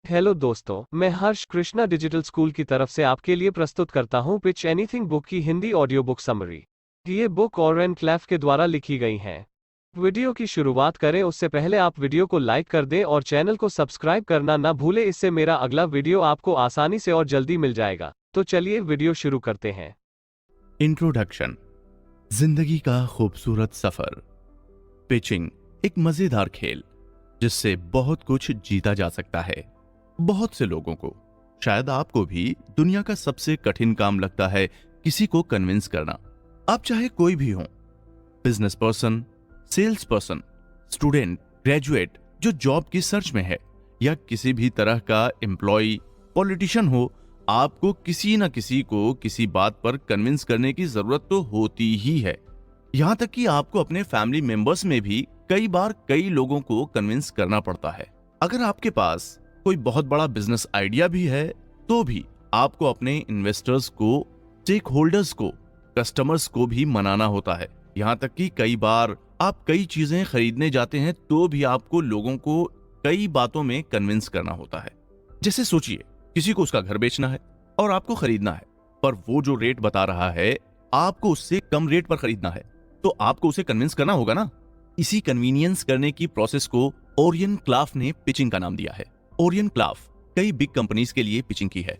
Hello दोस्तों, मैं हर्ष Krishna digital school की तरफ से आपके लिए प्रस्तुत करता हूं पिच एनीथिंग बुक की हिंदी ऑडियो बुक समरी। ये बुक ओरेन क्लैफ के द्वारा लिखी गई है। वीडियो की शुरुआत करें उससे पहले आप वीडियो को लाइक कर दें और चैनल को सब्सक्राइब करना ना भूलें, इससे मेरा अगला वीडियो आपको आसानी से और जल्दी मिल जाएगा। तो चलिए वीडियो शुरू करते हैं। इंट्रोडक्शन। जिंदगी का खूबसूरत सफर। पिचिंग एक मजेदार खेल जिससे बहुत कुछ जीता जा सकता है। बहुत से लोगों को, शायद आपको भी, दुनिया का सबसे कठिन काम लगता है किसी को कन्विंस करना। आप चाहे कोई भी हो, business person, sales person, student, graduate जो जॉब की सर्च में है, या किसी भी तरह का एम्प्लॉय, पॉलिटिशियन हो, आपको किसी न किसी को किसी बात पर कन्विंस करने की जरूरत तो होती ही है। यहां तक कि आपको अपने फैमिली मेंबर्स में भी कई बार कई लोगों को कन्विंस करना पड़ता है। अगर आपके पास कोई बहुत बड़ा बिजनेस आइडिया भी है तो भी आपको अपने इन्वेस्टर्स को, स्टेक होल्डर्स को, कस्टमर्स को भी मनाना होता है। यहां तक कि कई बार आप कई चीजें खरीदने जाते हैं तो भी आपको लोगों को कई बातों में कन्विंस करना होता है। जैसे सोचिए, किसी को उसका घर बेचना है और आपको खरीदना है, पर वो जो रेट बता रहा है आपको उससे कम रेट पर खरीदना है, तो आपको उसे कन्विंस करना होगा ना। इसी कन्वीनियंस करने की प्रोसेस को ओरियन क्लाफ ने पिचिंग का नाम दिया है। ओरियन क्लाफ कई बिग कंपनीज के लिए पिचिंग की है।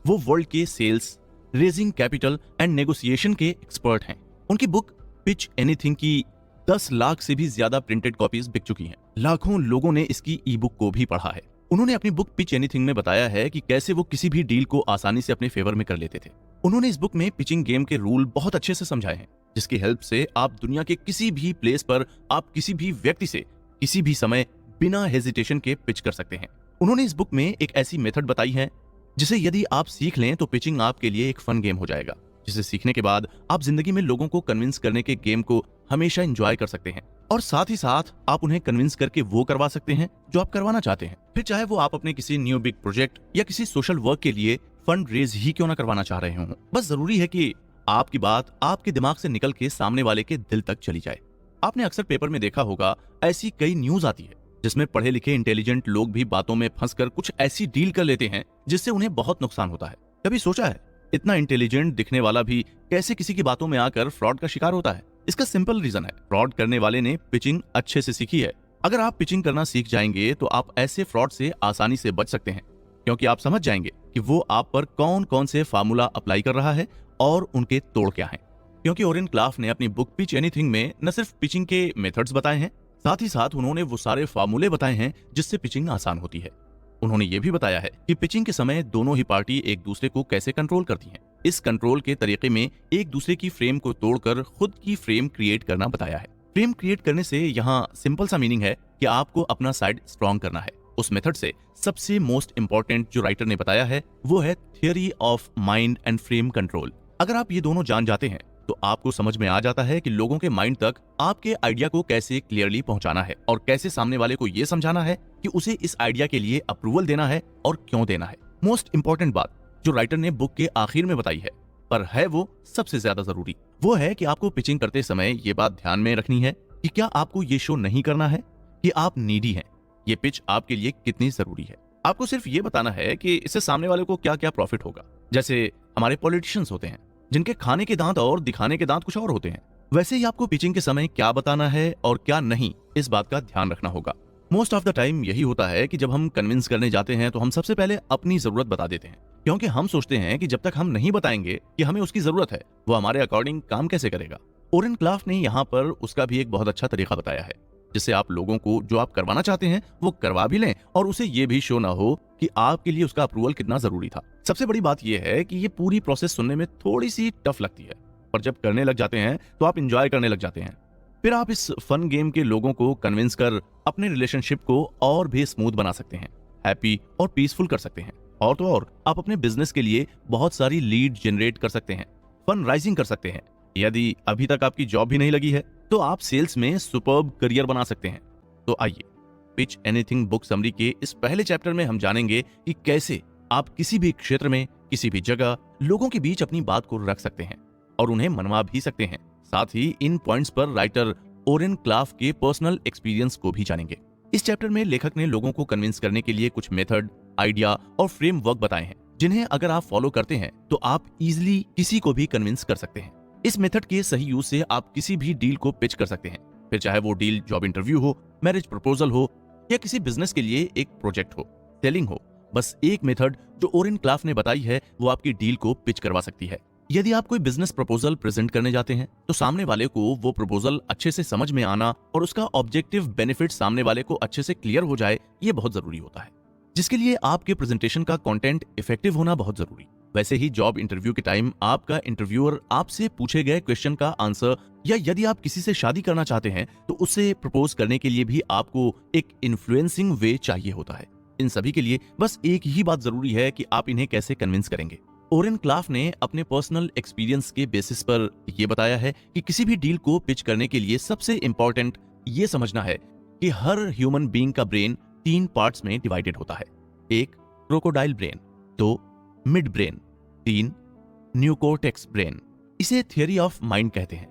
वो वर्ल्ड के sales, raising capital and negotiation के एक्सपर्ट हैं। उनकी बुक पिच एनीथिंग की 10 लाख से भी ज्यादा प्रिंटेड कॉपीज बिक चुकी हैं। लाखों लोगों ने इसकी ई बुक को भी पढ़ा है। उन्होंने अपनी बुक पिच एनीथिंग में बताया है कि कैसे वो किसी भी डील को आसानी से अपने फेवर में कर लेते थे। उन्होंने इस बुक में पिचिंग गेम के रूल बहुत अच्छे से समझाए हैं, जिसकी हेल्प से आप दुनिया के किसी भी प्लेस पर, आप किसी भी व्यक्ति से किसी भी समय बिना हेजिटेशन के पिच कर सकते हैं। उन्होंने इस बुक में एक ऐसी मेथड बताई है जिसे यदि आप सीख लें तो पिचिंग आपके लिए एक फन गेम हो जाएगा, जिसे सीखने के बाद आप जिंदगी में लोगों को कन्विंस करने के गेम को हमेशा एंजॉय कर सकते हैं, और साथ ही साथ आप उन्हें कन्विंस करके वो करवा सकते हैं जो आप करवाना चाहते हैं। फिर चाहे वो आप अपने किसी न्यू बिग प्रोजेक्ट या किसी सोशल वर्क के लिए फंड रेज ही क्यों ना करवाना चाह रहे हों, बस जरूरी है कि आपकी बात आपके दिमाग से निकल के सामने वाले के दिल तक चली जाए। आपने अक्सर पेपर में देखा होगा, ऐसी कई न्यूज आती है जिसमें पढ़े लिखे इंटेलिजेंट लोग भी बातों में फंसकर कुछ ऐसी डील कर लेते हैं जिससे उन्हें बहुत नुकसान होता है। कभी सोचा है इतना इंटेलिजेंट दिखने वाला भी कैसे किसी की बातों में आकर फ्रॉड का शिकार होता है? इसका सिंपल रीजन है, फ्रॉड करने वाले ने पिचिंग अच्छे से सीखी है। अगर आप पिचिंग करना सीख जाएंगे तो आप ऐसे फ्रॉड से आसानी से बच सकते हैं, क्योंकि आप समझ जाएंगे कि वो आप पर कौन कौन से फार्मूला अप्लाई कर रहा है और उनके तोड़ क्या हैं। क्योंकि ओरेन क्लाफ ने अपनी बुक पिच एनीथिंग में न सिर्फ पिचिंग के मेथड्स बताए हैं, साथ ही साथ उन्होंने वो सारे फार्मूले बताए हैं जिससे पिचिंग आसान होती है। उन्होंने ये भी बताया है कि पिचिंग के समय दोनों ही पार्टी एक दूसरे को कैसे कंट्रोल करती हैं। इस कंट्रोल के तरीके में एक दूसरे की फ्रेम को तोड़कर खुद की फ्रेम क्रिएट करना बताया है। फ्रेम क्रिएट करने से यहाँ सिंपल सा मीनिंग है कि आपको अपना साइड स्ट्रॉन्ग करना है। उस मेथड से सबसे मोस्ट इंपॉर्टेंट जो राइटर ने बताया है वो है theory of mind and frame control. अगर आप ये दोनों जान जाते हैं तो आपको समझ में आ जाता है कि लोगों के माइंड तक आपके आइडिया को कैसे क्लियरली पहुंचाना है और कैसे सामने वाले को यह समझाना है कि उसे इस आइडिया के लिए अप्रूवल देना है और क्यों देना है। मोस्ट इंपॉर्टेंट बात जो राइटर ने बुक के आखिर में बताई है, पर है वो सबसे ज्यादा जरूरी, वो है कि आपको पिचिंग करते समय ये बात ध्यान में रखनी है कि क्या आपको ये शो नहीं करना है कि आप नीडी हैं। ये पिच आपके लिए कितनी जरूरी है। आपको सिर्फ ये बताना है कि इससे सामने वाले को क्या क्या प्रॉफिट होगा। जैसे हमारे पॉलिटिशियंस होते हैं जिनके खाने के दांत और दिखाने के दांत कुछ और होते हैं, वैसे ही आपको पिचिंग के समय क्या बताना है और क्या नहीं, इस बात का ध्यान रखना होगा। मोस्ट ऑफ द टाइम यही होता है कि जब हम कन्विंस करने जाते हैं तो हम सबसे पहले अपनी जरूरत बता देते हैं, क्योंकि हम सोचते हैं कि जब तक हम नहीं बताएंगे कि हमें उसकी जरूरत है, वो हमारे अकॉर्डिंग काम कैसे करेगा। ओरेन क्लाफ ने यहाँ पर उसका भी एक बहुत अच्छा तरीका बताया है, जिससे आप लोगों को जो आप करवाना चाहते हैं वो करवा भी लें और उसे ये भी शो ना हो कि आपके लिए उसका अप्रूवल कितना जरूरी था। सबसे बड़ी बात यह है कि ये पूरी प्रोसेस सुनने में थोड़ी सी टफ लगती है, पर जब करने लग जाते हैं तो आप इंजॉय करने लग जाते हैं। फिर आप इस फन गेम के लोगों को कन्विंस कर अपने रिलेशनशिप को और भी स्मूथ बना सकते हैं, हैप्पी और पीसफुल कर सकते हैं, और तो और आप अपने बिजनेस के लिए बहुत सारी लीड जनरेट कर सकते हैं, फंड राइजिंग कर सकते हैं। यदि अभी तक आपकी जॉब भी नहीं लगी है तो आप सेल्स में सुपर्ब करियर बना सकते हैं। तो आइए पिच एनीथिंग बुक समरी के इस पहले चैप्टर में हम जानेंगे कि कैसे आप किसी भी क्षेत्र में, किसी भी जगह लोगों के बीच अपनी बात को रख सकते हैं और उन्हें मनवा भी सकते हैं। साथ ही इन पॉइंट्स पर राइटर ओरेन क्लाफ के पर्सनल एक्सपीरियंस को भी जानेंगे। इस चैप्टर में लेखक ने लोगों को कन्विंस करने के लिए कुछ मेथड, आइडिया और फ्रेमवर्क बताए हैं जिन्हें अगर आप फॉलो करते हैं तो आप इजीली किसी को भी कन्विंस कर सकते हैं। इस मेथड के सही यूज से आप किसी भी डील को पिच कर सकते हैं, फिर चाहे वो डील जॉब इंटरव्यू हो, मैरिज प्रपोजल हो या किसी बिजनेस के लिए एक प्रोजेक्ट हो, सेलिंग हो। बस एक मेथड जो ओरेन क्लाफ ने बताई है वो आपकी डील को पिच करवा सकती है। यदि आप कोई बिजनेस प्रपोजल प्रेजेंट करने जाते हैं तो सामने वाले को वो प्रपोजल अच्छे से समझ में आना और उसका ऑब्जेक्टिव बेनिफिट सामने वाले को अच्छे से क्लियर हो जाए, ये बहुत जरूरी होता है, जिसके लिए आपके प्रेजेंटेशन का कंटेंट इफेक्टिव होना बहुत जरूरी। वैसे ही जॉब इंटरव्यू के टाइम आपका इंटरव्यूअर आपसे पूछे गए क्वेश्चन का आंसर, या यदि आप किसी से शादी करना चाहते हैं तो उसे प्रपोज करने के लिए भी आपको एक इन्फ्लुएंसिंग वे चाहिए होता है। इन सभी के लिए बस एक ही बात जरूरी है कि आप इन्हें कैसे कन्विंस करेंगे। ओरेन क्लाफ ने अपने पर्सनल एक्सपीरियंस के बेसिस पर यह बताया है कि किसी भी डील को पिच करने के लिए सबसे इंपॉर्टेंट ये समझना है कि हर ह्यूमन बीइंग का ब्रेन 3 पार्ट्स में डिवाइडेड होता है। 1 crocodile brain, 2 mid brain, 3 neocortex brain. इसे थियरी ऑफ माइंड कहते हैं।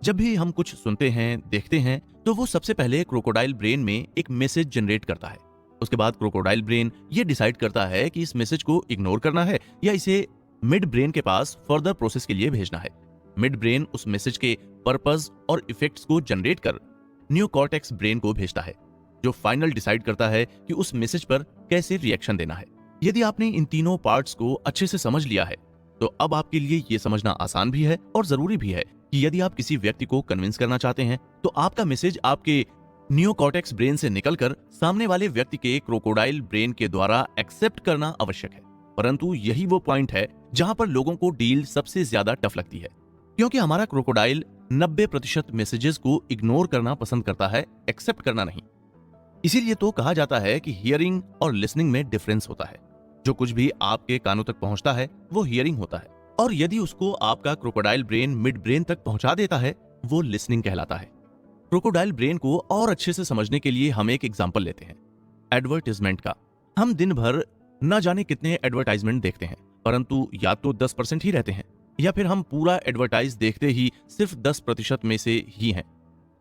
जब भी हम कुछ सुनते हैं, देखते हैं, तो वो सबसे पहले क्रोकोडाइल ब्रेन में एक मैसेज जनरेट करता है। उसके बाद क्रोकोडाइल ब्रेन ये डिसाइड करता है कि इस मैसेज को इग्नोर करना है या इसे मिड ब्रेन के पास फर्दर प्रोसेस के लिए भेजना है। मिड ब्रेन उस मैसेज के पर्पस और इफेक्ट्स को जनरेट कर न्यूकॉर्टेक्स ब्रेन को भेजता है, जो फाइनल डिसाइड करता है कि उस मैसेज पर कैसे रिएक्शन देना है। यदि आपने इन तीनों पार्ट्स को अच्छे से समझ लिया है तो अब आपके लिए ये समझना आसान भी है और जरूरी भी है कि यदि आप किसी व्यक्ति को कन्विंस करना चाहते हैं तो आपका मैसेज आपके न्यूकॉर्टेक्स ब्रेन से निकलकर सामने वाले व्यक्ति के क्रोकोडाइल ब्रेन के द्वारा एक्सेप्ट करना आवश्यक है। परंतु यही वो पॉइंट है जहां पर लोगों को डील सबसे ज्यादा टफ लगती है, क्योंकि हमारा क्रोकोडाइल 90% मैसेजेस को इग्नोर करना पसंद करता है, एक्सेप्ट करना नहीं। इसीलिए तो कहा जाता है कि हियरिंग और लिसनिंग में डिफरेंस होता है। जो कुछ भी आपके कानों तक पहुंचता है वो हियरिंग होता है, और यदि उसको आपका क्रोकोडाइल ब्रेन मिड ब्रेन तक पहुंचा देता है वो लिसनिंग कहलाता है। क्रोकोडाइल ब्रेन को और अच्छे से समझने के लिए हम एक एग्जांपल लेते हैं एडवर्टाइजमेंट का। हम दिन भर न जाने कितने एडवर्टाइजमेंट देखते हैं, परंतु या तो 10% ही रहते हैं या फिर हम पूरा एडवर्टाइज देखते ही सिर्फ 10% में से ही हैं।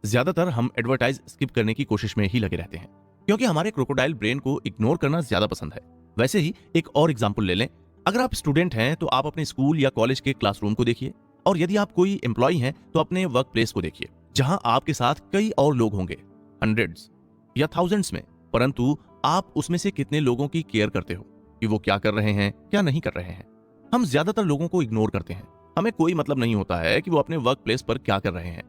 ज्यादातर हम एडवर्टाइज स्किप करने की कोशिश में ही लगे रहते हैं, क्योंकि हमारे क्रोकोडाइल ब्रेन को इग्नोर करना ज्यादा पसंद है। वैसे ही एक और एग्जांपल ले लें। अगर आप स्टूडेंट हैं तो आप अपने स्कूल या कॉलेज के क्लासरूम को देखिए, और यदि आप कोई एम्प्लॉय हैं तो अपने वर्क प्लेस को देखिए, जहां आपके साथ कई और लोग होंगे, हंड्रेड्स या थाउजेंड्स में, परंतु आप उसमें से कितने लोगों की केयर करते हो कि वो क्या कर रहे हैं, क्या नहीं कर रहे हैं। हम ज्यादातर लोगों को इग्नोर करते हैं। हमें कोई मतलब नहीं होता है कि वो अपने वर्क प्लेस पर क्या कर रहे हैं।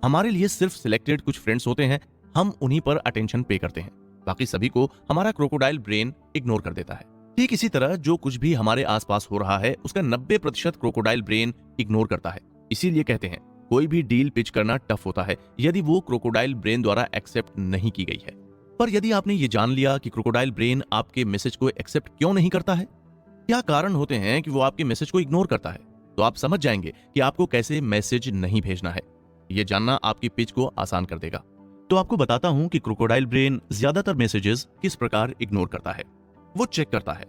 हमारे लिए सिर्फ सिलेक्टेड कुछ फ्रेंड्स होते हैं, हम उन्हीं पर अटेंशन पे करते हैं, बाकी सभी को हमारा क्रोकोडाइल ब्रेन इग्नोर कर देता है। ठीक इसी तरह जो कुछ भी हमारे आसपास हो रहा है उसका 90% क्रोकोडाइल ब्रेन इग्नोर करता है। इसीलिए कहते हैं कोई भी डील पिच करना टफ होता है यदि वो क्रोकोडाइल ब्रेन द्वारा एक्सेप्ट नहीं की गई है। पर यदि आपने ये जान लिया कि क्रोकोडाइल ब्रेन आपके मैसेज को एक्सेप्ट क्यों नहीं करता है, क्या कारण होते हैं कि वो आपके मैसेज को इग्नोर करता है, तो आप समझ जाएंगे कि आपको कैसे मैसेज नहीं भेजना है। ये जानना आपकी पिच को आसान कर देगा। तो आपको बताता हूं कि क्रोकोडाइल ब्रेन ज्यादातर मैसेजेस किस प्रकार इग्नोर करता है। वो चेक करता है,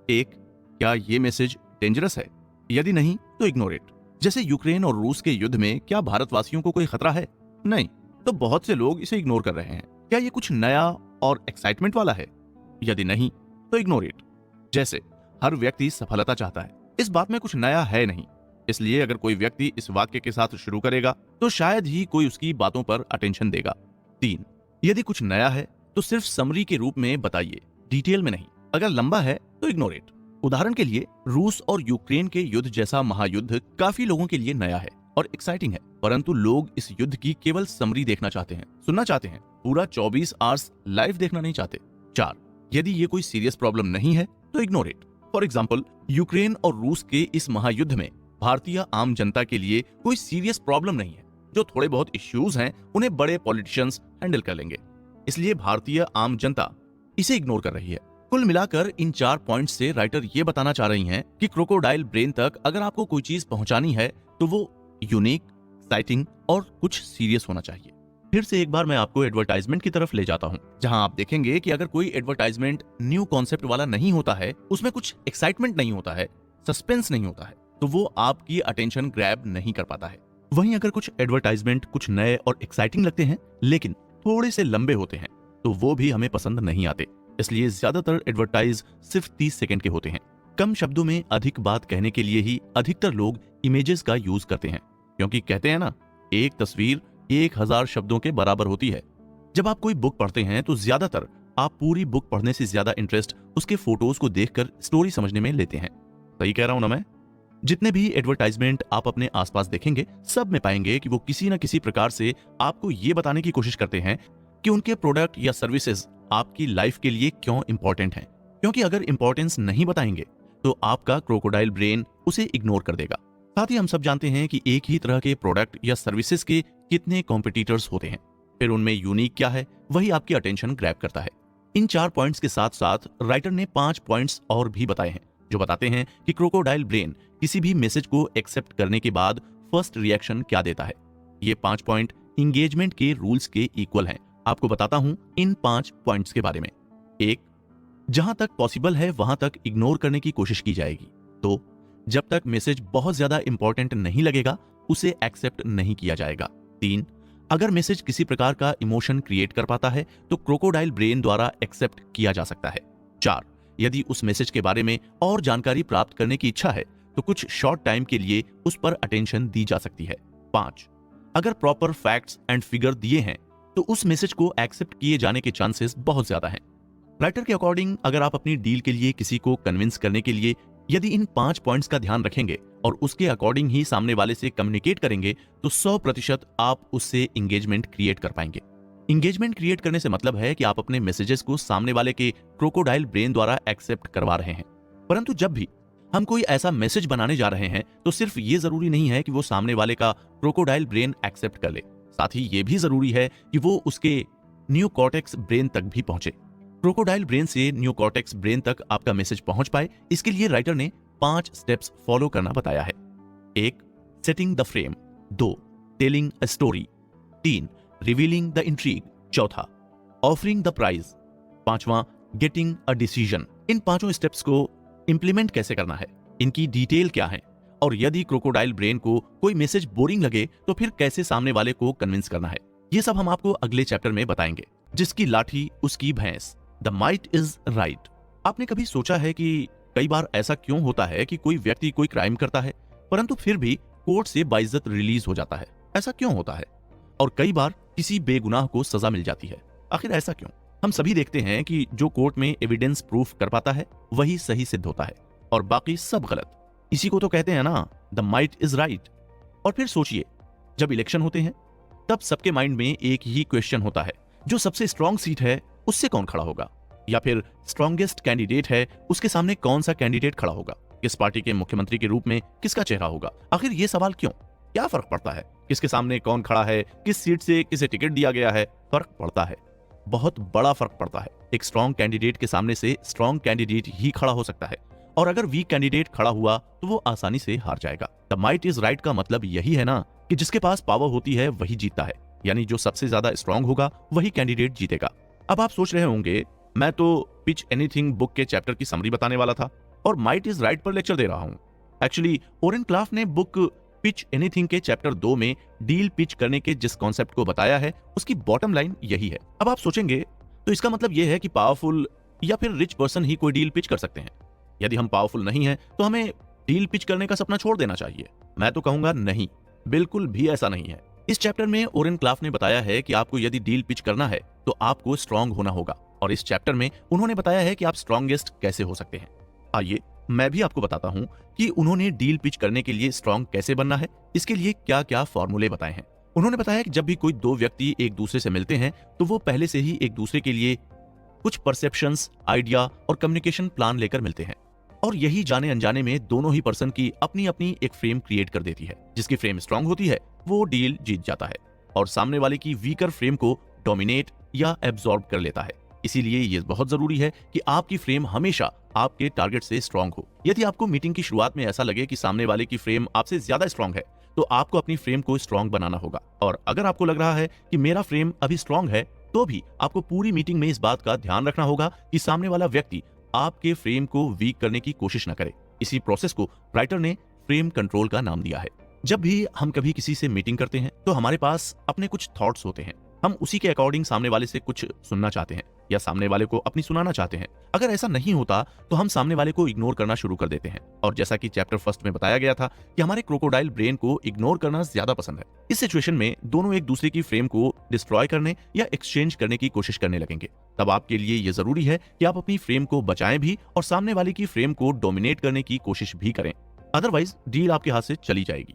1, क्या ये मैसेज डेंजरस है? यदि नहीं तो इग्नोर इट। जैसे यूक्रेन और रूस के युद्ध में क्या भारतवासियों को कोई खतरा है? नहीं, तो बहुत से लोग इसे इग्नोर कर रहे हैं। क्या ये कुछ नया और एक्साइटमेंट वाला है? यदि नहीं तो इग्नोर इट। जैसे हर व्यक्ति सफलता चाहता है, इस बात में कुछ नया है नहीं, इसलिए अगर कोई व्यक्ति इस वाक्य के साथ शुरू करेगा तो शायद ही कोई उसकी बातों पर अटेंशन देगा। 3, यदि कुछ नया है तो सिर्फ समरी के रूप में बताइए, डिटेल में नहीं। अगर लंबा है तो इग्नोर इट। उदाहरण के लिए रूस और यूक्रेन के युद्ध जैसा महायुद्ध काफी लोगों के लिए नया है और एक्साइटिंग है, परंतु लोग इस युद्ध की केवल समरी देखना चाहते हैं, सुनना चाहते हैं, पूरा 24 आवर्स लाइव देखना नहीं चाहते। 4, यदि ये कोई सीरियस प्रॉब्लम नहीं है तो ignore it. For example, Ukraine और रूस के इस महायुद्ध में भारतीय आम जनता के लिए कोई सीरियस प्रॉब्लम नहीं है। जो थोड़े बहुत इश्यूज हैं उन्हें बड़े पॉलिटिशियंस हैंडल कर लेंगे, इसलिए भारतीय आम जनता इसे इग्नोर कर रही है। कुल मिलाकर इन 4 पॉइंट्स से राइटर ये बताना चाह रही हैं कि क्रोकोडाइल ब्रेन तक अगर आपको कोई चीज पहुंचानी है तो वो यूनिक, एक्साइटिंग और कुछ सीरियस होना चाहिए। फिर से एक बार मैं आपको एडवर्टाइजमेंट की तरफ ले जाता हूं, जहां आप देखेंगे कि अगर कोई एडवर्टाइजमेंट न्यू कॉन्सेप्ट वाला नहीं होता है, उसमें कुछ एक्साइटमेंट नहीं होता है, सस्पेंस नहीं होता है, तो वो आपकी अटेंशन ग्रैब नहीं कर पाता है। वहीं अगर कुछ एडवर्टाइजमेंट कुछ नए और एक्साइटिंग लगते हैं लेकिन थोड़े से लंबे होते हैं तो वो भी हमें पसंद नहीं आते। इसलिए ज्यादातर एडवर्टाइज सिर्फ 30 सेकंड के होते हैं। कम शब्दों में अधिक बात कहने के लिए ही अधिकतर लोग इमेजेस का यूज करते हैं, क्योंकि कहते हैं ना, एक तस्वीर 1000 शब्दों के बराबर होती है। जब आप कोई बुक पढ़ते हैं तो ज्यादातर आप पूरी बुक पढ़ने से ज्यादा इंटरेस्ट उसके फोटोज को देखकर स्टोरी समझने में लेते हैं। सही कह रहा हूं ना मैं? जितने भी एडवर्टाइजमेंट आप अपने आसपास देखेंगे, सब में पाएंगे कि वो किसी न किसी प्रकार से आपको ये बताने की कोशिश करते हैं कि उनके प्रोडक्ट या सर्विसेज आपकी लाइफ के लिए क्यों इंपॉर्टेंट हैं। क्योंकि अगर इंपॉर्टेंस नहीं बताएंगे तो आपका क्रोकोडाइल ब्रेन उसे इग्नोर कर देगा। साथ ही हम सब जानते हैं कि एक ही तरह के प्रोडक्ट या सर्विसेज के कितने कॉम्पिटिटर्स होते हैं, फिर उनमें यूनिक क्या है, वही आपकी अटेंशन ग्रैब करता है। इन 4 पॉइंट्स के साथ साथ राइटर ने 5 पॉइंट्स और भी बताए हैं, जो बताते हैं कि क्रोकोडाइल ब्रेन किसी भी मैसेज को एक्सेप्ट करने के बाद फर्स्ट रिएक्शन क्या देता है। ये 5 पॉइंट इंगेजमेंट के रूल्स के इक्वल हैं। आपको बताता हूं इन 5 पॉइंट्स के बारे में। 1, जहां तक पॉसिबल है वहां तक इग्नोर करने की कोशिश की जाएगी। 2, जब तक मैसेज बहुत ज्यादा इंपॉर्टेंट नहीं लगेगा उसे एक्सेप्ट नहीं किया जाएगा। 3, अगर मैसेज किसी प्रकार का इमोशन क्रिएट कर पाता है तो क्रोकोडाइल ब्रेन द्वारा एक्सेप्ट किया जा सकता है। 4, यदि उस मैसेज के बारे में और जानकारी प्राप्त करने की इच्छा है तो कुछ शॉर्ट टाइम के लिए उस पर अटेंशन दी जा सकती है। 5, अगर प्रॉपर फैक्ट्स एंड फिगर दिए हैं तो उस मैसेज को एक्सेप्ट किए जाने के चांसेस बहुत ज्यादा हैं। राइटर के अकॉर्डिंग अगर आप अपनी डील के लिए किसी को कन्विंस करने के लिए यदि इन 5 पॉइंट्स का ध्यान रखेंगे और उसके अकॉर्डिंग ही सामने वाले से कम्युनिकेट करेंगे तो 100% आप उससे इंगेजमेंट क्रिएट कर पाएंगे। इंगेजमेंट क्रिएट करने से मतलब है कि आप अपने मैसेजेस को सामने वाले के क्रोकोडाइल ब्रेन द्वारा एक्सेप्ट करवा रहे हैं। परंतु जब भी हम कोई ऐसा मैसेज बनाने जा रहे हैं तो सिर्फ ये जरूरी नहीं है कि वो सामने वाले का क्रोकोडाइल ब्रेन एक्सेप्ट कर ले, साथ ही ये भी जरूरी है कि वो उसके न्यूकॉर्टेक्स ब्रेन तक भी पहुंचे। क्रोकोडाइल ब्रेन से न्यूकॉर्टेक्स ब्रेन तक आपका मैसेज पहुंच पाए, इसके लिए राइटर ने 5 स्टेप्स फॉलो करना बताया है। 1, setting the frame. 2, telling a story. 3, revealing the intrigue. 4, offering the prize. 5वां, गेटिंग अ डिसीजन। इन 5 स्टेप्स को इंप्लीमेंट कैसे करना है, इनकी डिटेल क्या है, और यदि क्रोकोडाइल ब्रेन को कोई मैसेज बोरिंग लगे तो फिर कैसे सामने वाले को कन्विंस करना है, ये सब हम आपको अगले चैप्टर में बताएंगे। जिसकी लाठी उसकी भैंस, द माइट इज राइट। आपने कभी सोचा है कि कई बार ऐसा क्यों होता है कि कोई व्यक्ति कोई क्राइम करता है परंतु फिर भी कोर्ट से बाइज्जत रिलीज हो जाता है? ऐसा क्यों होता है? और कई बार किसी बेगुनाह को सजा मिल जाती है, आखिर ऐसा क्यों? हम सभी देखते हैं कि जो कोर्ट में एविडेंस प्रूफ कर पाता है वही सही सिद्ध होता है और बाकी सब गलत। इसी को तो कहते हैं ना, द माइट इज राइट। और फिर सोचिए, जब इलेक्शन होते हैं तब सबके माइंड में एक ही क्वेश्चन होता है, जो सबसे स्ट्रांग सीट है उससे कौन खड़ा होगा, या फिर स्ट्रॉन्गेस्ट कैंडिडेट है उसके सामने कौन सा कैंडिडेट खड़ा होगा, किस पार्टी के मुख्यमंत्री के रूप में किसका चेहरा होगा। आखिर ये सवाल क्यों? क्या फर्क पड़ता है किसके सामने कौन खड़ा है, किस सीट से किसे टिकट दिया गया है? फर्क पड़ता है, बहुत बड़ा फर्क पड़ता है। एक स्ट्रॉन्ग कैंडिडेट के सामने से स्ट्रॉन्ग कैंडिडेट ही खड़ा हो सकता है, और अगर वीक कैंडिडेट खड़ा हुआ तो वो आसानी से हार जाएगा। द माइट इज राइट का मतलब यही है ना कि जिसके पास पावर होती है वही जीतता है, यानी जो सबसे ज्यादा स्ट्रॉन्ग होगा वही कैंडिडेट जीतेगा। अब आप सोच रहे होंगे, मैं तो पिच एनीथिंग बुक के चैप्टर की समरी बताने वाला था और माइट इज राइट पर लेक्चर दे रहा हूं। एक्चुअली ओरेन क्लाफ ने बुक पिच एनीथिंग के चैप्टर 2 में डील पिच करने के जिस कॉन्सेप्ट को बताया है उसकी बॉटम लाइन यही है। अब आप सोचेंगे तो इसका मतलब यह है कि पावरफुल या फिर रिच पर्सन ही कोई डील पिच कर सकते हैं। यदि हम पावरफुल नहीं है तो हमें डील पिच करने का सपना छोड़ देना चाहिए। मैं तो कहूंगा नहीं, बिल्कुल भी ऐसा नहीं है। इस चैप्टर में ओरेन क्लाफ ने बताया है कि आपको यदि डील पिच करना है तो आपको स्ट्रांग होना होगा, और इस चैप्टर में उन्होंने बताया है कि आप स्ट्रॉन्गेस्ट कैसे हो सकते हैं। आइए मैं भी आपको बताता हूं कि उन्होंने डील पिच करने के लिए स्ट्रांग कैसे बनना है, इसके लिए क्या क्या फॉर्मूले बताए हैं। उन्होंने बताया कि जब भी कोई 2 व्यक्ति एक दूसरे से मिलते हैं तो वो पहले से ही एक दूसरे के लिए कुछ परसेप्शंस, आइडिया और कम्युनिकेशन प्लान लेकर मिलते हैं, और यही जाने अनजाने में दोनों ही पर्सन की अपनी अपनी एक फ्रेम क्रिएट कर देती है। जिसकी फ्रेम स्ट्रांग होती है वो डील जीत जाता है और सामने वाले की वीकर फ्रेम को डोमिनेट या एब्जॉर्ब कर लेता है। इसीलिए ये बहुत जरूरी है कि आपकी फ्रेम हमेशा आपके टारगेट से स्ट्रांग हो। यदि आपको मीटिंग की शुरुआत में ऐसा लगे कि सामने वाले की फ्रेम आपसे ज्यादा स्ट्रांग है तो आपको अपनी फ्रेम को स्ट्रांग बनाना होगा, और अगर आपको लग रहा है कि मेरा फ्रेम अभी स्ट्रांग है तो भी आपको पूरी मीटिंग में इस बात का ध्यान रखना होगा कि सामने वाला व्यक्ति आपके फ्रेम को वीक करने की कोशिश न करे। इसी प्रोसेस को राइटर ने फ्रेम कंट्रोल का नाम दिया है। जब भी हम कभी किसी से मीटिंग करते हैं तो हमारे पास अपने कुछ थॉट्स होते हैं, हम उसी के अकॉर्डिंग सामने वाले से कुछ सुनना चाहते हैं, या सामने वाले को अपनी सुनाना चाहते हैं। अगर ऐसा नहीं होता तो हम सामने वाले को इग्नोर करना शुरू कर देते हैं। और जैसा कि चैप्टर फर्स्ट में बताया गया था कि हमारे क्रोकोडाइल ब्रेन को इग्नोर करना ज्यादा पसंद है। इस सिचुएशन में दोनों एक दूसरे की फ्रेम को डिस्ट्रॉय करने या एक्सचेंज करने की कोशिश करने लगेंगे। तब आपके लिए यह जरूरी है कि आप अपनी फ्रेम को बचाएं भी और सामने वाले की फ्रेम को डोमिनेट करने की कोशिश भी करें, अदरवाइज डील आपके हाथ से चली जाएगी।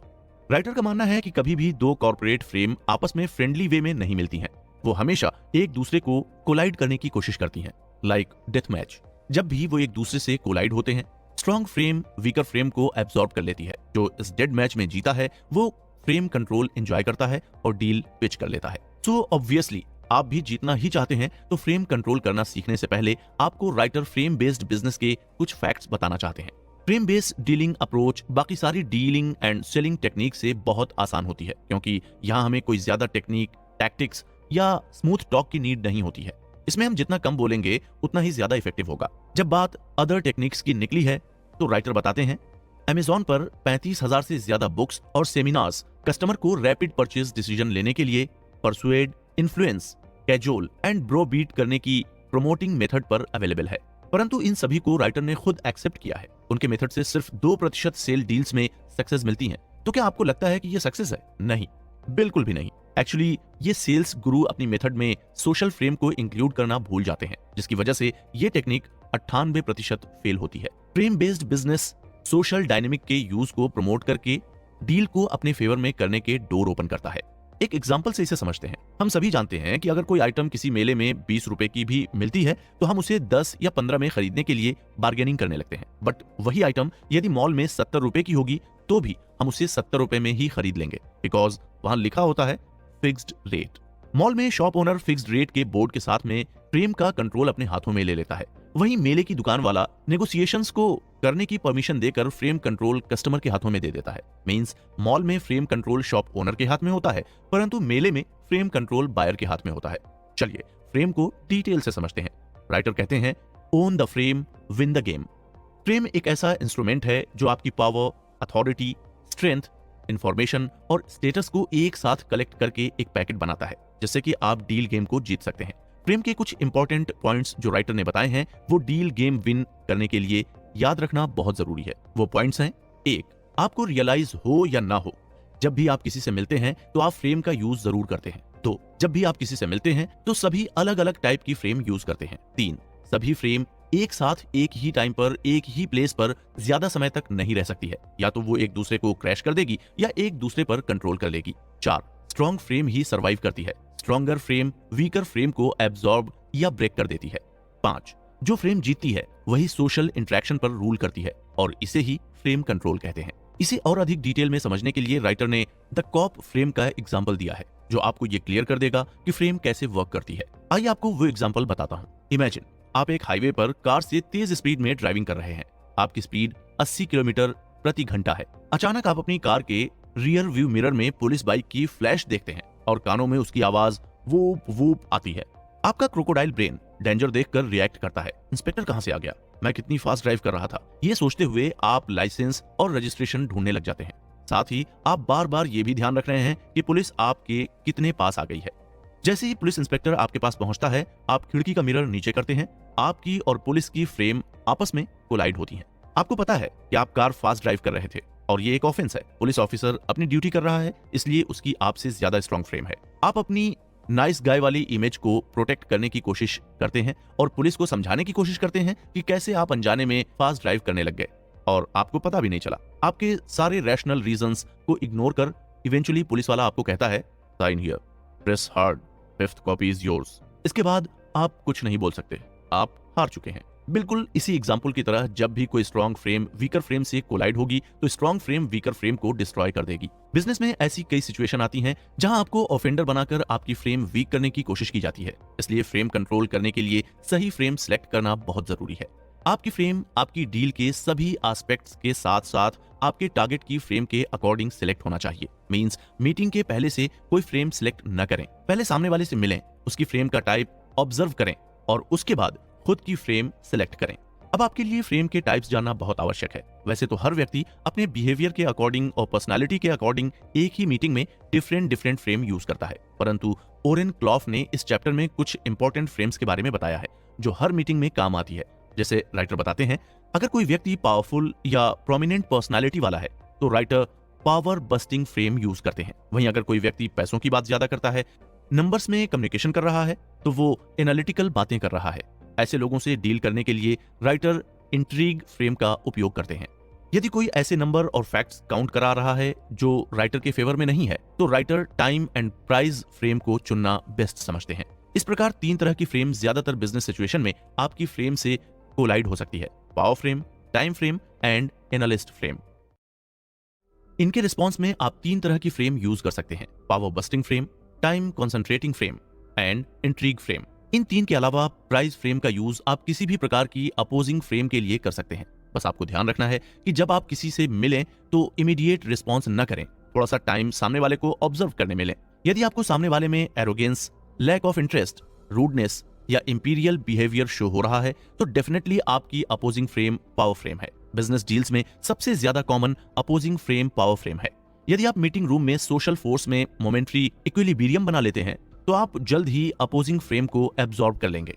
राइटर का मानना है कि कभी भी दो कॉर्पोरेट फ्रेम आपस में फ्रेंडली वे में नहीं मिलती हैं। वो हमेशा एक दूसरे को कोलाइड करने की कोशिश करती हैं, लाइक डेथ मैच। जब भी वो एक दूसरे से कोलाइड होते हैं, स्ट्रॉन्ग फ्रेम वीकर फ्रेम को एब्जॉर्ब कर लेती है। जो इस डेड मैच में जीता है वो फ्रेम कंट्रोल एंजॉय करता है और डील पिच कर लेता है। सो ऑब्वियसली आप भी जीतना ही चाहते हैं तो फ्रेम कंट्रोल करना सीखने से पहले आपको राइटर फ्रेम बेस्ड बिजनेस के कुछ फैक्ट्स बताना चाहते हैं। फ्रेम बेस्ड डीलिंग अप्रोच बाकी सारी डीलिंग एंड सेलिंग टेक्निक से बहुत आसान होती है, क्योंकि यहाँ हमें कोई ज्यादा टेक्निक, टैक्टिक्स या स्मूथ टॉक की नीड नहीं होती है। इसमें हम जितना कम बोलेंगे उतना ही ज्यादा इफेक्टिव होगा। जब बात अदर टेक्निक्स की निकली है तो राइटर बताते हैं अमेज़न पर 35,000 से ज्यादा बुक्स और सेमिनार्स कस्टमर को रैपिड परचेज डिसीजन लेने के लिए persuade, influence, cajole and browbeat करने की प्रमोटिंग मेथड पर अवेलेबल है। परंतु इन सभी को राइटर ने खुद एक्सेप्ट किया है। उनके मेथड से सिर्फ 2% सेल डील्स में सक्सेस मिलती है। तो क्या आपको लगता है कि ये सक्सेस है? नहीं, बिल्कुल भी नहीं। एक्चुअली ये सेल्स गुरु अपनी मेथड में सोशल फ्रेम को इंक्लूड करना भूल जाते हैं, जिसकी वजह से ये टेक्निक 98% फेल होती है। Frame based business social dynamic के यूज को प्रमोट करके डील को अपने फेवर में करने के डोर ओपन करता है। एक एग्जाम्पल से इसे समझते हैं। हम सभी जानते हैं कि अगर कोई आइटम किसी मेले में 20 रुपए की भी मिलती है तो हम उसे 10 या 15 में खरीदने के लिए बार्गेनिंग करने लगते हैं। बट वही आइटम यदि मॉल में 70 रुपए की होगी तो भी हम उसे 70 रुपए में ही खरीद लेंगे, बिकॉज वहां लिखा होता है फिक्स्ड रेट। मॉल में शॉप ओनर फिक्स्ड रेट के बोर्ड के साथ में फ्रेम का कंट्रोल अपने हाथों में ले लेता है। वहीं मेले की दुकान वाला नेगोशिएशंस को करने की परमिशन देकर फ्रेम कंट्रोल कस्टमर के हाथों में दे देता है। मींस मॉल में फ्रेम कंट्रोल शॉप ओनर के हाथ में होता है, परंतु मेले में फ्रेम कंट्रोल बायर के हाथ में होता है। चलिए फ्रेम को डिटेल से समझते हैं। राइटर कहते हैं own the frame, win the game. Frame एक ऐसा इंस्ट्रूमेंट है जो आपकी पावर, अथॉरिटी, स्ट्रेंथ, इंफॉर्मेशन और स्टेटस को एक साथ कलेक्ट करके एक पैकेट बनाता है, जिससे कि आप डील गेम को जीत सकते हैं। फ्रेम के कुछ इंपॉर्टेंट पॉइंट्स जो राइटर ने बताए हैं वो डील गेम विन करने के लिए याद रखना बहुत जरूरी है। वो पॉइंट्स हैं, 1, आपको रियलाइज हो या ना हो, जब भी आप किसी से मिलते हैं तो आप फ्रेम का यूज जरूर करते हैं। 2, जब भी आप किसी से मिलते हैं तो सभी अलग अलग टाइप की फ्रेम यूज करते हैं। 3, सभी फ्रेम एक साथ एक ही टाइम पर एक ही प्लेस पर ज्यादा समय तक नहीं रह सकती है, या तो वो एक दूसरे को क्रैश कर देगी या एक दूसरे पर कंट्रोल कर लेगी। 4, स्ट्रॉन्ग फ्रेम ही सर्वाइव करती है, स्ट्रॉन्गर फ्रेम वीकर फ्रेम को एब्जॉर्ब या ब्रेक कर देती है। 5, जो फ्रेम जीतती है वही सोशल इंटरेक्शन पर रूल करती है और इसे ही फ्रेम कंट्रोल कहते हैं। इसे और अधिक डिटेल में समझने के लिए राइटर ने द कॉप फ्रेम का एग्जाम्पल दिया है, जो आपको ये क्लियर कर देगा कि फ्रेम कैसे वर्क करती है। आइए आपको वो एग्जाम्पल बताता हूँ। इमेजिन आप एक हाईवे पर कार से तेज स्पीड में ड्राइविंग कर रहे हैं। आपकी स्पीड 80 किलोमीटर प्रति घंटा है। अचानक आप अपनी कार के रियर व्यू मिरर में पुलिस बाइक की फ्लैश देखते हैं और कानों में उसकी आवाज वूप वूप आती है। आपका क्रोकोडाइल ब्रेन डेंजर देखकर रिएक्ट करता है। इंस्पेक्टर कहां से आ गया, मैं कितनी फास्ट ड्राइव कर रहा था, ये सोचते हुए आप लाइसेंस और रजिस्ट्रेशन ढूंढने लग जाते हैं। साथ ही आप बार बार ये भी ध्यान रख रहे हैं कि पुलिस आपके कितने पास आ गई है। जैसे ही पुलिस इंस्पेक्टर आपके पास पहुंचता है, आप खिड़की का मिरर नीचे करते हैं। आपकी और पुलिस की फ्रेम आपस में कोलाइड होती हैं। आपको पता है कि आप कार फास्ट ड्राइव कर रहे थे और ये एक ऑफेंस है। पुलिस ऑफिसर अपनी ड्यूटी कर रहा है, इसलिए उसकी आपसे ज्यादा स्ट्रॉन्ग फ्रेम है। आप अपनी नाइस गाय वाली इमेज को प्रोटेक्ट करने की कोशिश करते हैं और पुलिस को समझाने की कोशिश करते हैं कि कैसे आप अनजाने में फास्ट ड्राइव करने लग गए और आपको पता भी नहीं चला। आपके सारे रैशनल रीजंस को इग्नोर कर इवेंचुअली पुलिस वाला आपको कहता है sign here, press hard, 5th copy is yours. इसके बाद आप कुछ नहीं बोल सकते, आप हार चुके हैं। बिल्कुल इसी एग्जाम्पल की तरह जब भी कोई स्ट्रॉन्ग फ्रेम वीकर फ्रेम से कोलाइड होगी तो स्ट्रॉन्ग फ्रेम वीकर फ्रेम को डिस्ट्रॉय कर देगी। बिजनेस में ऐसी कई सिचुएशन आती हैं जहां आपको ऑफेंडर बनाकर आपकी फ्रेम वीक करने की कोशिश की जाती है। इसलिए फ्रेम कंट्रोल करने के लिए सही फ्रेम सिलेक्ट करना बहुत जरूरी है। आपकी फ्रेम आपकी डील के सभी एस्पेक्ट्स के साथ साथ आपके टारगेट की फ्रेम के अकॉर्डिंग सिलेक्ट होना चाहिए। मींस मीटिंग के पहले से कोई फ्रेम सिलेक्ट न करें, पहले सामने वाले से मिलें, उसकी फ्रेम का टाइप ऑब्जर्व करें और उसके बाद खुद की फ्रेम सिलेक्ट करें। अब आपके लिए फ्रेम के टाइप्स जानना बहुत आवश्यक है। वैसे तो हर व्यक्ति अपने बिहेवियर के अकॉर्डिंग और पर्सनालिटी के अकॉर्डिंग एक ही मीटिंग में डिफरेंट फ्रेम यूज करता है, परंतु ओरेन क्लॉफ ने इस चैप्टर में कुछ इंपॉर्टेंट फ्रेम्स के बारे में बताया है जो हर मीटिंग में काम आती है। जैसे राइटर बताते हैं, अगर कोई व्यक्ति पावरफुल या प्रोमिनेंट पर्सनालिटी वाला है तो writer power busting frame use करते हैं। वहीं अगर कोई व्यक्ति पैसों की बात ज्यादा करता है, नंबर्स में कम्युनिकेशन कर रहा है, तो वो एनालिटिकल बातें कर रहा है। ऐसे लोगों से डील करने के लिए राइटर इंट्रीग फ्रेम का उपयोग करते हैं। यदि कोई ऐसे नंबर और फैक्ट्स काउंट करा रहा है जो राइटर के फेवर में नहीं है, तो writer time and price frame को चुनना बेस्ट समझते हैं। इस प्रकार 3 तरह की फ्रेम ज्यादातर बिजनेस सिचुएशन में आपकी फ्रेम से कोलाइड हो सकती है: power frame, time frame and analyst frame. इनके रिस्पॉन्स में आप 3 तरह की फ्रेम यूज कर सकते हैं: power busting frame, time concentrating frame and intrigue frame. इन 3 के अलावा प्राइस फ्रेम का यूज आप किसी भी प्रकार की अपोजिंग फ्रेम के लिए कर सकते हैं। बस आपको ध्यान रखना है कि जब आप किसी से मिलें तो इमीडिएट रिस्पॉन्स न करें, थोड़ा सा टाइम सामने वाले को ऑब्जर्व करने में लें। यदि आपको सामने वाले में arrogance, lack of interest, rudeness या इंपीरियल बिहेवियर शो हो रहा है तो डेफिनेटली आपकी अपोजिंग फ्रेम पावर फ्रेम है। बिजनेस डील्स में सबसे ज्यादा common opposing frame power frame है। यदि आप मीटिंग रूम में सोशल फोर्स में मोमेंट्री इक्विलिब्रियम बना लेते हैं तो आप जल्द ही अपोजिंग फ्रेम को एब्जॉर्ब कर लेंगे।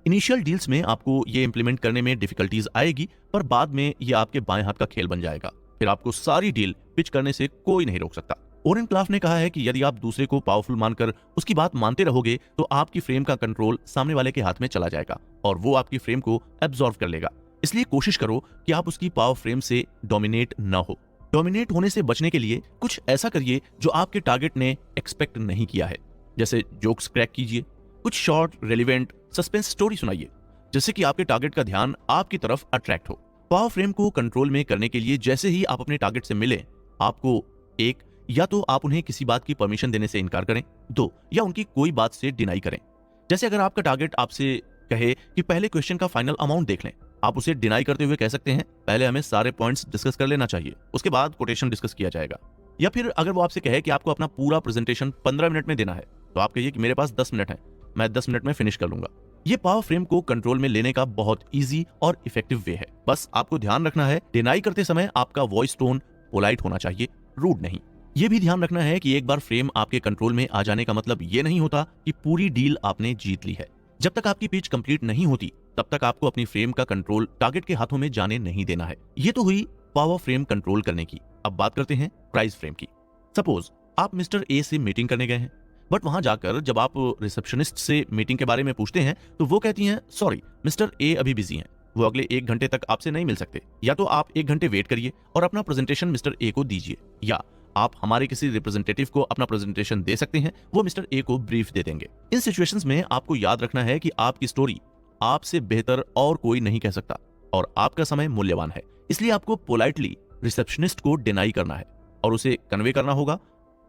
इनिशियल डील्स में आपको ये इंप्लीमेंट करने में डिफिकल्टीज आएगी, पर बाद में ये आपके बाएं हाथ का खेल बन जाएगा। फिर आपको सारी डील पिच करने से कोई नहीं रोक सकता। ओरेन क्लाफ ने कहा है कि यदि आप दूसरे को पावरफुल मानकर उसकी बात मानते रहोगे तो आपकी फ्रेम का कंट्रोल सामने वाले के हाथ में चला जाएगा और वो आपकी फ्रेम को एब्जॉर्ब कर लेगा। इसलिए कोशिश करो कि आप उसकी पावर फ्रेम से डोमिनेट न हो। डोमिनेट होने से बचने के लिए कुछ ऐसा करिए जो आपके टारगेट ने एक्सपेक्ट नहीं किया है। जैसे जोक्स क्रैक कीजिए, कुछ शॉर्ट रेलिवेंट सस्पेंस स्टोरी सुनाइए, जिससे कि आपके टारगेट का ध्यान आपकी तरफ अट्रैक्ट हो। पावर फ्रेम को कंट्रोल में करने के लिए जैसे ही आप अपने टारगेट से मिले, आपको एक, या तो आप उन्हें किसी बात की परमिशन देने से इनकार करें, 2, या उनकी कोई बात से डिनाई करें। जैसे अगर आपका टारगेट आपसे कहे कि पहले क्वेश्चन का फाइनल अमाउंट देख लें, आप उसे डिनाई करते हुए कह सकते हैं, पहले हमें सारे पॉइंट्स डिस्कस कर लेना चाहिए, उसके बाद कोटेशन डिस्कस किया जाएगा। या फिर अगर वो आपसे कहे कि आपको अपना पूरा प्रेजेंटेशन 15 मिनट में देना है, तो आप कहिए कि मेरे पास 10 मिनट है, मैं 10 मिनट में फिनिश कर लूंगा। ये पावर फ्रेम को कंट्रोल में लेने का बहुत इजी और इफेक्टिव वे है। बस आपको ध्यान रखना है, डिनाई करते समय आपका वॉइस टोन पोलाइट होना चाहिए, रूड नहीं। ये भी ध्यान रखना है कि एक बार फ्रेम आपके कंट्रोल में आ जाने का मतलब ये नहीं होता कि पूरी डील आपने जीत ली है। जब तक आपकी पिच कंप्लीट नहीं होती, तब तक आपको अपनी फ्रेम का कंट्रोल टारगेट के हाथों में जाने नहीं देना है। ये तो हुई पावर फ्रेम कंट्रोल करने की। अब बात करते हैं प्राइस फ्रेम की। सपोज आप मिस्टर ए से मीटिंग करने गए हैं, बट वहां जाकर जब आप रिसेप्शनिस्ट से मीटिंग के बारे में पूछते हैं तो वो कहती हैं, सॉरी मिस्टर ए अभी बिजी हैं, वो अगले 1 घंटे तक आपसे नहीं मिल सकते। या तो आप 1 घंटे वेट करिए और अपना प्रेजेंटेशन मिस्टर ए को दीजिए, या आप हमारे किसी रिप्रेजेंटेटिव को अपना प्रेजेंटेशन दे सकते हैं, वो मिस्टर ए को ब्रीफ दे देंगे। इन सिचुएशंस में आपको याद रखना है कि आपकी स्टोरी आपसे बेहतर और कोई नहीं कह सकता और आपका समय मूल्यवान है। इसलिए आपको पोलाइटली रिसेप्शनिस्ट को डिनाई करना है और उसे कन्वे करना होगा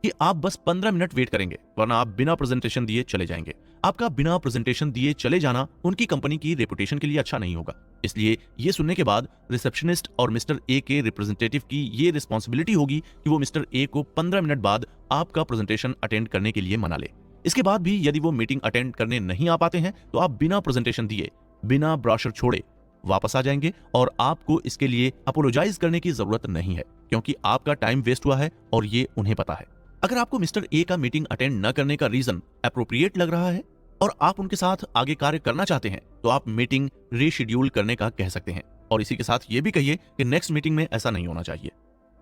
कि आप बस 15 मिनट वेट करेंगे, वरना आप बिना प्रेजेंटेशन दिए चले जाएंगे। आपका बिना प्रेजेंटेशन दिए चले जाना उनकी कंपनी की रेपुटेशन के लिए अच्छा नहीं होगा। इसलिए ये सुनने के बाद रिसेप्शनिस्ट और मिस्टर ए के रिप्रेजेंटेटिव की ये रिस्पॉन्सिबिलिटी होगी कि वो मिस्टर ए को 15 मिनट बाद आपका प्रेजेंटेशन अटेंड करने के लिए मना ले। इसके बाद भी यदि वो मीटिंग अटेंड करने नहीं आ पाते हैं तो आप बिना प्रेजेंटेशन दिए, बिना ब्रोशर छोड़े वापस आ जाएंगे और आपको इसके लिए अपोलोजाइज करने की जरूरत नहीं है, क्योंकि आपका टाइम वेस्ट हुआ है और ये उन्हें पता है। अगर आपको मिस्टर ए का मीटिंग अटेंड न करने का रीजन एप्रोप्रिएट लग रहा है और आप उनके साथ आगे कार्य करना चाहते हैं, तो आप मीटिंग रीशेड्यूल करने का कह सकते हैं और इसी के साथ ये भी कहिए कि नेक्स्ट मीटिंग में ऐसा नहीं होना चाहिए।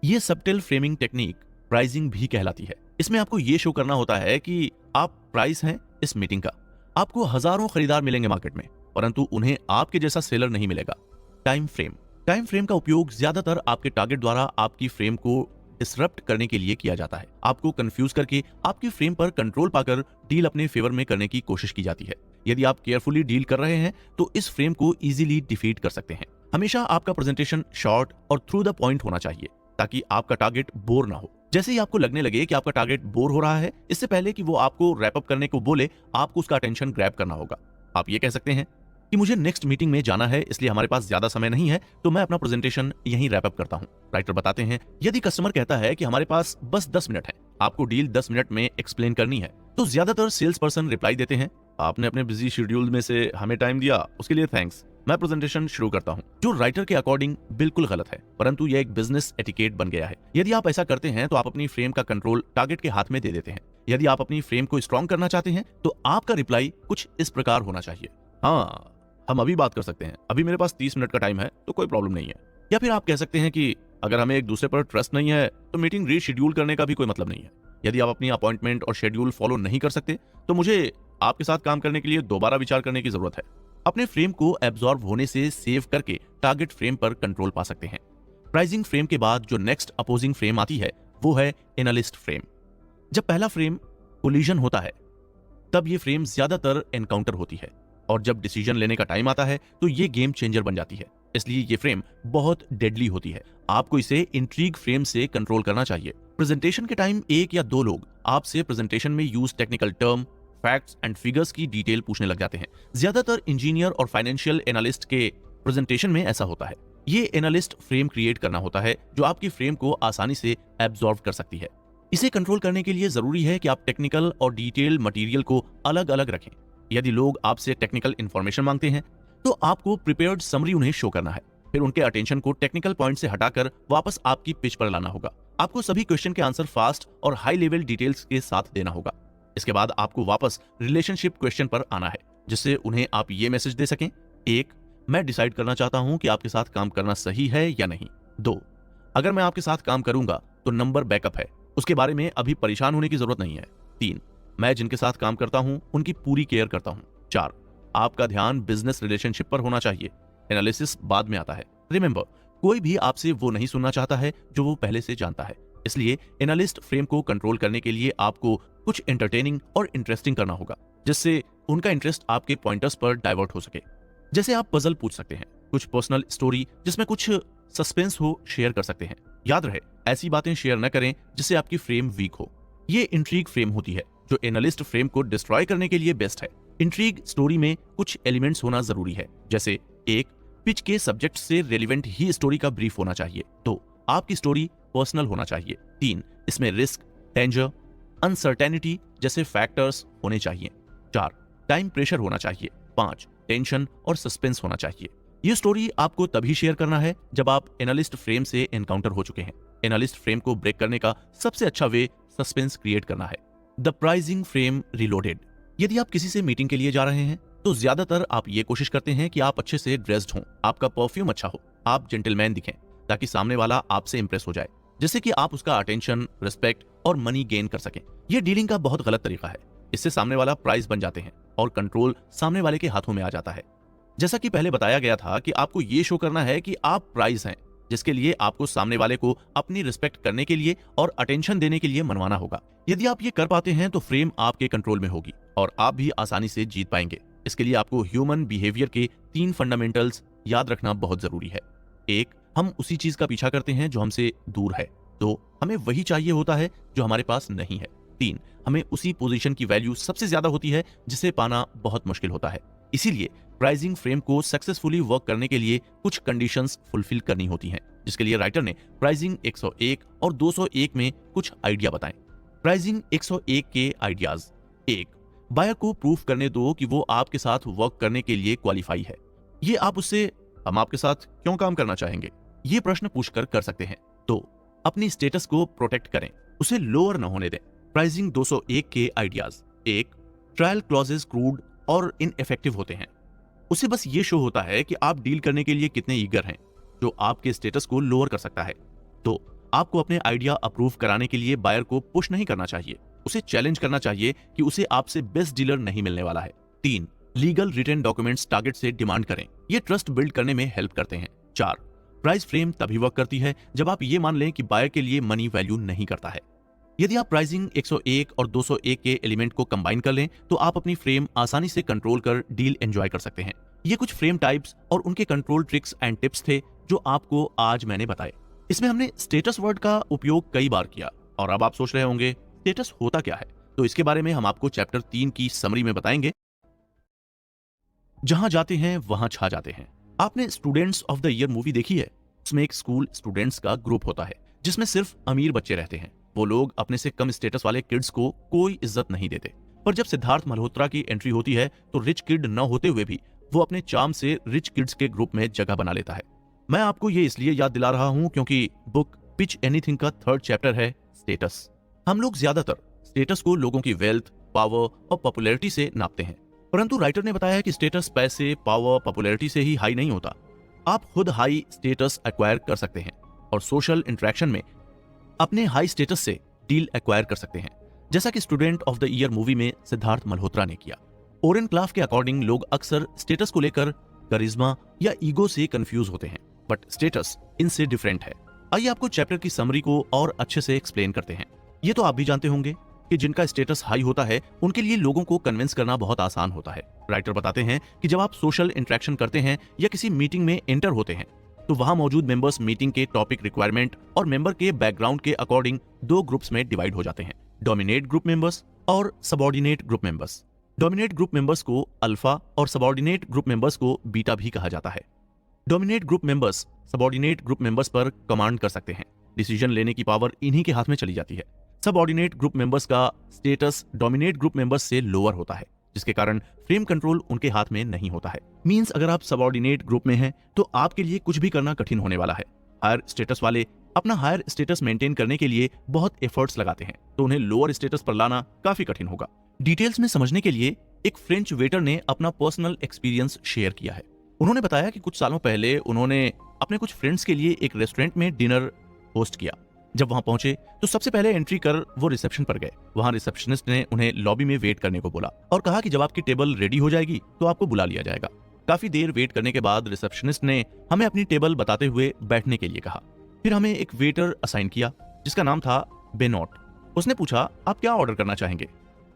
ये सबटिल फ्रेमिंग टेक्निक प्राइसिंग भी कहलाती है। इसमें आपको ये शो करना होता है कि आप प्राइस हैं इस मीटिंग का। आपको हजारों खरीदार मिलेंगे मार्केट में, परंतु उन्हें आपके जैसा सेलर नहीं मिलेगा। टाइम फ्रेम का उपयोग ज्यादातर आपके टारगेट द्वारा आपकी फ्रेम को डिसरप्ट करने के लिए किया जाता है। आपको कंफ्यूज करके आपकी फ्रेम पर कंट्रोल पाकर डील अपने फेवर में करने की कोशिश की जाती है। यदि आप केयरफुली डील कर रहे हैं तो इस फ्रेम को इजीली डिफीट कर सकते हैं। हमेशा आपका प्रेजेंटेशन शॉर्ट और थ्रू द पॉइंट होना चाहिए ताकि आपका टारगेट बोर ना हो। जैसे ही आपको लगने लगे कि आपका टारगेट बोर हो रहा है, इससे पहले कि वो आपको रैप अप करने को बोले, आपको उसका अटेंशन ग्रैब करना होगा। आप ये कह सकते हैं कि मुझे नेक्स्ट मीटिंग में जाना है, इसलिए हमारे पास ज्यादा समय नहीं है, तो मैं अपना प्रेजेंटेशन यहीं रैप अप करता हूं। राइटर बताते हैं, यदि कस्टमर कहता है कि हमारे पास बस 10 मिनट है, आपको डील 10 मिनट में एक्सप्लेन करनी है, तो ज्यादातर सेल्स पर्सन रिप्लाई देते हैं, आपने अपने बिजी शेड्यूल में से हमें टाइम दिया, उसके लिए थैंक्स, मैं प्रेजेंटेशन शुरू करता हूँ, जो राइटर के अकॉर्डिंग बिल्कुल गलत है, परंतु यह एक बिजनेस एटिकेट बन गया है। यदि आप ऐसा करते हैं तो आप अपनी फ्रेम का कंट्रोल टारगेट के हाथ में दे देते हैं। यदि आप अपनी फ्रेम को स्ट्रॉन्ग करना चाहते हैं तो आपका रिप्लाई कुछ इस प्रकार होना चाहिए, हाँ हम अभी बात कर सकते हैं, अभी मेरे पास 30 मिनट का टाइम है तो कोई प्रॉब्लम नहीं है। या फिर आप कह सकते हैं कि अगर हमें एक दूसरे पर ट्रस्ट नहीं है तो मीटिंग रीशेड्यूल करने का भी कोई मतलब नहीं है। यदि आप अपनी अपॉइंटमेंट और शेड्यूल फॉलो नहीं कर सकते तो मुझे आपके साथ काम करने के लिए दोबारा विचार करने की जरूरत है। अपने फ्रेम को एब्जॉर्ब होने से सेव करके टारगेट फ्रेम पर कंट्रोल पा सकते हैं। प्राइजिंग फ्रेम के बाद जो नेक्स्ट अपोजिंग फ्रेम आती है वो है एनालिस्ट फ्रेम। जब पहला फ्रेम कोलिजन होता है तब ये फ्रेम ज्यादातर एनकाउंटर होती है, और जब डिसीजन लेने का टाइम आता है तो ये गेम चेंजर बन जाती है। इसलिए ये फ्रेम बहुत डेडली होती है। आपको इसे इंट्रीग फ्रेम से कंट्रोल करना चाहिए। प्रेजेंटेशन के टाइम एक या दो लोग आपसे प्रेजेंटेशन में use technical term, facts and figures की डिटेल पूछने लग जाते हैं। ज्यादातर इंजीनियर और फाइनेंशियल एनालिस्ट के प्रेजेंटेशन में ऐसा होता है। ये एनालिस्ट फ्रेम क्रिएट करना होता है जो आपकी फ्रेम को आसानी से एब्जॉर्ब कर सकती है। इसे कंट्रोल करने के लिए जरूरी है कि आप टेक्निकल और डिटेल मटेरियल को अलग अलग रखें। यदि लोग आपसे टेक्निकल इंफॉर्मेशन मांगते हैं तो आपको प्रिपेयर्ड समरी उन्हें शो करना है। फिर उनके अटेंशन को टेक्निकल पॉइंट से हटाकर वापस आपकी पिच पर लाना होगा। आपको सभी क्वेश्चन के आंसर फास्ट और हाई लेवल डिटेल्स के साथ देना होगा। इसके बाद आपको वापस रिलेशनशिप क्वेश्चन पर आना है, जिससे उन्हें आप ये मैसेज दे सकें। 1, मैं डिसाइड करना चाहता हूं कि आपके साथ काम करना सही है या नहीं। 2, अगर मैं आपके साथ काम करूंगा तो नंबर बैकअप है, उसके बारे में अभी परेशान होने की जरूरत नहीं है। 3, मैं जिनके साथ काम करता हूं उनकी पूरी केयर करता हूं। 4, आपका ध्यान बिजनेस रिलेशनशिप पर होना चाहिए, एनालिसिस बाद में आता है। रिमेंबर, कोई भी आपसे वो नहीं सुनना चाहता है जो वो पहले से जानता है। इसलिए एनालिस्ट फ्रेम को कंट्रोल करने के लिए आपको कुछ एंटरटेनिंग और इंटरेस्टिंग करना होगा, जिससे उनका इंटरेस्ट आपके पॉइंटर्स पर डाइवर्ट हो सके। जैसे आप पजल पूछ सकते हैं, कुछ पर्सनल स्टोरी जिसमें कुछ सस्पेंस हो शेयर कर सकते हैं। याद रहे, ऐसी बातें शेयर न करें जिससे आपकी फ्रेम वीक हो। ये इंट्रीग फ्रेम होती है जो एनालिस्ट फ्रेम को डिस्ट्रॉय करने के लिए बेस्ट है। इंट्रीग स्टोरी में कुछ एलिमेंट्स होना जरूरी है, जैसे 1, पिच के सब्जेक्ट से रेलिवेंट ही स्टोरी का ब्रीफ होना चाहिए। 2, आपकी स्टोरी पर्सनल होना चाहिए। 3, इसमें रिस्क, डेंजर, अनसर्टेनिटी जैसे फैक्टर्स होने चाहिए। 4, टाइम प्रेशर होना चाहिए। 5, टेंशन और सस्पेंस होना चाहिए। ये स्टोरी आपको तभी शेयर करना है जब आप एनालिस्ट फ्रेम से एनकाउंटर हो चुके हैं। एनालिस्ट फ्रेम को ब्रेक करने का सबसे अच्छा वे सस्पेंस क्रिएट करना है। The pricing frame reloaded. यदि आप किसी से मीटिंग के लिए जा रहे हैं तो ज्यादातर आप ये कोशिश करते हैं कि आप अच्छे से ड्रेस्ड हों, आपका परफ्यूम अच्छा हो, आप जेंटलमैन दिखें, ताकि सामने वाला आपसे इंप्रेस हो जाए, जिससे कि आप उसका अटेंशन, रिस्पेक्ट और मनी गेन कर सकें। यह डीलिंग का बहुत गलत तरीका है। इससे सामने वाला प्राइस बन जाते हैं और कंट्रोल सामने वाले के हाथों में आ जाता है। जैसा कि पहले बताया गया था कि आपको ये शो करना है कि आप प्राइस हैं, जिसके लिए आपको सामने वाले को अपनी रिस्पेक्ट करने के लिए और अटेंशन देने के लिए मनवाना होगा। यदि आप ये कर पाते हैं तो फ्रेम आपके कंट्रोल में होगी और आप भी आसानी से जीत पाएंगे। इसके लिए आपको ह्यूमन बिहेवियर के 3 फंडामेंटल्स याद रखना बहुत जरूरी है। 1, हम उसी चीज का पीछा करते हैं जो हमसे दूर है। 2, हमें वही चाहिए होता है जो हमारे पास नहीं है। 3, हमें उसी पोजीशन की वैल्यू सबसे ज्यादा होती है जिसे पाना बहुत मुश्किल होता है। इसीलिए प्राइजिंग फ्रेम को सक्सेसफुली वर्क करने के लिए कुछ कंडीशंस फुलफिल करनी होती हैं, जिसके लिए राइटर ने प्राइजिंग 101 और 201 में कुछ आइडिया बताएं। प्राइजिंग 101 के आइडियाज। 1, बायर को प्रूफ करने दो कि वो आपके साथ वर्क करने के लिए क्वालिफाई है। ये आप उससे हम आपके साथ क्यों काम करना चाहेंगे ये प्रश्न पूछकर कर सकते हैं। 2, अपनी स्टेटस को प्रोटेक्ट करें, उसे लोअर न होने दें। प्राइजिंग 201 के आइडियाज। 1, ट्रायल क्लॉजेस क्रूड और इनइफेक्टिव होते हैं। उसे बस ये शो होता है कि आप डील करने के लिए कितने ईगर हैं, जो आपके स्टेटस को लोअर कर सकता है। 2, आपको अपने आइडिया अप्रूव कराने के लिए बायर को पुश नहीं करना चाहिए, उसे चैलेंज करना चाहिए कि उसे आपसे बेस्ट डीलर नहीं मिलने वाला है। 3, लीगल रिटन डॉक्यूमेंट्स टारगेट से डिमांड करें, ये ट्रस्ट बिल्ड करने में हेल्प करते हैं। 4, प्राइस फ्रेम तभी वर्क करती है जब आप ये मान लें कि बायर के लिए मनी वैल्यू नहीं करता है। यदि आप प्राइसिंग 101 और 201 के एलिमेंट को कंबाइन कर लें तो आप अपनी फ्रेम आसानी से कंट्रोल कर डील एंजॉय कर सकते हैं। ये कुछ फ्रेम टाइप्स और उनके कंट्रोल ट्रिक्स एंड टिप्स थे जो आपको आज मैंने बताए। इसमें हमने स्टेटस वर्ड का उपयोग कई बार किया और अब आप सोच रहे होंगे स्टेटस होता क्या है, तो इसके बारे में हम आपको चैप्टर 3 की समरी में बताएंगे। जहां जाते हैं वहां छा जाते हैं। आपने students of the year movie देखी है? उसमें एक स्कूल स्टूडेंट्स का ग्रुप होता है जिसमें सिर्फ अमीर बच्चे रहते हैं। वो लोग अपने से कम स्टेटस वाले किड्स को कोई इज्जत नहीं देते। पर जब सिद्धार्थ मल्होत्रा की एंट्री होती है तो रिच किड न होते हुए भी वो अपने चार्म से रिच किड्स के ग्रुप में जगह बना लेता है। मैं आपको ये इसलिए याद दिला रहा हूं क्योंकि बुक पिच एनीथिंग का 3rd चैप्टर है स्टेटस। हम लोग ज्यादातर स्टेटस को लोगों की वेल्थ, पावर और पॉपुलैरिटी से नापते हैं, परंतु राइटर ने बताया है कि स्टेटस पैसे, पावर, पॉपुलैरिटी से ही हाई नहीं होता। आप खुद हाई स्टेटस एक्वायर कर सकते हैं और सोशल इंटरेक्शन में अपने हाई स्टेटस से डील एक्वायर कर सकते हैं, जैसा कि student of the year movie में सिद्धार्थ मल्होत्रा ने किया। ओरेन क्लाफ के अकॉर्डिंग लोग अक्सर स्टेटस को लेकर करिश्मा या ईगो से कंफ्यूज होते हैं, बट स्टेटस इनसे डिफरेंट है। आइए आपको चैप्टर की समरी को और अच्छे से एक्सप्लेन करते हैं। ये तो आप भी जानते होंगे कि जिनका स्टेटस हाई होता है उनके लिए लोगों को कन्विंस करना बहुत आसान होता है। राइटर बताते हैं कि जब आप सोशल इंटरेक्शन करते हैं या किसी मीटिंग में एंटर होते हैं तो वहां मौजूद मेंबर्स मीटिंग के टॉपिक, रिक्वायरमेंट और मेंबर के बैकग्राउंड के अकॉर्डिंग 2 ग्रुप्स में डिवाइड हो जाते हैं, डोमिनेट ग्रुप मेंबर्स और subordinate group members. Dominate group members को अल्फा और सबऑर्डिनेट ग्रुप मेंबर्स को बीटा भी कहा जाता है। Dominate group members subordinate group members पर कमांड कर सकते हैं, डिसीजन लेने की पावर इन्हीं के हाथ में चली जाती है। सबऑर्डिनेट ग्रुप मेंबर्स का स्टेटस डोमिनेट ग्रुप मेंबर्स से लोअर होता है, जिसके कारण फ्रेम कंट्रोल उनके हाथ में नहीं होता है। मींस अगर आप सबऑर्डिनेट ग्रुप में हैं तो आपके लिए कुछ भी करना कठिन होने वाला है। हायर स्टेटस वाले अपना हायर स्टेटस मेंटेन करने के लिए बहुत एफर्ट्स लगाते हैं, तो उन्हें लोअर स्टेटस पर लाना काफी कठिन होगा। डिटेल्स में समझने के लिए एक फ्रेंच वेटर ने अपना पर्सनल एक्सपीरियंस शेयर किया है। उन्होंने बताया कि कुछ सालों पहले उन्होंने अपने कुछ फ्रेंड्स के लिए एक रेस्टोरेंट में डिनर होस्ट किया। जब वहां पहुंचे तो सबसे पहले एंट्री कर वो रिसेप्शन पर गए। वहां रिसेप्शनिस्ट ने उन्हें लॉबी में वेट करने को बोला और कहा कि जब आपकी टेबल रेडी हो जाएगी तो आपको बुला लिया जाएगा। काफी देर वेट करने के बाद रिसेप्शनिस्ट ने हमें अपनी टेबल बताते हुए बैठने के लिए कहा। फिर हमें एक वेटर असाइन किया जिसका नाम था बेनॉट। उसने पूछा, आप क्या ऑर्डर करना चाहेंगे?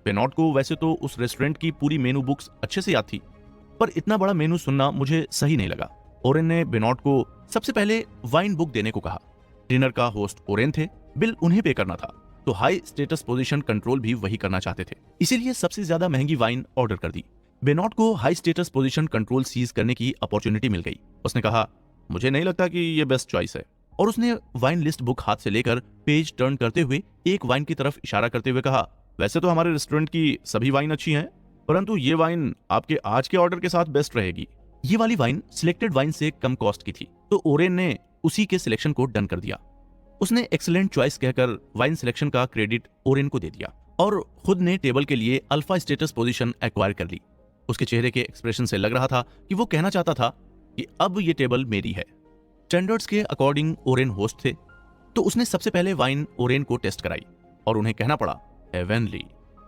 बेनॉट को वैसे तो उस रेस्टोरेंट की पूरी मेनू बुक्स अच्छे से याद थी, पर इतना बड़ा मेनू सुनना मुझे सही नहीं लगा। ओरेन ने बेनॉट को सबसे पहले वाइन बुक देने को कहा। डिनर का होस्ट ओरेन थे, बिल उन्हें पे करना था, तो हाई स्टेटस पोजीशन कंट्रोल भी वही करना चाहते थे, इसीलिए सबसे ज्यादा महंगी वाइन ऑर्डर कर दी। बेनॉट को high status position control seize करने की अपॉर्चुनिटी मिल गई। उसने कहा, मुझे नहीं लगता कि ये बेस्ट चॉइस है, और उसने वाइन लिस्ट बुक हाथ से लेकर पेज टर्न करते हुए एक वाइन की तरफ इशारा करते हुए कहा, वैसे तो हमारे रेस्टोरेंट की सभी वाइन अच्छी हैं, परंतु ये वाइन आपके आज के ऑर्डर के साथ बेस्ट रहेगी। ये वाली वाइन सिलेक्टेड वाइन से कम कॉस्ट की थी, तो ओरेन ने उसी के सिलेक्शन को डन कर दिया। उसने एक्सीलेंट चॉइस कहकर वाइन सिलेक्शन का क्रेडिट ओरेन को दे दिया और खुद ने टेबल के लिए अल्फा स्टेटस पोजीशन एक्वायर कर ली। उसके चेहरे के एक्सप्रेशन से लग रहा था कि वो कहना चाहता था कि अब ये टेबल मेरी है। स्टैंडर्ड्स के अकॉर्डिंग ओरेन होस्ट थे, तो उसने सबसे पहले वाइन ओरेन को टेस्ट कराई और उन्हें कहना पड़ा, हेवनली।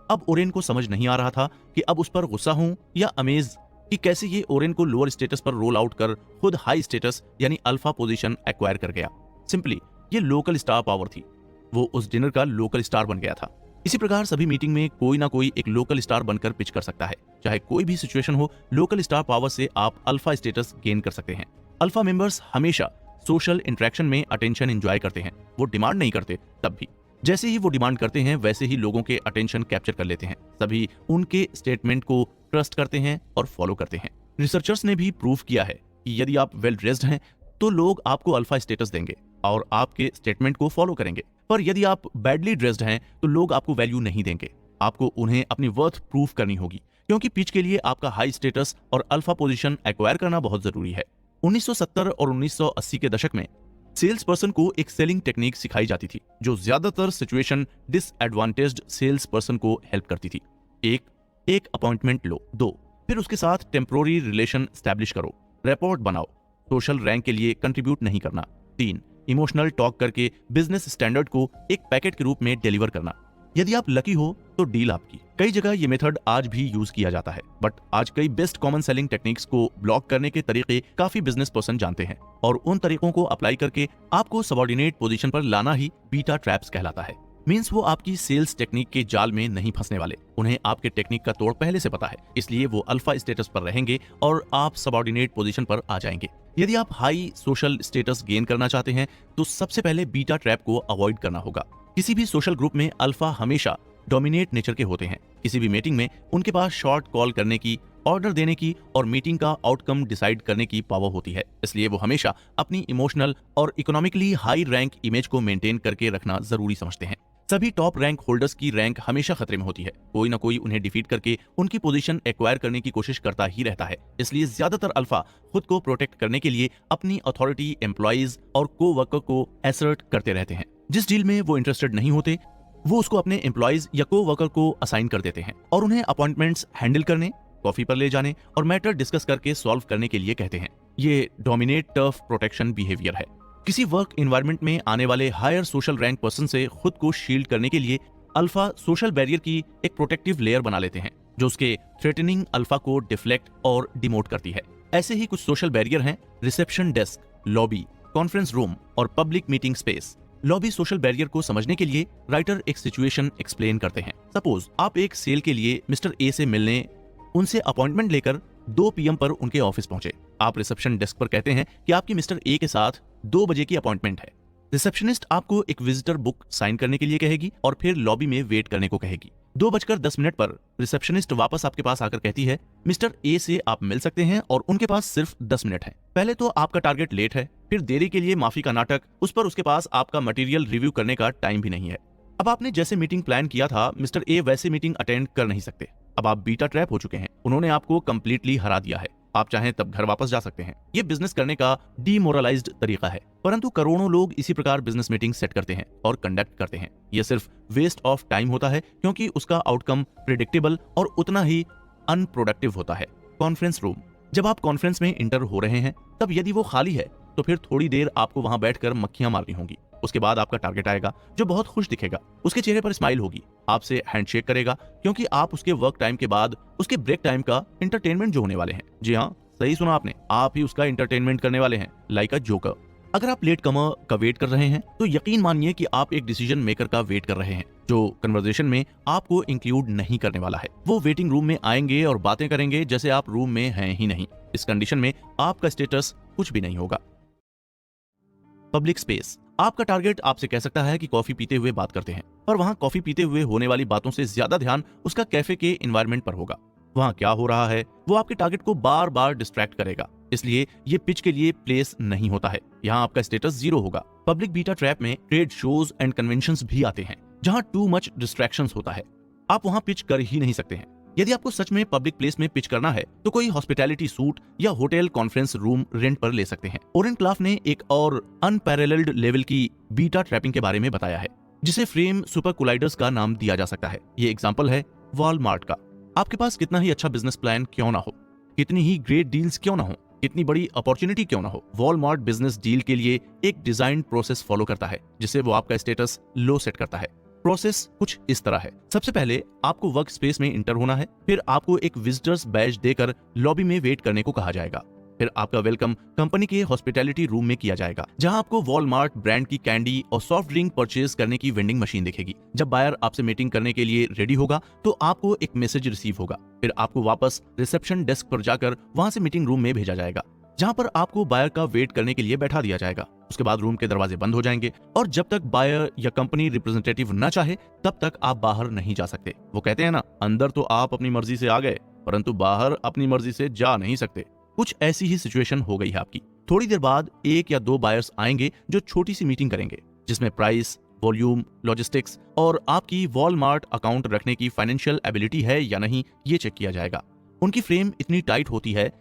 अब ओरेन को समझ नहीं आ रहा था कि अब उस पर गुस्सा हूं या अमेज कि कैसे ये ओरेन को लोअर स्टेटस पर रोल आउट कर खुद हाई स्टेटस यानी अल्फा पोजीशन एक्वायर कर गया। सिंपली ये लोकल स्टार पावर थी, वो उस डिनर का लोकल स्टार बन गया था। इसी प्रकार सभी मीटिंग में कोई ना कोई एक लोकल स्टार बनकर पिच कर सकता है। चाहे कोई भी सिचुएशन हो, लोकल स्टार पावर से आप अल्फा स्टेटस गेन कर सकते हैं। अल्फा मेंबर्स हमेशा सोशल इंटरेक्शन में अटेंशन एंजॉय करते हैं। वो डिमांड नहीं करते, तब भी जैसे ही वो डिमांड करते हैं वैसे ही लोगों के अटेंशन कैप्चर कर लेते हैं। सभी उनके स्टेटमेंट को ट्रस्ट करते हैं और फॉलो करते हैं। रिसर्चर्स ने भी प्रूव किया है कि यदि आप वेल ड्रेस्ड हैं तो लोग आपको अल्फा स्टेटस देंगे और आपके स्टेटमेंट को फॉलो करेंगे, पर यदि आप बैडली ड्रेस्ड हैं तो लोग आपको वैल्यू नहीं देंगे। आपको उन्हें अपनी वर्थ प्रूव करनी होगी, क्योंकि पिच के लिए आपका हाई स्टेटस और अल्फा पोजीशन एक्वायर करना बहुत जरूरी है। 1970 और 1980 के दशक में सेल्स पर्सन को एक सेलिंग टेक्निक सिखाई जाती थी जो ज्यादातर सिचुएशन डिसएडवांटेज्ड सेल्स पर्सन को हेल्प करती थी। एक अपॉइंटमेंट लो, 2 फिर उसके साथ टेम्पोररी रिलेशन स्टैब्लिश करो, रिपोर्ट बनाओ, सोशल रैंक के लिए कंट्रीब्यूट नहीं करना, 3 इमोशनल टॉक करके बिजनेस स्टैंडर्ड को एक पैकेट के रूप में डिलीवर करना। यदि आप लकी हो तो डील आपकी। कई जगह ये मेथड आज भी यूज किया जाता है, बट आज कई बेस्ट कॉमन सेलिंग टेक्निक्स को ब्लॉक करने के तरीके काफी बिजनेस पर्सन जानते हैं और उन तरीकों को अप्लाई करके आपको सबऑर्डिनेट पोजीशन पर लाना ही बीटा ट्रैप्स कहलाता है। मींस वो आपकी सेल्स टेक्निक के जाल में नहीं फंसने वाले। उन्हें आपके टेक्निक का तोड़ पहले से पता है, इसलिए वो अल्फा स्टेटस पर रहेंगे और आप सबऑर्डिनेट पोजीशन पर आ जाएंगे। यदि आप हाई सोशल स्टेटस गेन करना चाहते हैं तो सबसे पहले बीटा ट्रैप को अवॉइड करना होगा। किसी भी सोशल ग्रुप में अल्फा हमेशा डोमिनेट नेचर के होते हैं। किसी भी मीटिंग में उनके पास शॉर्ट कॉल करने की, ऑर्डर देने की और मीटिंग का आउटकम डिसाइड करने की पावर होती है, इसलिए वो हमेशा अपनी इमोशनल और इकोनॉमिकली हाई रैंक इमेज को मेंटेन करके रखना जरूरी समझते हैं। सभी टॉप रैंक होल्डर्स की रैंक हमेशा खतरे में होती है। कोई ना कोई उन्हें डिफीट करके उनकी पोजीशन एक्वायर करने की कोशिश करता ही रहता है। इसलिए ज्यादातर अल्फा खुद को प्रोटेक्ट करने के लिए अपनी अथॉरिटी एम्प्लॉइज और को वर्कर को एसर्ट करते रहते हैं। जिस डील में वो इंटरेस्टेड नहीं होते वो उसको अपने एम्प्लॉइज या को वर्कर को असाइन कर देते हैं और उन्हें अपॉइंटमेंट्स हैंडल करने, कॉफी पर ले जाने और मैटर डिस्कस करके सॉल्व करने के लिए कहते हैं। ये डोमिनेट टर्फ प्रोटेक्शन बिहेवियर है। किसी वर्क एनवायरनमेंट में आने वाले हायर सोशल रैंक पर्सन से खुद को शील्ड करने के लिए अल्फा सोशल बैरियर की एक प्रोटेक्टिव लेयर बना लेते हैं जो उसके थ्रेटनिंग अल्फा को डिफ्लेक्ट और डिमोट करती है। ऐसे ही कुछ सोशल बैरियर हैं reception desk, lobby, conference room और public meeting space. Lobby social barrier को समझने के लिए राइटर एक सिचुएशन एक्सप्लेन करते हैं। सपोज आप एक सेल के लिए मिस्टर ए से मिलने उनसे अपॉइंटमेंट लेकर 2 PM पर उनके ऑफिस पहुंचे। आप रिसेप्शन डेस्क पर कहते हैं कि आपकी मिस्टर ए के साथ 2 बजे की अपॉइंटमेंट है। रिसेप्शनिस्ट आपको एक विजिटर बुक साइन करने के लिए कहेगी और फिर लॉबी में वेट करने को कहेगी। 2:10 पर रिसेप्शनिस्ट वापस आपके पास आकर कहती है मिस्टर ए से आप मिल सकते हैं और उनके पास सिर्फ 10 मिनट है। पहले तो आपका टारगेट लेट है, फिर देरी के लिए माफी का नाटक, उस पर उसके पास आपका मटेरियल रिव्यू करने का टाइम भी नहीं है। अब आपने जैसे मीटिंग प्लान किया था मिस्टर ए वैसे मीटिंग अटेंड कर नहीं सकते। अब आप बीटा ट्रैप हो चुके हैं, उन्होंने आपको कंप्लीटली हरा दिया है। आप चाहें तब घर वापस जा सकते हैं। ये बिजनेस करने का डीमोरलाइज्ड तरीका है, परंतु करोड़ों लोग इसी प्रकार बिजनेस मीटिंग सेट करते हैं और कंडक्ट करते हैं। ये सिर्फ वेस्ट ऑफ टाइम होता है क्योंकि उसका आउटकम प्रिडिक्टेबल और उतना ही अनप्रोडक्टिव होता है। कॉन्फ्रेंस रूम, जब आप कॉन्फ्रेंस में इंटर हो रहे हैं तब यदि वो खाली है तो फिर थोड़ी देर आपको वहां बैठकर मक्खियां मारनी होंगी। उसके बाद आपका टारगेट आएगा जो बहुत खुश दिखेगा, उसके चेहरे पर स्माइल होगी, आपसे हैंडशेक करेगा क्योंकि आप उसके वर्क टाइम के बाद उसके ब्रेक टाइम का एंटरटेनमेंट जो होने वाले हैं। जी हाँ, सही सुना आपने, आप ही उसका एंटरटेनमेंट करने वाले हैं, लाइक अ जोकर। अगर आप लेट कमर का वेट कर रहे हैं तो यकीन मानिए कि आप एक डिसीजन मेकर का वेट कर रहे हैं जो कन्वर्सेशन में आपको इंक्लूड नहीं करने वाला है। वो वेटिंग रूम में आएंगे और बातें करेंगे जैसे आप रूम में हैं ही नहीं। इस कंडीशन में आपका स्टेटस कुछ भी नहीं होगा। पब्लिक स्पेस, आपका टारगेट आपसे कह सकता है कि कॉफी पीते हुए बात करते हैं, पर वहां कॉफी पीते हुए होने वाली बातों से ज्यादा ध्यान उसका कैफे के एनवायरनमेंट पर होगा। वहां क्या हो रहा है वो आपके टारगेट को बार बार डिस्ट्रैक्ट करेगा, इसलिए ये पिच के लिए प्लेस नहीं होता है। यहाँ आपका स्टेटस 0 होगा। पब्लिक बीटा ट्रैप में ट्रेड शोज एंड कन्वेंशंस भी आते हैं जहाँ टू मच डिस्ट्रैक्शंस होता है। आप वहां पिच कर ही नहीं सकते हैं। यदि आपको सच में पब्लिक प्लेस में पिच करना है तो कोई हॉस्पिटैलिटी सूट या होटल कॉन्फ्रेंस रूम रेंट पर ले सकते हैं। ओरेन क्लाफ ने एक और अनपैरेलल्ड लेवल की बीटा ट्रैपिंग के बारे में बताया है जिसे फ्रेम सुपर कोलाइडर्स का नाम दिया जा सकता है। ये एग्जांपल है वॉलमार्ट का। आपके पास कितना ही अच्छा बिजनेस प्लान क्यों ना हो, कितनी ही ग्रेट डील्स क्यों ना हो, कितनी बड़ी अपॉर्चुनिटी क्यों ना हो, वॉलमार्ट बिजनेस डील के लिए एक डिजाइन प्रोसेस फॉलो करता है जिससे वो आपका स्टेटस लो सेट करता है। प्रोसेस कुछ इस तरह है। सबसे पहले आपको वर्क स्पेस में इंटर होना है, फिर आपको एक विजिटर्स बैज देकर लॉबी में वेट करने को कहा जाएगा, फिर आपका वेलकम कंपनी के हॉस्पिटैलिटी रूम में किया जाएगा जहां आपको वॉलमार्ट ब्रांड की कैंडी और सॉफ्ट ड्रिंक परचेज करने की वेंडिंग मशीन दिखेगी। जब बायर आपसे मीटिंग करने के लिए रेडी होगा तो आपको एक मैसेज रिसीव होगा, फिर आपको वापस रिसेप्शन डेस्क पर जाकर वहां से मीटिंग रूम में भेजा जाएगा जहां पर आपको बायर का वेट करने के लिए बैठा दिया जाएगा। उसके बाद रूम के दरवाजे बंद हो जाएंगे और जब तक बायर या कंपनी रिप्रेजेंटेटिव न चाहे तब तक आप बाहर नहीं जा सकते। वो कहते हैं ना, अंदर तो आप अपनी मर्जी से आ गए परंतु बाहर अपनी मर्जी से जा नहीं सकते। कुछ ऐसी ही सिचुएशन हो गई है आपकी। थोड़ी देर बाद 1 या 2 बायर्स आएंगे जो छोटी सी मीटिंग करेंगे जिसमें प्राइस, वॉल्यूम, लॉजिस्टिक्स और आपकी वॉलमार्ट अकाउंट रखने की फाइनेंशियल एबिलिटी है या नहीं ये चेक किया जाएगा। उनकी फ्रेम इतनी टाइट होती है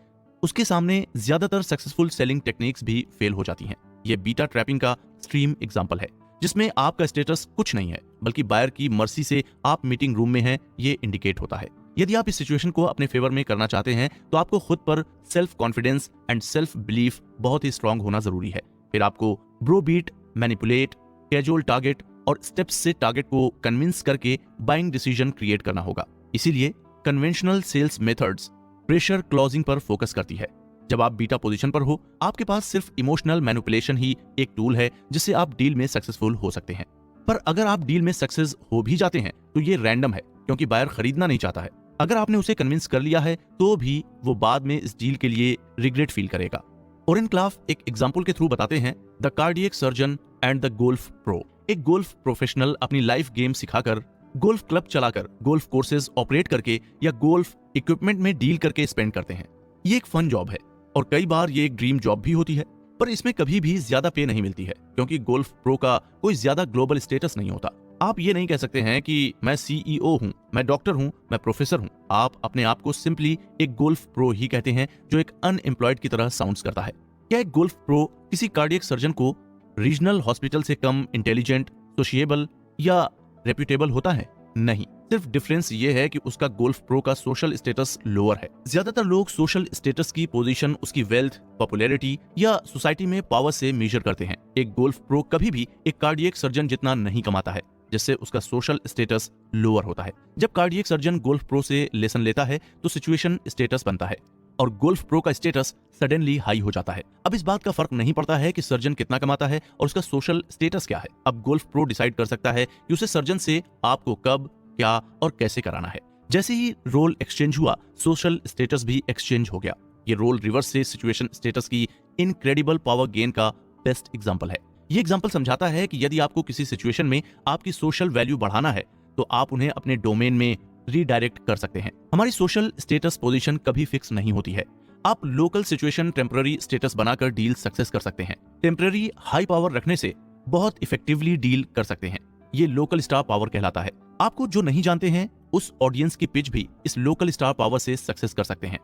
उसके सामने ज्यादातर सक्सेसफुल सेलिंग टेक्निक्स भी फेल हो जाती हैं। ये बीटा ट्रैपिंग का एक्सट्रीम एग्जांपल है जिसमें आपका स्टेटस कुछ नहीं है बल्कि बायर की मर्जी से आप मीटिंग रूम में हैं ये इंडिकेट होता है। यदि आप इस सिचुएशन को अपने फेवर में करना चाहते हैं तो आपको खुद पर self confidence and self belief बहुत ही स्ट्रांग होना जरूरी है। फिर आपको browbeat, manipulate, casual target और स्टेप्स से टारगेट को कन्विंस करके बाइंग डिसीजन क्रिएट करना होगा। इसीलिए conventional sales methods pressure closing पर फोकस करती है। जब आप बीटा पोजीशन पर हो आपके पास सिर्फ इमोशनल मैनिपुलेशन ही एक टूल है जिससे आप डील में सक्सेसफुल हो सकते हैं। पर अगर आप डील में सक्सेस हो भी जाते हैं तो ये रैंडम है क्योंकि बायर खरीदना नहीं चाहता है। अगर आपने उसे कन्विंस कर लिया है तो भी वो बाद में इस डील के लिए रिग्रेट फील करेगा। ओरेन क्लाफ एक एग्जांपल के थ्रू बताते हैं, the cardiac surgeon and the golf pro. एक गोल्फ प्रोफेशनल अपनी लाइफ गेम सिखाकर, गोल्फ क्लब चलाकर, गोल्फ कोर्सेज ऑपरेट करके या गोल्फ इक्विपमेंट में डील करके स्पेंड करते हैं। ये एक फन जॉब है और कई बार ये एक ड्रीम जॉब भी होती है, पर इसमें कभी भी ज्यादा पे नहीं मिलती है क्योंकि गोल्फ प्रो का कोई ज्यादा ग्लोबल स्टेटस नहीं होता। आप ये नहीं कह सकते हैं कि मैं CEO हूँ, मैं डॉक्टर हूँ, मैं प्रोफेसर हूँ। आप अपने आप को सिंपली एक गोल्फ प्रो ही कहते हैं, जो एक अनएम्प्लॉयड की तरह साउंड्स करता है। क्या एक गोल्फ प्रो किसी कार्डियक सर्जन को रीजनल हॉस्पिटल से कम इंटेलिजेंट, सोशिएबल या रेप्यूटेबल होता है? नहीं, सिर्फ डिफरेंस ये है कि उसका गोल्फ प्रो का सोशल स्टेटस लोअर है। ज्यादातर लोग सोशल स्टेटस की पोजीशन उसकी वेल्थ, पॉपुलैरिटी या सोसाइटी में पावर से मेजर करते हैं। एक गोल्फ प्रो कभी भी एक कार्डियक सर्जन जितना नहीं कमाता है, जिससे उसका सोशल स्टेटस लोअर होता है। जब कार्डियक सर्जन गोल्फ प्रो से लेसन लेता है तो सिचुएशन स्टेटस बनता है और गोल्फ प्रो का स्टेटस सडनली हाई हो जाता है। अब इस बात का फर्क नहीं पड़ता है कि सर्जन कितना कमाता है और उसका सोशल स्टेटस क्या है। अब गोल्फ प्रो डिसाइड कर सकता है कि उसे सर्जन से आपको कब, क्या और कैसे कराना है। जैसे ही रोल एक्सचेंज हुआ, सोशल स्टेटस भी एक्सचेंज हो गया। ये रोल रिवर्स से सिचुएशन स्टेटस की इनक्रेडिबल पावर गेन का बेस्ट एग्जांपल है। ये एग्जांपल समझाता है कि यदि आपको किसी सिचुएशन में आपकी सोशल वैल्यू बढ़ाना है तो आप उन्हें अपने डोमेन में रीडायरेक्ट कर सकते हैं। हमारी सोशल स्टेटस पोजीशन कभी फिक्स नहीं होती है। आप लोकल सिचुएशन टेम्पररी स्टेटस बनाकर डील सक्सेस कर सकते हैं। टेम्पररी हाई पावर रखने से बहुत इफेक्टिवली डील कर सकते हैं। ये लोकल स्टार पावर कहलाता है। आपको जो नहीं जानते हैं उस ऑडियंस की पिच भी इस लोकल स्टार पावर से सक्सेस कर सकते हैं।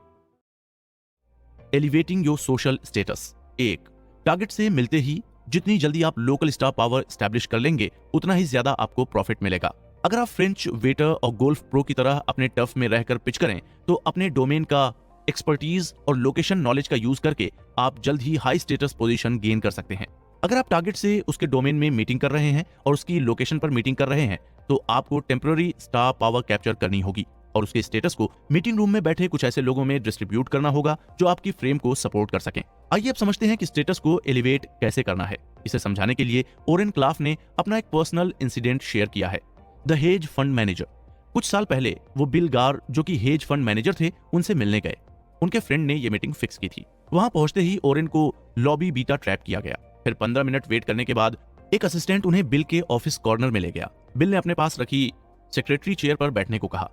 Elevating your social status. 1, target से मिलते ही जितनी जल्दी आप लोकल स्टार पावर एस्टैब्लिश कर लेंगे उतना ही ज्यादा आपको प्रॉफिट मिलेगा। अगर आप फ्रेंच वेटर और गोल्फ प्रो की तरह अपने टर्फ में रहकर पिच करें तो अपने डोमेन का एक्सपर्टीज और लोकेशन नॉलेज का यूज करके आप जल्द ही हाई स्टेटस पोजीशन गेन कर सकते हैं। अगर आप टारगेट से उसके डोमेन में मीटिंग कर रहे हैं और उसकी लोकेशन पर मीटिंग कर रहे हैं तो आपको टेम्पररी स्टार पावर कैप्चर करनी होगी और उसके स्टेटस को मीटिंग रूम में बैठे कुछ ऐसे लोगों में डिस्ट्रीब्यूट करना होगा जो आपकी फ्रेम को सपोर्ट कर सकें। आइए अब समझते हैं कि स्टेटस को एलिवेट कैसे करना है। इसे समझाने के लिए ओरेन क्लाफ ने अपना एक पर्सनल इंसिडेंट शेयर किया है। The hedge fund manager. कुछ साल पहले वो बिल गार, जो कि हेज फंड मैनेजर थे, उनसे मिलने गए। उनके फ्रेंड ने ये मीटिंग फिक्स की थी। वहां पहुंचते ही ओरेन को लॉबी बीटा ट्रैप किया गया। फिर 15 मिनट वेट करने के बाद एक असिस्टेंट उन्हें बिल के ऑफिस कॉर्नर में ले गया। बिल ने अपने पास रखी सेक्रेटरी चेयर पर बैठने को कहा,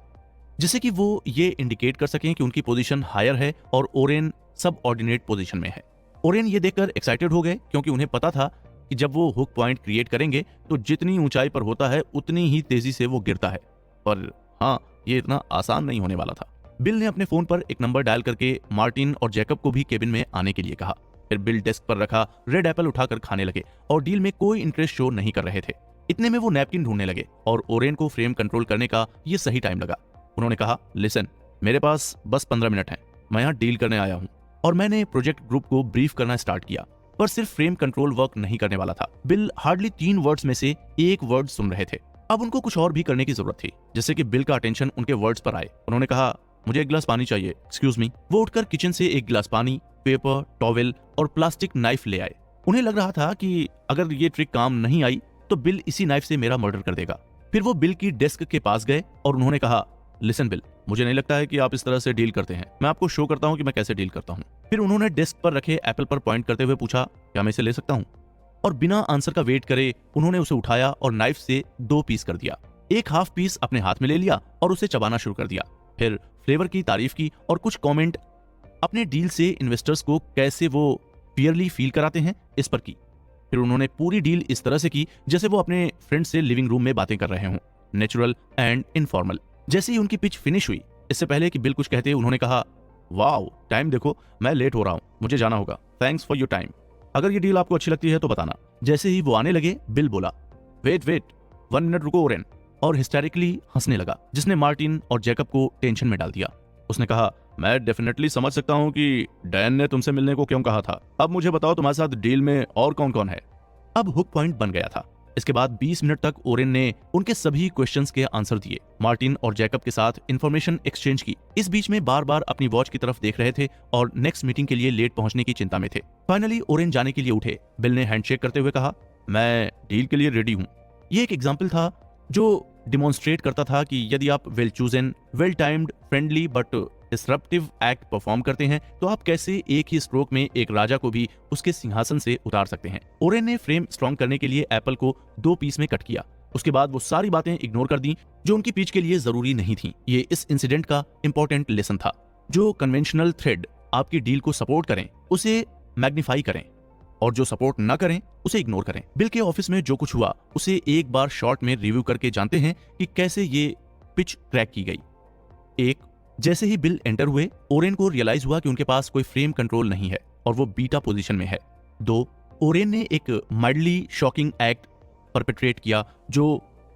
जिससे कि वो ये इंडिकेट कर सकें कि उनकी पोजीशन हायर है और ओरेन सब ऑर्डिनेट पोजीशन में है। ओरेन ये देखकर एक्साइटेड हो गए क्योंकि उन्हें पता था कि जब वो हुक पॉइंट क्रिएट करेंगे तो जितनी ऊंचाई पर होता है उतनी ही तेजी से वो गिरता है। पर हाँ, ये इतना आसान नहीं होने वाला था। बिल ने अपने फोन पर एक नंबर डायल करके मार्टिन और जैकब को भी केबिन में आने के लिए कहा। फिर बिल डेस्क पर रखा रेड एप्पल उठाकर खाने लगे और डील में कोई इंटरेस्ट शो नहीं कर रहे थे। इतने में वो नैपकिन ढूंढने लगे और ओरेन को फ्रेम कंट्रोल करने का ये सही टाइम लगा। उन्होंने कहा, लिसन, मेरे पास बस 15 मिनट हैं। मैं यहाँ डील करने आया हूँ। और मैंने प्रोजेक्ट ग्रुप को ब्रीफ करना स्टार्ट किया, पर सिर्फ फ्रेम कंट्रोल वर्क नहीं करने वाला था। बिल हार्डली 3 वर्ड्स में से एक वर्ड सुन रहे थे। अब उनको कुछ और भी करने की जरूरत थी, जिससे कि बिल का अटेंशन उनके वर्ड्स पर आए। उन्होंने कहा, मुझे एक गिलास पानी चाहिए, एक्सक्यूज मी। वो उठकर किचन से एक गिलास पानी, पेपर, टॉवेल और प्लास्टिक नाइफ ले आए। उन्हें लग रहा था कि अगर ये ट्रिक काम नहीं आई तो बिल इसी नाइफ से मेरा मर्डर कर देगा। फिर वो बिल की डेस्क के पास गए और उन्होंने कहा, लिसन बिल, मुझे नहीं लगता है कि आप इस तरह से डील करते हैं। मैं आपको शो करता हूँ कि मैं कैसे डील करता हूँ। फिर उन्होंने डेस्क पर रखे एप्पल पर पॉइंट करते हुए पूछा, क्या मैं इसे ले सकता हूँ? और बिना आंसर का वेट करे उन्होंने उसे उठाया और नाइफ से 2 पीस कर दिया। एक हाफ पीस अपने हाथ में ले लिया और उसे चबाना शुरू कर दिया। फिर फ्लेवर की तारीफ की और कुछ कमेंट अपने डील से इन्वेस्टर्स को कैसे वो पियरली फील कराते हैं इस पर की। फिर उन्होंने पूरी डील इस तरह से की जैसे वो अपने फ्रेंड से लिविंग रूम में बातें कर रहे हों, नेचुरल एंड इनफॉर्मल। जैसे ही उनकी पिच फिनिश हुई, इससे पहले कि बिल कुछ कहते, उन्होंने कहा, वाओ, टाइम देखो, मैं लेट हो रहा हूँ, मुझे जाना होगा, थैंक्स फॉर योर टाइम। अगर ये डील आपको अच्छी लगती है तो बताना। जैसे ही वो आने लगे, बिल बोला, वेट 1 मिनट रुको ओरेन, और हिस्टेरिकली हंसने लगा, जिसने मार्टिन और जैकब को टेंशन में डाल दिया। उसने कहा, मैं डेफिनेटली समझ सकता हूँ कि डैन ने तुमसे मिलने को क्यों कहा था। अब मुझे बताओ तुम्हारे साथ डील में और कौन कौन है। अब हुक पॉइंट बन गया था। इसके बाद 20 मिनट तक ओरेन ने उनके सभी क्वेश्चंस के आंसर दिए, मार्टिन और जैकब के साथ इंफॉर्मेशन एक्सचेंज की। इस बीच में बार बार अपनी वॉच की तरफ देख रहे थे और नेक्स्ट मीटिंग के लिए लेट पहुंचने की चिंता में थे। फाइनली ओरेन जाने के लिए उठे। बिल ने हैंडशेक करते हुए कहा, मैं डील के लिए रेडी हूँ। ये एक एग्जाम्पल था जो डिमॉन्स्ट्रेट करता था कि यदि आप well chosen, well timed, friendly but disruptive act perform करते हैं तो आप कैसे एक ही स्ट्रोक में एक राजा को भी उसके सिंहासन से उतार सकते हैं। ओरेन ने फ्रेम स्ट्रॉन्ग करने के लिए एप्पल को 2 पीस में कट किया। उसके बाद वो सारी बातें इग्नोर कर दी जो उनकी पिच के लिए जरूरी नहीं थी। ये इस इंसिडेंट का इंपॉर्टेंट लेसन था। जो कन्वेंशनल थ्रेड आपकी डील को सपोर्ट करें, उसे मैग्नीफाई करें। और जो सपोर्ट ना करें उसे इग्नोर करें। बिल के ऑफिस में जो कुछ हुआ उसे एक बार शॉर्ट में रिव्यू करके जानते हैं कि कैसे ये पिच क्रैक की गई। एक, जैसे ही बिल एंटर हुए, ओरेन को रियलाइज हुआ कि उनके पास कोई फ्रेम कंट्रोल नहीं है और वो बीटा पोजीशन में है। 2, ओरेन ने एक माइल्डली शॉकिंग एक्ट परपेट्रेट किया जो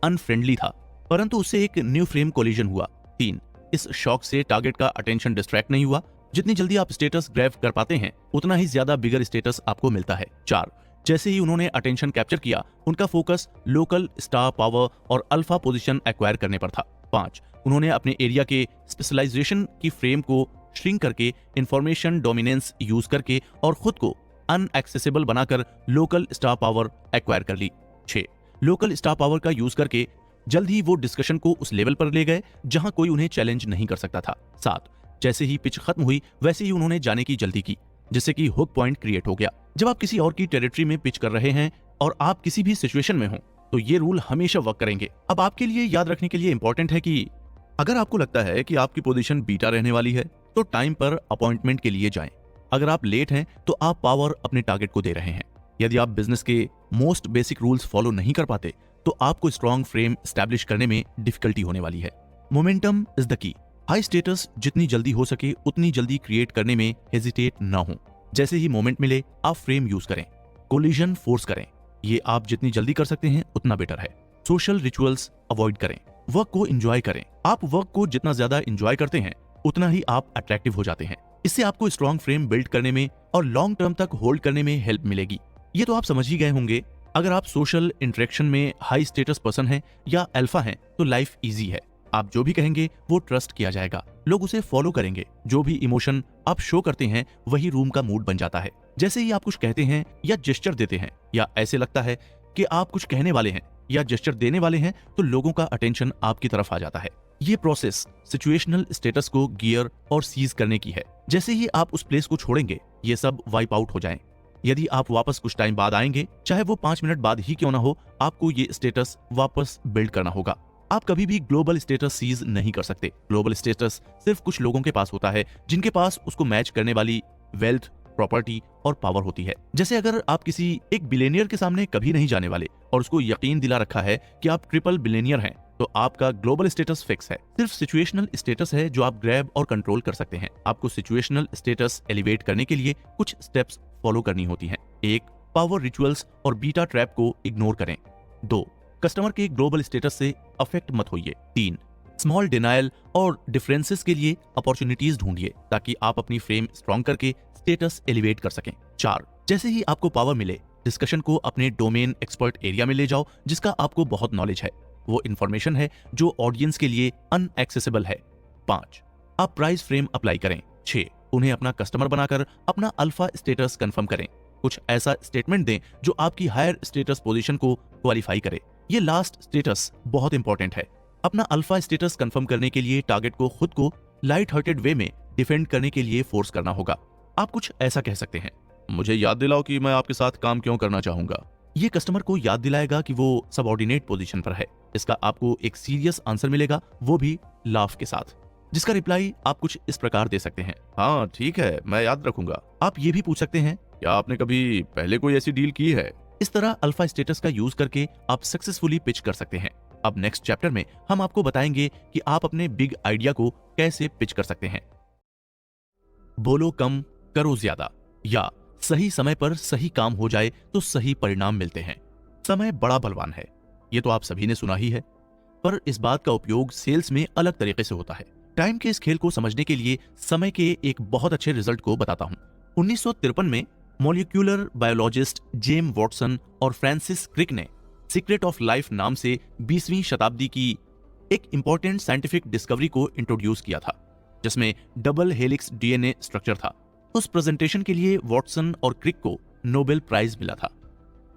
अनफ्रेंडली था, परंतु उससे एक न्यू फ्रेम कोलिजन हुआ। 3, इस शॉक से टारगेट का अटेंशन डिस्ट्रैक्ट नहीं हुआ। जितनी जल्दी आप स्टेटस ग्रैब कर पाते हैं उतना ही ज्यादा बिगर स्टेटस आपको मिलता है। 4, जैसे ही उन्होंने अटेंशन कैप्चर किया, उनका फोकस लोकल स्टार पावर और अल्फा पोजीशन एक्वायर करने पर था। 5, उन्होंने अपने एरिया के स्पेशलाइजेशन की फ्रेम को श्रिंक करके इंफॉर्मेशन डोमिनेंस यूज करके और खुद को अनएक्सेसिबल बनाकर लोकल स्टार पावर एक्वायर कर ली। 6, लोकल स्टार पावर का यूज करके जल्द ही वो डिस्कशन को उस लेवल पर ले गए जहां कोई उन्हें चैलेंज नहीं कर सकता था। 7, जैसे ही पिच खत्म हुई वैसे ही उन्होंने जाने की जल्दी की, जिससे कि हुक पॉइंट क्रिएट हो गया। जब आप किसी और की टेरिटरी में पिच कर रहे हैं और आप किसी भी सिचुएशन में हो तो ये रूल हमेशा वर्क करेंगे। अब आपके लिए याद रखने के लिए इंपॉर्टेंट है कि अगर आपको लगता है कि आपकी पोजीशन बीटा रहने वाली है तो टाइम पर अपॉइंटमेंट के लिए जाएं। अगर आप लेट हैं तो आप पावर अपने टारगेट को दे रहे हैं। यदि आप बिजनेस के मोस्ट बेसिक रूल्स फॉलो नहीं कर पाते तो आपको स्ट्रॉन्ग फ्रेम एस्टैब्लिश करने में डिफिकल्टी होने वाली है। Momentum is the key. High status जितनी जल्दी हो सके उतनी जल्दी क्रिएट करने में हेजिटेट ना हो। जैसे ही मोमेंट मिले आप फ्रेम यूज करें, कोलिजन फोर्स करें। ये आप जितनी जल्दी कर सकते हैं उतना बेटर है। सोशल रिचुअल्स अवॉइड करें, वर्क को एंजॉय करें। आप वर्क को जितना ज्यादा एंजॉय करते हैं उतना ही आप अट्रैक्टिव हो जाते हैं। इससे आपको स्ट्रॉन्ग फ्रेम बिल्ड करने में और लॉन्ग टर्म तक होल्ड करने में हेल्प मिलेगी। ये तो आप समझ ही गए होंगे। अगर आप सोशल इंटरेक्शन में हाई स्टेटस पर्सन हैं या अल्फा हैं तो लाइफ इजी है। आप जो भी कहेंगे वो ट्रस्ट किया जाएगा, लोग उसे फॉलो करेंगे। जो भी इमोशन आप शो करते हैं वही रूम का मूड बन जाता है। जैसे ही आप कुछ कहते हैं या जेस्चर देते हैं या ऐसे लगता है कि आप कुछ कहने वाले हैं या जेस्चर देने वाले हैं तो लोगों का अटेंशन आपकी तरफ आ जाता है। ये प्रोसेस सिचुएशनल स्टेटस को गियर और सीज करने की है। जैसे ही आप उस प्लेस को छोड़ेंगे ये सब वाइप आउट हो जाएं। यदि आप वापस कुछ टाइम बाद आएंगे, चाहे वो 5 मिनट बाद ही क्यों ना हो, आपको ये स्टेटस वापस बिल्ड करना होगा। आप कभी भी ग्लोबल स्टेटस सीज नहीं कर सकते। ग्लोबल स्टेटस सिर्फ कुछ लोगों के पास होता है जिनके पास उसको मैच करने वाली वेल्थ, प्रॉपर्टी और पावर होती है। जैसे अगर आप किसी एक बिलियनियर के सामने कभी नहीं जाने वाले और उसको यकीन दिला रखा है कि आप ट्रिपल बिलियनियर हैं तो आपका ग्लोबल स्टेटस फिक्स है। सिर्फ सिचुएशनल स्टेटस है जो आप ग्रैब और कंट्रोल कर सकते हैं। आपको सिचुएशनल स्टेटस एलिवेट करने के लिए कुछ स्टेप्स फॉलो करनी होती हैं। 1, पावर रिचुअल्स और बीटा ट्रैप को इग्नोर करें। 2, कस्टमर के ग्लोबल स्टेटस से अफेक्ट मत होइए। 3, स्मॉल डिनायल और डिफरेंसेस के लिए अपॉर्चुनिटीज ढूंढिए ताकि आप अपनी फ्रेम स्ट्रॉन्ग करके स्टेटस एलिवेट कर सकें। 4, जैसे ही आपको पावर मिले डिस्कशन को अपने डोमेन एक्सपर्ट एरिया में ले जाओ जिसका आपको बहुत नॉलेज है। वो इंफॉर्मेशन है जो ऑडियंस के लिए अनएक्सेसिबल है। 5, आप प्राइस फ्रेम अप्लाई करें। 6, उन्हें अपना कस्टमर बनाकर अपना अल्फा स्टेटस कंफर्म करें। कुछ ऐसा स्टेटमेंट दें जो आपकी हायर स्टेटस पोजीशन को क्वालिफाई करे। ये लास्ट स्टेटस बहुत इंपॉर्टेंट है। अपना अल्फा स्टेटस कंफर्म करने के लिए टारगेट को खुद को लाइट हार्टेड वे में डिफेंड करने के लिए फोर्स करना होगा। आप कुछ ऐसा कह सकते हैं, मुझे याद दिलाओ कि मैं आपके साथ काम क्यों करना चाहूंगा। ये कस्टमर को याद दिलाएगा कि वो सबऑर्डिनेट पोजीशन पर है। इसका आपको एक सीरियस आंसर मिलेगा, वो भी लाफ के साथ, जिसका रिप्लाई आप कुछ इस प्रकार दे सकते हैं, हाँ ठीक है मैं याद रखूंगा। आप ये भी पूछ सकते हैं, क्या आपने कभी पहले कोई ऐसी डील की है। इस तरह अल्फा स्टेटस का यूज करके आप सक्सेसफुली पिच कर सकते हैं। अब नेक्स्ट चैप्टर में हम आपको बताएंगे कि आप अपने बिग आइडिया को कैसे पिच कर सकते हैं। बोलो कम करो ज्यादा, या सही समय पर सही काम हो जाए तो सही परिणाम मिलते हैं। समय बड़ा बलवान है, ये तो आप सभी ने सुना ही है, पर इस बात का उपयोग सेल्स में अलग तरीके से होता है। टाइम के इस खेल को समझने के लिए समय के एक बहुत अच्छे रिजल्ट को बताता हूं। 1953 में मॉलिक्यूलर बायोलॉजिस्ट जेम वॉटसन और फ्रांसिस क्रिक ने सीक्रेट ऑफ लाइफ नाम से 20वीं शताब्दी की एक इंपॉर्टेंट साइंटिफिक डिस्कवरी को इंट्रोड्यूस किया था, जिसमें डबल हेलिक्स डीएनए स्ट्रक्चर था। उस प्रेजेंटेशन के लिए वॉटसन और क्रिक को नोबेल प्राइज मिला था।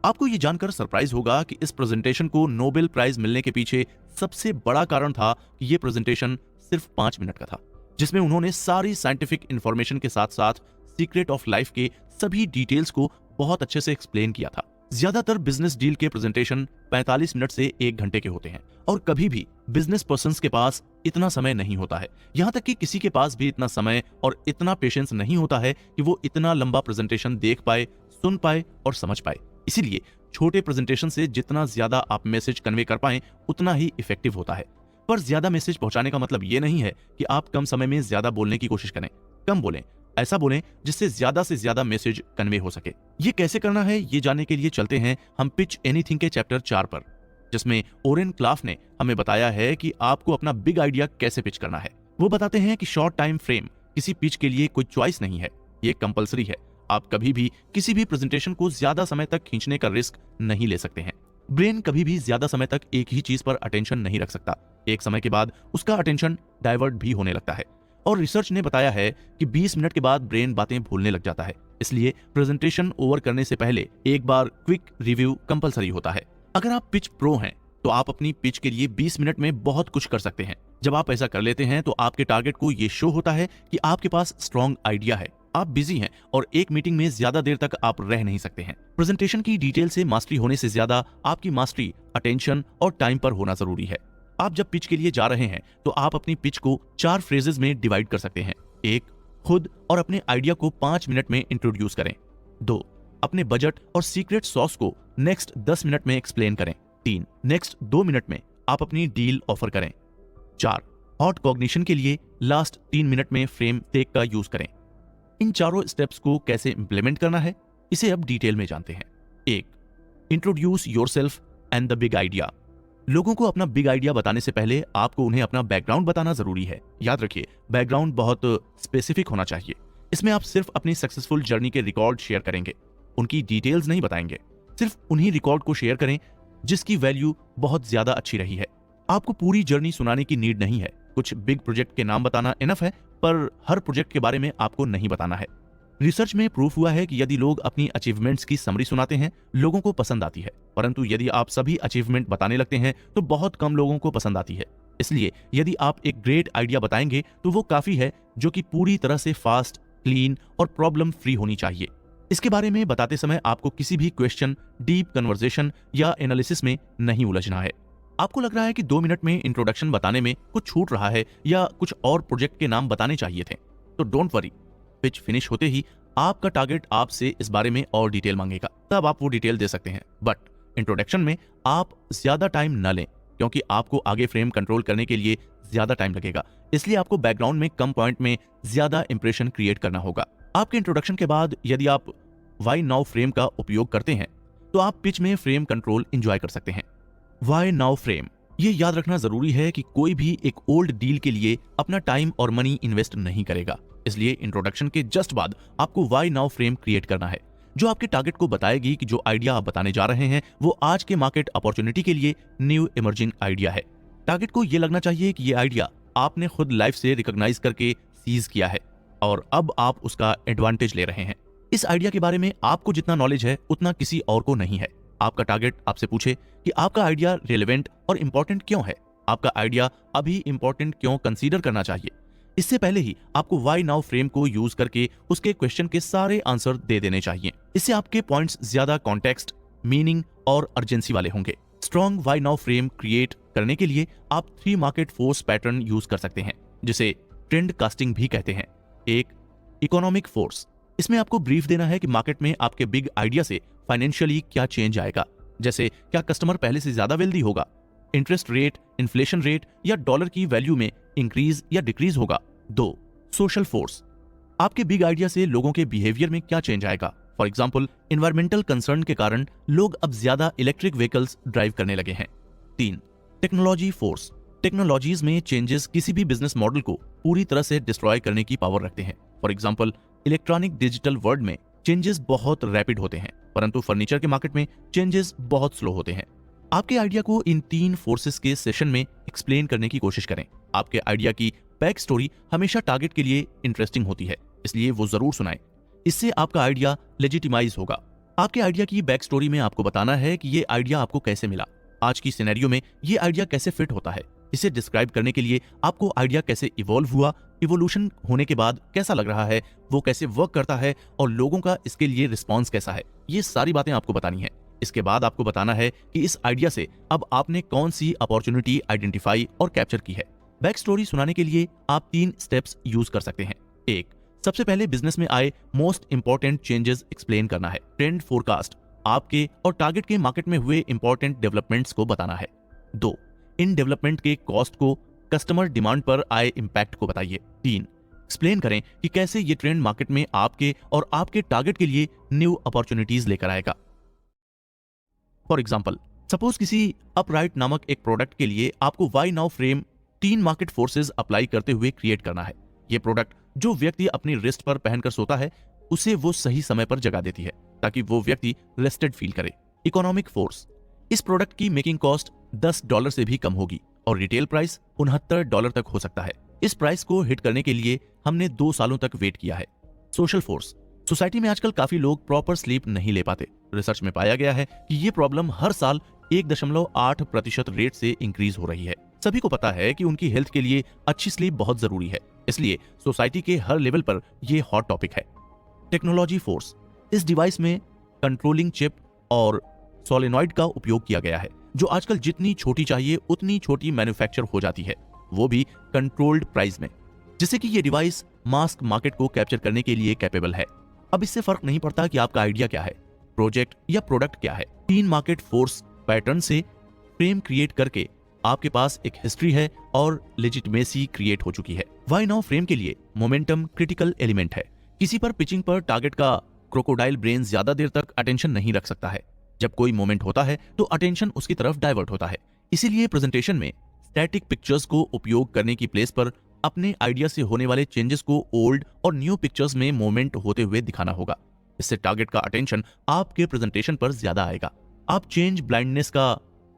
आपको ये जानकर सरप्राइज होगा कि इस प्रेजेंटेशन को नोबेल प्राइज मिलने के पीछे सबसे बड़ा कारण था कि ये प्रेजेंटेशन सिर्फ 5 मिनट का था, जिसमें उन्होंने सारी साइंटिफिक इंफॉर्मेशन के साथ साथ सीक्रेट ऑफ लाइफ के सभी डिटेल्स को बहुत अच्छे से एक्सप्लेन किया था। ज्यादातर बिजनेस डील के प्रेजेंटेशन 45 मिनट से 1 घंटे के होते हैं और कभी भी बिजनेस पर्संस के पास इतना समय नहीं होता है। यहाँ तक कि किसी के पास भी इतना समय और इतना पेशेंस नहीं होता है कि वो इतना लंबा प्रेजेंटेशन देख पाए, सुन पाए और समझ पाए। इसीलिए छोटे प्रेजेंटेशन से जितना ज्यादा आप मैसेज कन्वे कर पाएं उतना ही इफेक्टिव होता है। पर ज्यादा मैसेज पहुंचाने का मतलब ये नहीं है कि आप कम समय में ज्यादा बोलने की कोशिश करें। कम बोलें, ऐसा बोलें जिससे से ज्यादा मैसेज कन्वे हो सके। ये कैसे करना है ये जानने के लिए चलते हैं हम पिच एनीथिंग के चैप्टर 4 पर, जिसमें ओरेन क्लाफ ने हमें बताया है कि आपको अपना बिग आइडिया कैसे पिच करना है। वो बताते हैं कि शॉर्ट टाइम फ्रेम किसी पिच के लिए कोई चॉइस नहीं है, ये कंपलसरी है। आप कभी भी किसी भी प्रेजेंटेशन को ज्यादा समय तक खींचने का रिस्क नहीं ले सकते हैं। ब्रेन कभी भी ज्यादा समय तक एक ही चीज पर अटेंशन नहीं रख सकता। एक समय के बाद उसका अटेंशन डाइवर्ट भी होने लगता है और रिसर्च ने बताया है कि 20 मिनट के बाद ब्रेन बातें भूलने लग जाता है। इसलिए प्रेजेंटेशन ओवर करने से पहले एक बार क्विक रिव्यू कंपलसरी होता है। अगर आप पिच प्रो हैं तो आप अपनी पिच के लिए 20 मिनट में बहुत कुछ कर सकते हैं। जब आप ऐसा कर लेते हैं तो आपके टारगेट को ये शो होता है कि आपके पास स्ट्रॉन्ग आइडिया है, आप बिजी हैं और एक मीटिंग में ज्यादा देर तक आप रह नहीं सकते हैं। प्रेजेंटेशन की डिटेल से मास्टरी होने से ज्यादा आपकी मास्टरी अटेंशन और टाइम पर होना जरूरी है। आप जब पिच के लिए जा रहे हैं तो आप अपनी पिच को 4 फ्रेजेस में डिवाइड कर सकते हैं। 1, खुद और अपने आइडिया को 5 मिनट में इंट्रोड्यूस करें। 2, अपने बजट और सीक्रेट सॉस को नेक्स्ट 10 मिनट में एक्सप्लेन करें। 3, नेक्स्ट 2 मिनट में आप अपनी डील ऑफर करें। 4, हॉट कॉग्निशन के लिए लास्ट 3 मिनट में फ्रेम टेक का यूज करें। इन चारों स्टेप्स को कैसे इंप्लीमेंट करना है इसे अब डिटेल में जानते हैं। 1, introduce yourself and the big idea. लोगों को अपना बिग आइडिया बताने से पहले आपको उन्हें अपना बैकग्राउंड बताना जरूरी है। याद रखिए, बैकग्राउंड बहुत स्पेसिफिक होना चाहिए। इसमें आप सिर्फ अपनी सक्सेसफुल जर्नी के रिकॉर्ड शेयर करेंगे, उनकी डिटेल्स नहीं बताएंगे। सिर्फ उन्हीं रिकॉर्ड को शेयर करें जिसकी वैल्यू बहुत ज्यादा अच्छी रही है। आपको पूरी जर्नी सुनाने की नीड नहीं है। कुछ बिग प्रोजेक्ट के नाम बताना इनफ है, पर हर प्रोजेक्ट के बारे में आपको नहीं बताना है। रिसर्च में प्रूफ हुआ है कि यदि लोग अपनी अचीवमेंट्स की समरी सुनाते हैं, लोगों को पसंद आती है, परंतु यदि आप सभी अचीवमेंट बताने लगते हैं तो बहुत कम लोगों को पसंद आती है। इसलिए यदि आप एक ग्रेट आइडिया बताएंगे तो वो काफी है, जो कि पूरी तरह से फास्ट, क्लीन और प्रॉब्लम फ्री होनी चाहिए। इसके बारे में बताते समय आपको किसी भी क्वेश्चन, डीप कन्वर्सेशन या एनालिसिस में नहीं उलझना है। आपको लग रहा है कि 2 मिनट में इंट्रोडक्शन बताने में कुछ छूट रहा है या कुछ और प्रोजेक्ट के नाम बताने चाहिए थे, तो डोंट वरी। पिच फिनिश होते ही आपका टारगेट आपसे इस बारे में और डिटेल मांगेगा, तब आप वो डिटेल दे सकते हैं। बट इंट्रोडक्शन में आप ज्यादा टाइम न लें, क्योंकि आपको आगे फ्रेम कंट्रोल करने के लिए ज्यादा टाइम लगेगा। इसलिए आपको बैकग्राउंड में कम पॉइंट में ज्यादा इंप्रेशन क्रिएट करना होगा। आपके इंट्रोडक्शन के बाद यदि आप व्हाई नाउ फ्रेम का उपयोग करते हैं तो आप पिच में फ्रेम कंट्रोल एंजॉय कर सकते हैं। व्हाई नाउ फ्रेम, ये याद रखना जरूरी है कि कोई भी एक ओल्ड डील के लिए अपना टाइम और मनी इन्वेस्ट नहीं करेगा। इसलिए इंट्रोडक्शन के जस्ट बाद आपको व्हाई नाउ फ्रेम क्रिएट करना है, जो आपके टारगेट को बताएगी कि जो आइडिया आप बताने जा रहे हैं वो आज के मार्केट अपॉर्चुनिटी के लिए न्यू इमर्जिंग आइडिया है। टारगेट को ये लगना चाहिए कि ये आइडिया आपने खुद लाइफ से रिकॉग्नाइज करके सीज किया है और अब आप उसका एडवांटेज ले रहे हैं। इस आइडिया के बारे में आपको जितना नॉलेज है उतना किसी और को नहीं है। आपका टारगेट आपसे पूछे कि आपका आइडिया रेलेवेंट और इंपॉर्टेंट क्यों है, आपका आइडिया अभी इंपॉर्टेंट क्यों कंसीडर करना चाहिए। इससे पहले ही आपको व्हाई नाउ फ्रेम को यूज करके उसके क्वेश्चन के सारे आंसर दे देने चाहिए। इससे आपके पॉइंट्स ज्यादा कॉन्टेक्स्ट, मीनिंग और अर्जेंसी वाले होंगे। Strong why now frame create करने के लिए आप 3 मार्केट फोर्स पैटर्न यूज कर सकते हैं, जिसे ट्रेंड कास्टिंग भी कहते हैं। 1, इकोनॉमिक फोर्स, इसमें आपको ब्रीफ देना है कि मार्केट में आपके बिग आइडिया से फाइनेंशियली क्या चेंज आएगा, जैसे क्या कस्टमर पहले से ज्यादा वेल्दी होगा, इंटरेस्ट रेट, इन्फ्लेशन रेट या डॉलर की वैल्यू में इंक्रीज या डिक्रीज होगा। 2, सोशल फोर्स, आपके बिग आइडिया से लोगों के बिहेवियर में क्या चेंज आएगा। फॉर एग्जाम्पल, एनवायरमेंटल कंसर्न के कारण लोग अब ज्यादा इलेक्ट्रिक व्हीकल्स ड्राइव करने लगे हैं। 3, टेक्नोलॉजी फोर्स, टेक्नोलॉजीज में चेंजेस किसी भी बिजनेस मॉडल को पूरी तरह से डिस्ट्रॉय करने की पावर रखते हैं। For example, electronic digital world में चेंजेस बहुत रैपिड होते हैं, परंतु फर्नीचर के मार्केट में चेंजेस बहुत स्लो होते हैं। आपके आइडिया को इन 3 फोर्सेस के सेशन में एक्सप्लेन करने की कोशिश करें। आपके आइडिया की बैक स्टोरी हमेशा टारगेट के लिए इंटरेस्टिंग होती है, इसलिए वो जरूर सुनाएं। इससे आपका आइडिया लेजिटिमाइज होगा। आपके आइडिया की बैक स्टोरी में आपको बताना है कि ये आइडिया आपको कैसे मिला, आज की सिनेरियो में ये आइडिया कैसे फिट होता है। इसे डिस्क्राइब करने के लिए आपको आइडिया कैसे इवॉल्व हुआ, इवोल्यूशन होने के बाद कैसा लग रहा है, वो कैसे वर्क करता है और लोगों का इसके लिए रिस्पॉन्स कैसा है, ये सारी बातें आपको बतानी है। इसके बाद आपको बताना है कि इस आइडिया से अब आपने कौन सी अपॉर्चुनिटी आइडेंटिफाई और कैप्चर की है। बैक स्टोरी सुनाने के लिए आप 3 स्टेप्स यूज कर सकते हैं। 1, सबसे पहले बिजनेस में आए मोस्ट इंपॉर्टेंट चेंजेस एक्सप्लेन करना है। ट्रेंड फोरकास्ट, आपके और टारगेट के मार्केट में हुए इंपॉर्टेंट डेवलपमेंट्स को बताना है। 2, इन डेवलपमेंट के कॉस्ट को, कस्टमर डिमांड पर आए इंपैक्ट को बताइए। 3, एक्सप्लेन करें कि कैसे ये ट्रेंड मार्केट में आपके और आपके टारगेट के लिए न्यू अपॉर्चुनिटीज लेकर आएगा। फॉर एग्जाम्पल, सपोज किसी अपराइट नामक एक प्रोडक्ट के लिए आपको why now frame 3 market forces apply करते हुए क्रिएट करना है। ये प्रोडक्ट जो व्यक्ति अपनी रिस्ट पर पहनकर सोता है उसे वो सही समय पर जगा देती है ताकि वो व्यक्ति रेस्टेड फील करे। इकोनॉमिक फोर्स, इस प्रोडक्ट की मेकिंग कॉस्ट $10 से भी कम होगी और रिटेल प्राइस $69 तक हो सकता है। इस प्राइस को हिट करने के लिए हमने 2 सालों तक वेट किया है। सोशल फोर्स, सोसाइटी में आजकल काफी लोग प्रॉपर स्लीप नहीं ले पाते। रिसर्च में पाया गया है कि ये प्रॉब्लम हर साल 1.8% रेट से इंक्रीज हो रही है। सभी को पता है कि उनकी हेल्थ के लिए अच्छी स्लीप बहुत जरूरी है, इसलिए सोसाइटी के हर लेवल पर यह हॉट टॉपिक है। टेक्नोलॉजी फोर्स, इस डिवाइस में कंट्रोलिंग चिप और सोलेनॉइड का उपयोग किया गया है जो आजकल जितनी छोटी चाहिए उतनी छोटी मैन्युफैक्चर हो जाती है, वो भी कंट्रोल्ड प्राइस में, जिससे कि ये डिवाइस मास मार्केट को कैप्चर करने के लिए कैपेबल है। अब इससे फर्क नहीं पड़ता कि आपका आइडिया क्या है, प्रोजेक्ट या प्रोडक्ट क्या है। 3 मार्केट फोर्स पैटर्न से फ्रेम क्रिएट करके आपके पास एक हिस्ट्री है और लेजिटिमेसी क्रिएट हो चुकी है। वाई नाउ फ्रेम के लिए मोमेंटम क्रिटिकल एलिमेंट है। किसी पर पिचिंग पर टारगेट का क्रोकोडाइल ब्रेन ज्यादा देर तक अटेंशन नहीं रख सकता है। जब कोई मोमेंट होता है तो अटेंशन उसकी तरफ डाइवर्ट होता है। इसीलिए प्रेजेंटेशन में स्टैटिक पिक्चर्स को उपयोग करने की प्लेस पर अपने आइडिया से होने वाले चेंजेस को ओल्ड और न्यू पिक्चर्स में मूवमेंट होते हुए दिखाना होगा। इससे टारगेट का अटेंशन आपके प्रेजेंटेशन पर ज्यादा आएगा। आप चेंज ब्लाइंडनेस का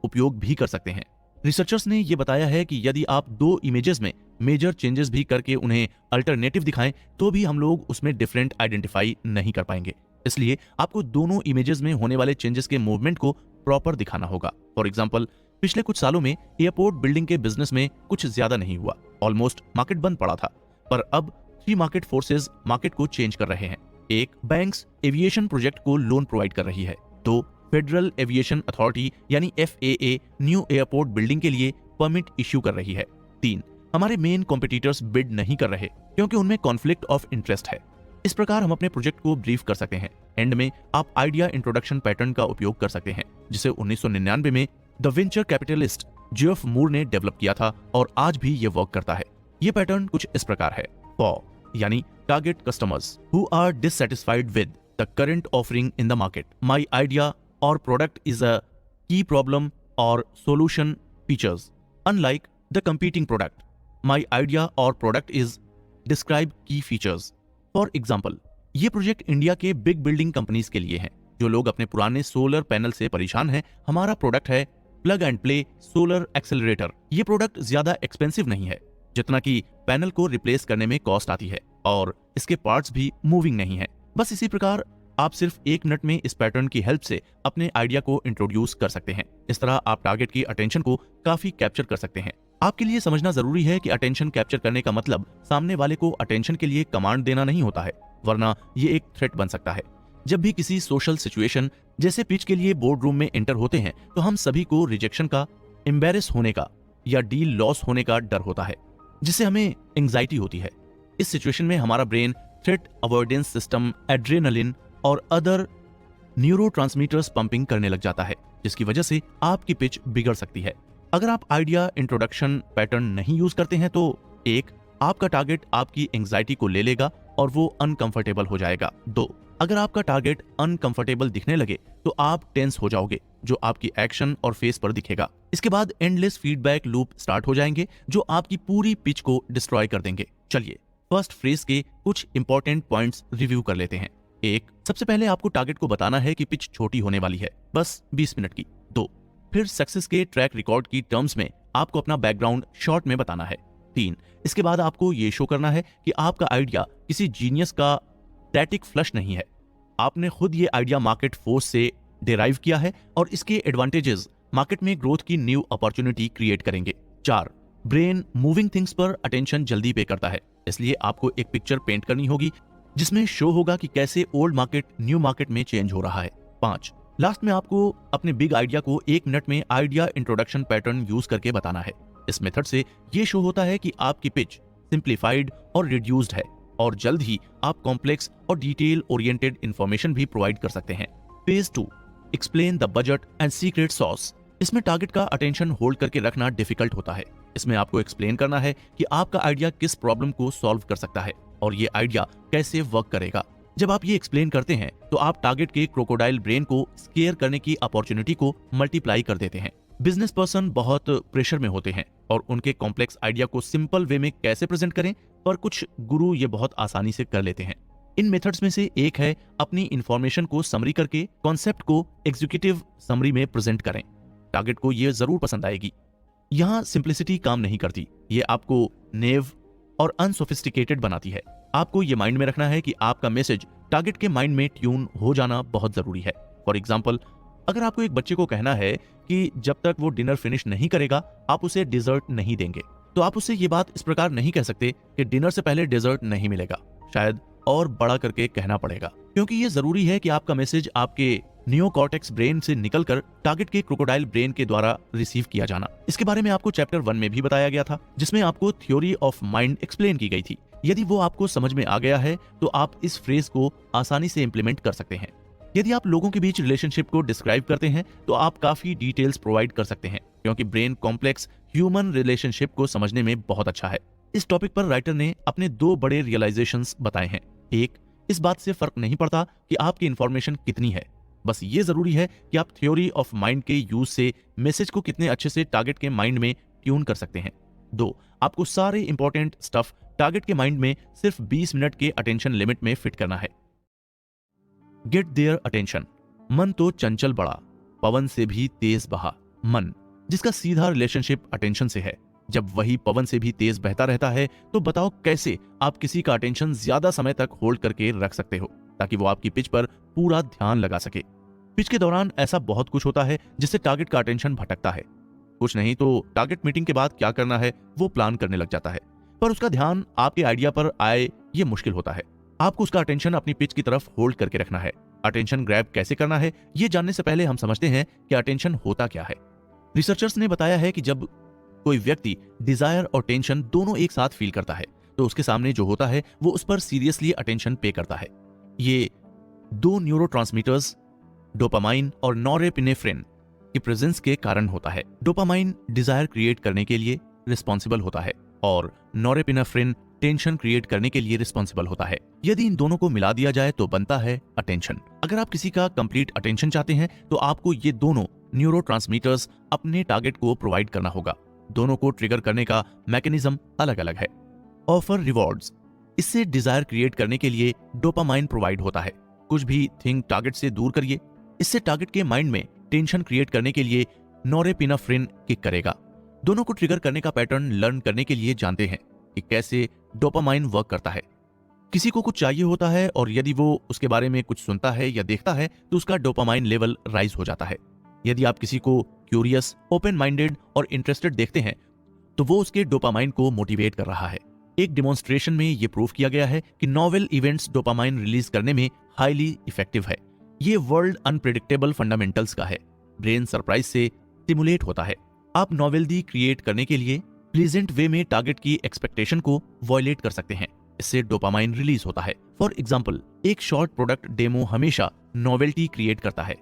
उपयोग भी कर सकते हैं। रिसर्चर्स ने यह बताया है कि यदि आप 2 इमेजेस में मेजर चेंजेस भी करके उन्हें अल्टरनेटिव दिखाएं तो भी हम लोग उसमें डिफरेंट आइडेंटिफाई नहीं कर पाएंगे। इसलिए आपको दोनों इमेजेस में होने वाले चेंजेस के मूवमेंट को प्रॉपर दिखाना होगा। फॉर एग्जाम्पल, पिछले कुछ सालों में एयरपोर्ट बिल्डिंग के बिजनेस में कुछ ज्यादा नहीं हुआ, ऑलमोस्ट मार्केट बंद पड़ा था, पर अब 3 मार्केट फोर्सेज मार्केट को चेंज कर रहे हैं। 1, बैंक्स एविएशन प्रोजेक्ट को लोन प्रोवाइड कर रही है। 2, फेडरल एविएशन अथॉरिटी यानी FAA न्यू एयरपोर्ट बिल्डिंग के लिए परमिट इश्यू कर रही है। 3, हमारे मेन कॉम्पिटिटर्स बिड नहीं कर रहे क्योंकि उनमें कॉन्फ्लिक्ट ऑफ इंटरेस्ट है। इस प्रकार हम अपने प्रोजेक्ट को ब्रीफ कर सकते हैं। एंड में आप आइडिया इंट्रोडक्शन पैटर्न का उपयोग कर सकते हैं जिसे 1999 में द वेंचर कैपिटलिस्ट जेफ मूर ने डेवलप किया था और आज भी ये वर्क करता है। ये पैटर्न कुछ इस प्रकार है। यानी target customers who are dissatisfied with the current offering in the market, my idea or product is a key problem or solution features. Unlike the competing product, my idea or product is describe key features. For example, ये project India के big building companies के लिए है जो लोग अपने पुराने solar panel से परेशान हैं। हमारा प्रोडक्ट है plug and play solar accelerator. ये प्रोडक्ट ज्यादा एक्सपेंसिव नहीं है जितना कि पैनल को रिप्लेस करने में कॉस्ट आती है और इसके पार्ट्स भी मूविंग नहीं है। बस इसी प्रकार आप सिर्फ 1 मिनट में इस पैटर्न की हेल्प से अपने आइडिया को इंट्रोड्यूस कर सकते हैं। इस तरह आप टारगेट की अटेंशन को काफी कैप्चर कर सकते हैं। आपके लिए समझना जरूरी है कि अटेंशन कैप्चर करने का मतलब सामने वाले को अटेंशन के लिए कमांड देना नहीं होता है, वरना ये एक थ्रेट बन सकता है। जब भी किसी सोशल सिचुएशन जैसे पिच के लिए बोर्ड रूम में एंटर होते हैं तो हम सभी को रिजेक्शन का, एम्बेरस होने का या डील लॉस होने का डर होता है जिससे हमें एंग्जाइटी होती है। इस सिचुएशन में हमारा brain threat avoidance system, adrenaline और अदर न्यूरोट्रांसमीटर्स पंपिंग करने लग जाता है जिसकी वजह से आपकी पिच बिगड़ सकती है। अगर आप आइडिया इंट्रोडक्शन पैटर्न नहीं यूज करते हैं तो 1, आपका टारगेट आपकी एंग्जाइटी को ले लेगा और वो अनकंफर्टेबल हो जाएगा। 2, अगर आपका टारगेट अनकंफर्टेबल दिखने लगे तो आप टेंस हो जाओगे जो आपकी एक्शन और फेस पर दिखेगा। इसके बाद एंडलेस फीडबैक लूप स्टार्ट हो जाएंगे जो आपकी पूरी पिच को डिस्ट्रॉय कर देंगे। चलिए फर्स्ट फ्रेज के कुछ इंपॉर्टेंट पॉइंट्स रिव्यू कर लेते हैं। 1, सबसे पहले आपको टारगेट को बताना है कि पिच छोटी होने वाली है, बस 20 मिनट की। 2, फिर सक्सेस के ट्रैक रिकॉर्ड की टर्म्स में आपको अपना बैकग्राउंड शॉर्ट में बताना है। 3, इसके बाद आपको ये शो करना है कि आपका आइडिया किसी जीनियस का स्टैटिक फ्लश नहीं है, आपने खुद ये आइडिया मार्केट फोर्स से डिराइव किया है और इसके एडवांटेजेस मार्केट में ग्रोथ की न्यू अपॉर्चुनिटी क्रिएट करेंगे। 4, ब्रेन मूविंग थिंग्स पर अटेंशन जल्दी पे करता है, इसलिए आपको एक पिक्चर पेंट करनी होगी जिसमें शो होगा कि कैसे ओल्ड मार्केट न्यू मार्केट में चेंज हो रहा है। 5, लास्ट में आपको अपने बिग आइडिया को 1 मिनट में आइडिया इंट्रोडक्शन पैटर्न यूज करके बताना है। इस मेथड से ये शो होता है कि आपकी पिच सिंप्लीफाइड और रिड्यूस्ड है और जल्द ही आप कॉम्प्लेक्स और डिटेल ओरिएंटेड इंफॉर्मेशन भी प्रोवाइड कर सकते हैं। Page 2, explain the budget and secret sauce. इसमें टारगेट का अटेंशन होल्ड करके रखना डिफिकल्ट होता है। इसमें आपको एक्सप्लेन करना है कि आपका आइडिया किस प्रॉब्लम को सॉल्व कर सकता है और ये आइडिया कैसे वर्क करेगा। जब आप ये एक्सप्लेन करते हैं तो आप टारगेट के क्रोकोडाइल ब्रेन को स्केयर करने की अपॉर्चुनिटी को मल्टीप्लाई कर देते हैं। बिजनेस पर्सन बहुत प्रेशर में होते हैं और उनके कॉम्प्लेक्स आइडिया को सिंपल वे में कैसे प्रेजेंट करें, पर कुछ गुरु ये बहुत आसानी से कर लेते हैं। इन मेथड्स में से एक है अपनी इंफॉर्मेशन को समरी करके कॉन्सेप्ट को एग्जीक्यूटिव समरी में प्रेजेंट करें। टारगेट को ये जरूर पसंद आएगी। यहाँ सिंप्लिसिटी काम नहीं करती, ये आपको नेव और अनसोफिस्टिकेटेड बनाती है। आपको ये माइंड में रखना है कि आपका मैसेज टारगेट के माइंड में ट्यून हो जाना बहुत जरूरी है। फॉर एग्जाम्पल, अगर आपको एक बच्चे को कहना है कि जब तक वो डिनर फिनिश नहीं करेगा आप उसे डिजर्ट नहीं देंगे, तो आप उससे ये बात इस प्रकार नहीं कह सकते कि डिनर से पहले डिजर्ट नहीं मिलेगा। शायद और बड़ा करके कहना पड़ेगा, क्योंकि ये जरूरी है कि आपका मैसेज आपके नियोकॉर्टेक्स ब्रेन से निकलकर टारगेट के क्रोकोडाइल ब्रेन के द्वारा रिसीव किया जाना। इसके बारे में आपको चैप्टर 1 में भी बताया गया था, जिसमें आपको थ्योरी ऑफ माइंड एक्सप्लेन की गई थी। यदि वो आपको समझ में आ गया है तो आप इस फ्रेज को आसानी से इंप्लीमेंट कर सकते हैं। यदि आप लोगों के बीच रिलेशनशिप को डिस्क्राइब करते हैं तो आप काफी डिटेल्स प्रोवाइड कर सकते हैं, क्योंकि ब्रेन कॉम्प्लेक्स ह्यूमन रिलेशनशिप को समझने में बहुत अच्छा है। इस टॉपिक पर राइटर ने अपने 2 बड़े रियलाइजेशंस बताए हैं। एक, इस बात से फर्क नहीं पड़ता कि आपकी इंफॉर्मेशन कितनी है, बस ये जरूरी है कि आप थ्योरी ऑफ माइंड के यूज से मैसेज को कितने अच्छे से टारगेट के माइंड में ट्यून कर सकते हैं। 2, आपको सारे इंपॉर्टेंट स्टफ टारगेट के माइंड में सिर्फ 20 मिनट के अटेंशन लिमिट में फिट करना है। Get their attention. मन तो चंचल बड़ा, पवन से भी तेज बहा। मन, जिसका सीधा रिलेशनशिप अटेंशन से है, जब वही पवन से भी तेज बहता रहता है तो बताओ कैसे आप किसी का अटेंशन ज्यादा समय तक होल्ड करके रख सकते हो ताकि वो आपकी पिच पर पूरा ध्यान लगा सके। पिच के दौरान ऐसा बहुत कुछ होता है जिससे टारगेट का अटेंशन भटकता है। कुछ नहीं तो टारगेट मीटिंग के बाद क्या करना है वो प्लान करने लग जाता है, पर उसका ध्यान आपके आइडिया पर आए ये मुश्किल होता है। आपको उसका अटेंशन अपनी पिच की तरफ होल्ड करके रखना है। अटेंशन ग्रैब कैसे करना है ये जानने से पहले हम समझते हैं कि अटेंशन होता क्या है। रिसर्चर्स ने बताया है कि जब कोई व्यक्ति डिजायर और टेंशन दोनों एक साथ फील करता है तो उसके सामने जो होता है वो उस पर सीरियसली अटेंशन पे करता है। ये 2 न्यूरोट्रांसमीटर्स डोपामाइन और नॉरेपिनेफ्रिन की प्रेजेंस के कारण होता है। डोपामाइन डिजायर क्रिएट करने के लिए रिस्पॉन्सिबल होता है और नॉरेपिनेफ्रिन टेंशन क्रिएट करने के लिए रिस्पॉन्सिबल होता है। यदि इन दोनों को मिला दिया जाए तो बनता है अटेंशन। अगर आप किसी का कंप्लीट अटेंशन चाहते हैं तो आपको ये दोनों न्यूरोट्रांसमीटर्स अपने टारगेट को प्रोवाइड करना होगा। दोनों को ट्रिगर करने का मैकेनिज्म अलग अलग है। ऑफर रिवॉर्ड्स, इससे डिजायर क्रिएट करने के लिए डोपामाइन प्रोवाइड होता है। कुछ भी थिंग टारगेट से दूर करिए, इससे टारगेट के माइंड में टेंशन क्रिएट करने के लिए नॉरेपिनेफ्रिन किक करेगा। दोनों को ट्रिगर करने का पैटर्न लर्न करने के लिए जानते हैं कि कैसे डोपामाइन वर्क करता है। किसी को कुछ चाहिए होता है और यदि वो उसके बारे में कुछ सुनता है या देखता है तो उसका डोपामाइन लेवल राइज हो जाता है। यदि आप किसी को क्यूरियस, ओपन माइंडेड और इंटरेस्टेड देखते हैं तो वो उसके डोपामाइन को मोटिवेट कर रहा है। एक डेमोन्स्ट्रेशन में ये प्रूव किया गया है कि नोवेल इवेंट्स डोपामाइन रिलीज करने में हाईली इफेक्टिव है। ये वर्ल्ड अनप्रेडिक्टेबल फंडामेंटल्स का है। ब्रेन सरप्राइज से स्टिमुलेट होता है। आप नोवेल्टी क्रिएट करने के लिए प्लीजेंट वे में टारगेट की एक्सपेक्टेशन को वॉयलेट कर सकते हैं, इससे डोपामाइन रिलीज होता है। फॉर एग्जाम्पल, एक शॉर्ट प्रोडक्ट डेमो हमेशा नोवेल्टी क्रिएट करता है।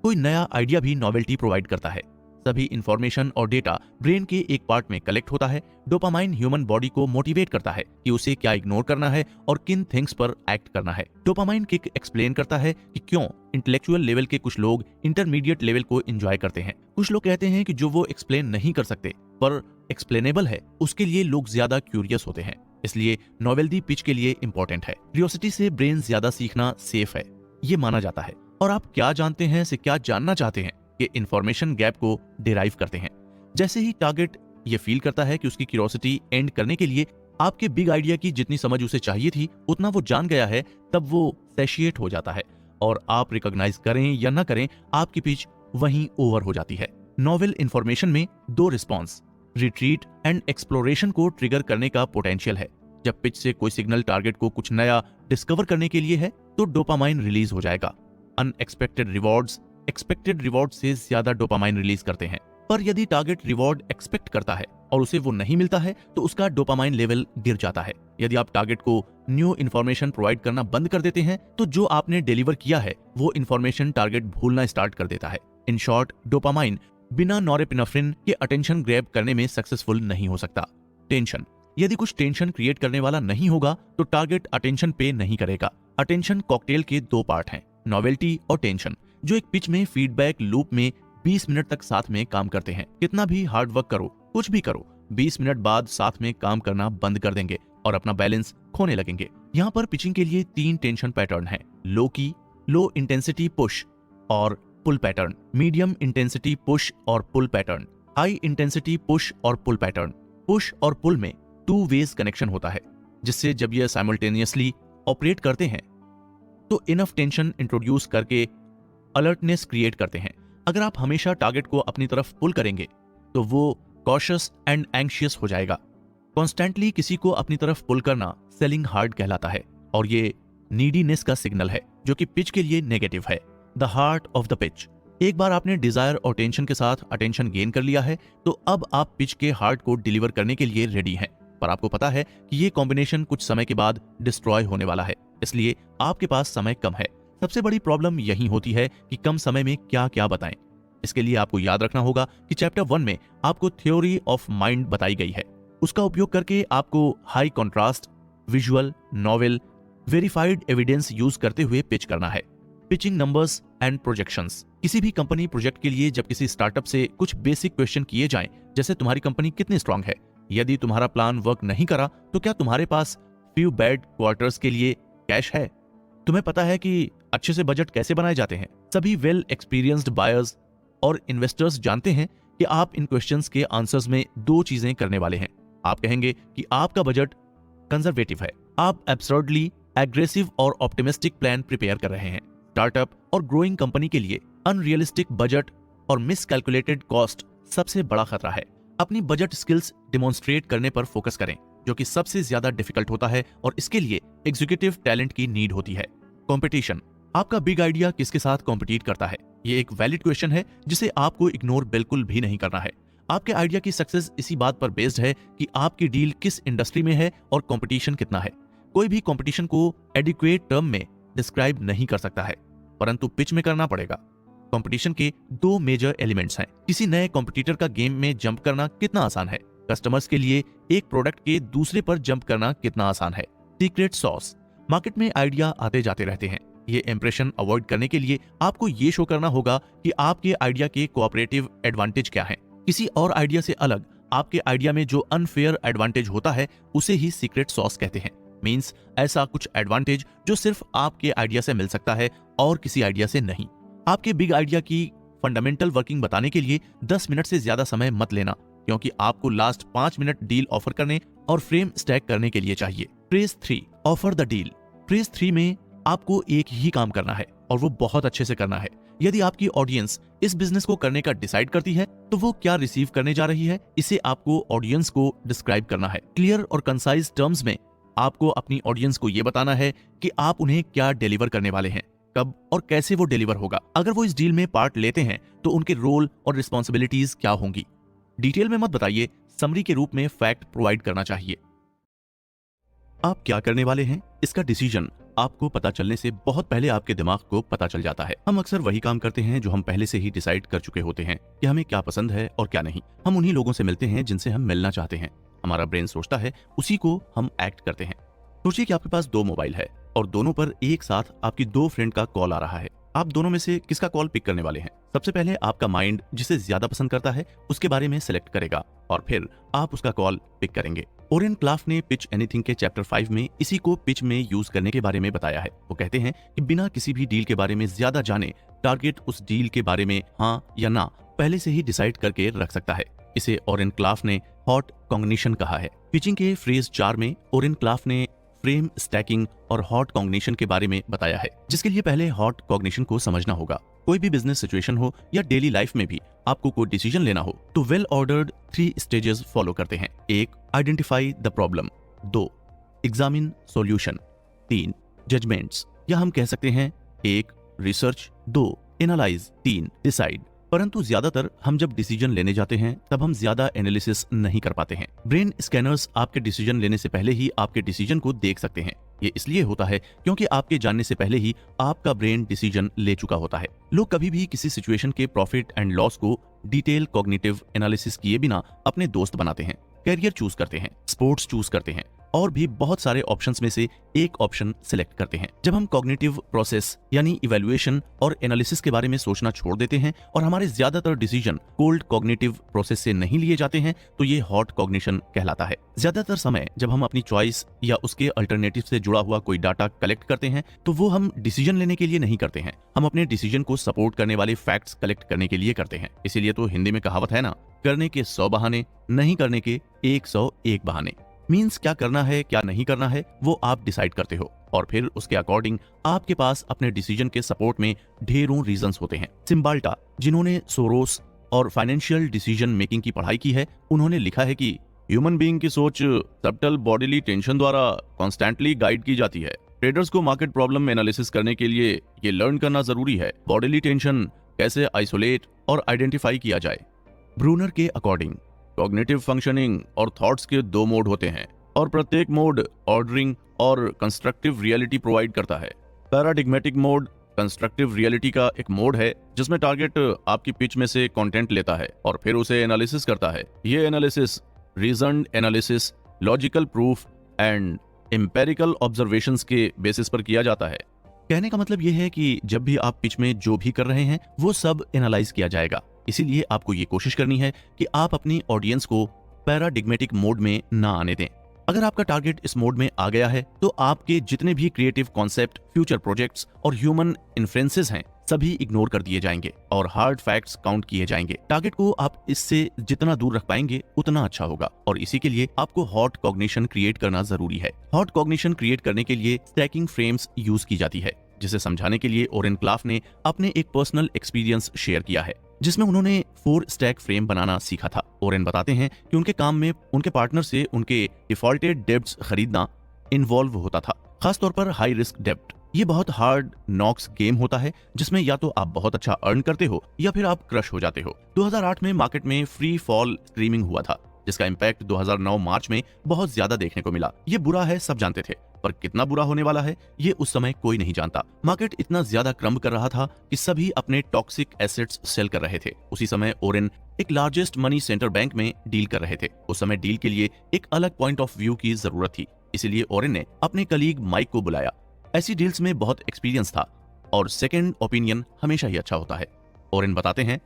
कोई नया आइडिया भी नोवेल्टी प्रोवाइड करता है। सभी इंफॉर्मेशन और डेटा ब्रेन के एक पार्ट में कलेक्ट होता है। डोपामाइन ह्यूमन बॉडी को मोटिवेट करता है कि उसे क्या इग्नोर करना है और किन थिंग्स पर एक्ट करना है। डोपामाइन किक एक्सप्लेन करता है कि क्यों इंटेलेक्चुअल लेवल के कुछ लोग इंटरमीडिएट लेवल को एंजॉय करते हैं। कुछ लोग कहते हैं कि जो वो एक्सप्लेन नहीं कर सकते पर एक्सप्लेनेबल है उसके लिए लोग ज्यादा क्यूरियस होते हैं, इसलिए नोवेल्टी पिच के लिए इंपॉर्टेंट है। क्यूरियोसिटी से ब्रेन ज्यादा सीखना सेफ है, ये माना जाता है। और आप क्या जानते हैं से क्या जानना चाहते हैं कि इंफॉर्मेशन गैप को डिराइव करते हैं। जैसे ही टारगेट ये फील करता है कि उसकी क्यूरियोसिटी एंड करने के लिए आपके बिग आइडिया की जितनी समझ उसे चाहिए थी उतना वो जान गया है, तब वो सैशिएट हो जाता है और आप रिकॉग्नाइज करें या ना करें आपकी पिच वहीं ओवर हो जाती है। नॉवेल इंफॉर्मेशन में 2 रिस्पॉन्स, रिट्रीट एंड एक्सप्लोरेशन को ट्रिगर करने का पोटेंशियल है। जब पिच से कोई सिग्नल टारगेट को कुछ नया डिस्कवर करने के लिए है तो डोपामाइन रिलीज हो जाएगा। अनएक्सपेक्टेड रिवॉर्ड्स एक्सपेक्टेड रिवॉर्ड से ज्यादा डोपामाइन रिलीज करते हैं, पर यदि टारगेट रिवॉर्ड एक्सपेक्ट करता है और उसे वो नहीं मिलता है तो उसका डोपामाइन लेवल गिर जाता है। यदि आप टारगेट को न्यू इन्फॉर्मेशन प्रोवाइड करना बंद कर देते हैं तो जो आपने डिलीवर किया है वो इन्फॉर्मेशन टारगेट भूलना स्टार्ट कर देता है। इन शॉर्ट, डोपामाइन बिना नॉरेपिनेफ्रिन के अटेंशन ग्रैब करने में सक्सेसफुल नहीं हो सकता। टेंशन, यदि कुछ टेंशन क्रिएट करने वाला नहीं होगा तो टारगेट अटेंशन पे नहीं करेगा। अटेंशन कॉकटेल के दो पार्ट हैं, नॉवेल्टी और टेंशन, जो एक पिच में फीडबैक लूप में 20 मिनट तक साथ में काम करते हैं। कितना भी हार्ड वर्क करो, कुछ भी करो, 20 मिनट बाद साथ में काम करना बंद कर देंगे और अपना बैलेंस खोने लगेंगे। यहाँ पर पिचिंग के लिए 3 टेंशन पैटर्न हैं, लो की, लो इंटेंसिटी पुश और पुल पैटर्न, मीडियम इंटेंसिटी पुश और पुल पैटर्न, हाई इंटेंसिटी पुश और पुल पैटर्न। पुश और पुल में 2 वेज कनेक्शन होता है, जिससे जब यह साइमल्टेनियसली ऑपरेट करते हैं तो इनफ टेंशन इंट्रोड्यूस करके अलर्टनेस क्रिएट करते हैं। अगर आप हमेशा टारगेट को अपनी तरफ पुल करेंगे तो वो कॉशियस एंड एंग्शियस हो जाएगा। कॉन्स्टेंटली किसी को अपनी तरफ पुल करना सेलिंग हार्ड कहलाता है और ये नीडीनेस का सिग्नल है, जो कि पिच के लिए नेगेटिव है। The heart of the pitch, एक बार आपने डिजायर और टेंशन के साथ अटेंशन गेन कर लिया है तो अब आप पिच के हार्ट को डिलीवर करने के लिए रेडी हैं, पर आपको पता है कि ये कॉम्बिनेशन कुछ समय के बाद डिस्ट्रॉय होने वाला है, इसलिए आपके पास समय कम है। सबसे बड़ी प्रॉब्लम यही होती है कि कम समय में क्या क्या बताएं। इसके लिए आपको याद रखना होगा कि चैप्टर 1 में आपको थ्योरी ऑफ माइंड बताई गई है। उसका उपयोग करके आपको high contrast, visual, novel, verified evidence use करते हुए पिच करना है। पिचिंग नंबर्स एंड प्रोजेक्शंस, किसी भी कंपनी प्रोजेक्ट के लिए जब किसी स्टार्टअप से कुछ बेसिक क्वेश्चन किए जाएं, जैसे तुम्हारी कंपनी कितनी स्ट्रांग है, यदि तुम्हारा प्लान वर्क नहीं करा तो क्या तुम्हारे पास फ्यू बैड क्वार्टर्स के लिए कैश है, तुम्हें पता है कि अच्छे से बजट कैसे बनाए जाते हैं। सभी वेल एक्सपीरियंस्ड बायर्स और इन्वेस्टर्स जानते हैं कि आप इन क्वेश्चंस के आंसर्स में 2 चीजें करने वाले हैं। आप कहेंगे कि आपका बजट कंजर्वेटिव है, आप एब्सर्डली एग्रेसिव और ऑप्टिमिस्टिक प्लान प्रिपेयर कर रहे हैं। स्टार्टअप और ग्रोइंग कंपनी के लिए अनरियलिस्टिक बजट और मिसकैलकुलेटेड कॉस्ट सबसे बड़ा खतरा है। अपनी बजट स्किल्स डिमॉन्स्ट्रेट करने पर फोकस करें, जो कि सबसे ज्यादा डिफिकल्ट होता है और इसके लिए एग्जीक्यूटिव टैलेंट की नीड होती है। कंपटीशन, आपका बिग आइडिया किसके साथ कॉम्पिटिट करता है? ये एक वैलिड क्वेश्चन है जिसे आपको इग्नोर बिल्कुल भी नहीं करना है। आपके आइडिया की सक्सेस इसी बात पर बेस्ड है कि आपकी डील किस इंडस्ट्री में है और कंपटीशन कितना है। कोई भी कंपटीशन को एडिक्वेट टर्म में डिस्क्राइब नहीं कर सकता है, परंतु पिच में करना पड़ेगा। कंपटीशन के 2 मेजर एलिमेंट्स हैं। किसी नए कॉम्पिटिटर का गेम में जंप करना कितना आसान है, कस्टमर्स के लिए एक प्रोडक्ट के दूसरे पर जंप करना कितना आसान है। सीक्रेट सॉस, मार्केट में आइडिया आते जाते रहते हैं। ये इंप्रेशन अवॉइड करने के लिए आपको ये शो करना होगा कि आपके आइडिया के कोऑपरेटिव एडवांटेज क्या हैं। किसी और आइडिया से अलग आपके आइडिया में जो अनफेयर एडवांटेज होता है उसे ही सीक्रेट सॉस कहते हैं। मींस ऐसा कुछ एडवांटेज जो सिर्फ आपके आइडिया से मिल सकता है और किसी आइडिया से नहीं। आपके बिग आइडिया की फंडामेंटल वर्किंग बताने के लिए 10 मिनट से ज्यादा समय मत लेना, क्योंकि आपको लास्ट 5 मिनट डील ऑफर करने और फ्रेम स्टैक करने के लिए चाहिए। Phase 3, offer the deal. Phase 3 में आपको एक ही काम करना है और वो बहुत अच्छे से करना है। यदि आपकी ऑडियंस इस बिजनेस को करने का डिसाइड करती है तो वो क्या रिसीव करने जा रही है, इसे आपको ऑडियंस को डिस्क्राइब करना है। क्लियर और कंसाइज टर्म्स में आपको अपनी ऑडियंस को ये बताना है कि आप उन्हें क्या डिलीवर करने वाले हैं, कब और कैसे वो डिलीवर होगा। अगर वो इस डील में पार्ट लेते हैं तो उनके रोल और रिस्पॉन्सिबिलिटीज क्या होंगी। डिटेल में मत बताइए, समरी के रूप में फैक्ट प्रोवाइड करना चाहिए। आप क्या करने वाले हैं, इसका डिसीजन आपको पता चलने से बहुत पहले आपके दिमाग को पता चल जाता है। हम अक्सर वही काम करते हैं जो हम पहले से ही डिसाइड कर चुके होते हैं कि हमें क्या पसंद है और क्या नहीं। हम उन्हीं लोगों से मिलते हैं जिनसे हम मिलना चाहते हैं। हमारा ब्रेन सोचता है, उसी को हम एक्ट करते हैं। सोचिए कि आपके पास 2 मोबाइल है और दोनों पर एक साथ आपकी 2 फ्रेंड का कॉल आ रहा है। आप दोनों में से किसका कॉल पिक करने वाले हैं? सबसे पहले आपका माइंड जिसे ज्यादा पसंद करता है उसके बारे में सिलेक्ट करेगा और फिर आप उसका कॉल पिक करेंगे। ओरेन क्लाफ ने पिच एनीथिंग के चैप्टर 5 में इसी को पिच में यूज करने के बारे में बताया है। वो कहते हैं कि बिना किसी भी डील के बारे में ज्यादा जाने टारगेट उस डील के बारे में हाँ या ना पहले से ही डिसाइड करके रख सकता है। इसे ओरेन क्लाफ ने हॉट कॉग्निशन कहा है। पिचिंग के फ्रेज 4 में ओरेन क्लाफ ने फ्रेम स्टैकिंग और हॉट कॉग्निशन के बारे में बताया है, जिसके लिए पहले हॉट कॉग्निशन को समझना होगा। कोई भी बिजनेस सिचुएशन हो या डेली लाइफ में भी आपको कोई डिसीजन लेना हो तो वेल ऑर्डर्ड 3 स्टेजेस फॉलो करते हैं। 1, identify the problem. 2, examine solution. 3, judgements, या हम कह सकते हैं 1, रिसर्च, 2, एनालाइज, 3, डिसाइड। परंतु ज्यादातर हम जब डिसीजन लेने जाते हैं तब हम ज्यादा एनालिसिस नहीं कर पाते हैं। ब्रेन स्कैनर्स आपके डिसीजन लेने से पहले ही आपके डिसीजन को देख सकते हैं। ये इसलिए होता है क्योंकि आपके जानने से पहले ही आपका ब्रेन डिसीजन ले चुका होता है। लोग कभी भी किसी सिचुएशन के प्रॉफिट एंड लॉस को डिटेल कॉग्निटिव एनालिसिस किए बिना अपने दोस्त बनाते हैं, कैरियर चूज करते हैं, स्पोर्ट्स चूज करते हैं और भी बहुत सारे ऑप्शंस में से एक ऑप्शन सिलेक्ट करते हैं। जब हम कॉग्निटिव प्रोसेस यानी इवैल्यूएशन और एनालिसिस के बारे में सोचना छोड़ देते हैं और हमारे ज्यादातर डिसीजन कोल्ड कॉग्निटिव प्रोसेस से नहीं लिए जाते हैं तो ये हॉट कॉग्निशन कहलाता है। ज्यादातर समय जब हम अपनी चॉइस या उसके अल्टरनेटिव से जुड़ा हुआ कोई डाटा कलेक्ट करते हैं तो वो हम डिसीजन लेने के लिए नहीं करते हैं, हम अपने डिसीजन को सपोर्ट करने वाले फैक्ट्स कलेक्ट करने के लिए करते हैं। इसीलिए तो हिंदी में कहावत है ना, करने के 100 बहाने, नहीं करने के 101 बहाने। मीन्स क्या करना है क्या नहीं करना है वो आप डिसाइड करते हो और फिर उसके अकॉर्डिंग आपके पास अपने डिसीजन के सपोर्ट में ढेरों रीजंस होते हैं। सिम्बाल्टा, जिन्होंने सोरोस और फाइनेंशियल डिसीजन मेकिंग की पढ़ाई की है, उन्होंने लिखा है कि ह्यूमन बीइंग की सोच सबटल बॉडीली टेंशन द्वारा कॉन्स्टेंटली गाइड की जाती है। ट्रेडर्स को मार्केट प्रॉब्लम एनालिसिस करने के लिए ये लर्न करना जरूरी है बॉडीली टेंशन कैसे आइसोलेट और आइडेंटिफाई किया जाए। ब्रूनर के अकॉर्डिंग कॉग्निटिव फंक्शनिंग और थॉट्स के 2 मोड होते हैं और प्रत्येक मोड ऑर्डरिंग और कंस्ट्रक्टिव रियलिटी प्रोवाइड करता है। पैराडिग्मेटिक मोड कंस्ट्रक्टिव रियलिटी का एक मोड है जिसमें टारगेट आपकी पिच में से कंटेंट लेता है और फिर उसे एनालिसिस करता है। ये analysis reasoned analysis, logical proof and empirical observations के बेसिस पर किया जाता है। कहने का मतलब ये है कि जब भी आप पिच में जो भी कर रहे हैं वो सब एनालाइज किया जाएगा। इसीलिए आपको ये कोशिश करनी है कि आप अपनी ऑडियंस को पैराडिग्मेटिक मोड में ना आने दें। अगर आपका टारगेट इस मोड में आ गया है तो आपके जितने भी क्रिएटिव कॉन्सेप्ट, फ्यूचर प्रोजेक्ट्स और ह्यूमन इन्फ्लुएंसेस हैं सभी इग्नोर कर दिए जाएंगे और हार्ड फैक्ट्स काउंट किए जाएंगे। टारगेट को आप इससे जितना दूर रख पाएंगे उतना अच्छा होगा और इसी के लिए आपको हॉट कॉग्निशन क्रिएट करना जरूरी है। हॉट कॉग्निशन क्रिएट करने के लिए स्टैकिंग फ्रेम्स यूज की जाती है, जिसे समझाने के लिए ओरेन क्लाफ ने अपने एक पर्सनल एक्सपीरियंस शेयर किया है जिसमें उन्होंने 4 स्टैक फ्रेम बनाना सीखा था। ओरेन बताते हैं कि उनके काम में उनके पार्टनर से उनके डिफॉल्टेड डेब्ट्स खरीदना इन्वॉल्व होता था, खासतौर पर हाई रिस्क डेब्ट। ये बहुत हार्ड नॉक्स गेम होता है जिसमें या तो आप बहुत अच्छा अर्न करते हो या फिर आप क्रश हो जाते हो। 2008 में मार्केट में फ्री फॉल स्ट्रीमिंग हुआ था जिसका इम्पैक्ट 2009 मार्च में बहुत ज्यादा देखने को मिला। ये बुरा है, सब जानते थे, पर कितना बुरा होने वाला है ये उस समय कोई नहीं जानता। मार्केट इतना ज्यादा क्रम्ब कर रहा था कि सभी अपने टॉक्सिक एसेट्स सेल कर रहे थे। उसी समय ओरेन एक लार्जेस्ट मनी सेंटर बैंक में डील कर रहे थे। उस समय डील के लिए एक अलग पॉइंट ऑफ व्यू की जरूरत थी, इसीलिए ओरेन ने अपने कलीग माइक को बुलाया। ऐसी डील्स में बहुत एक्सपीरियंस था और सेकेंड ओपिनियन हमेशा ही अच्छा होता है। ओरेन बताते हैं,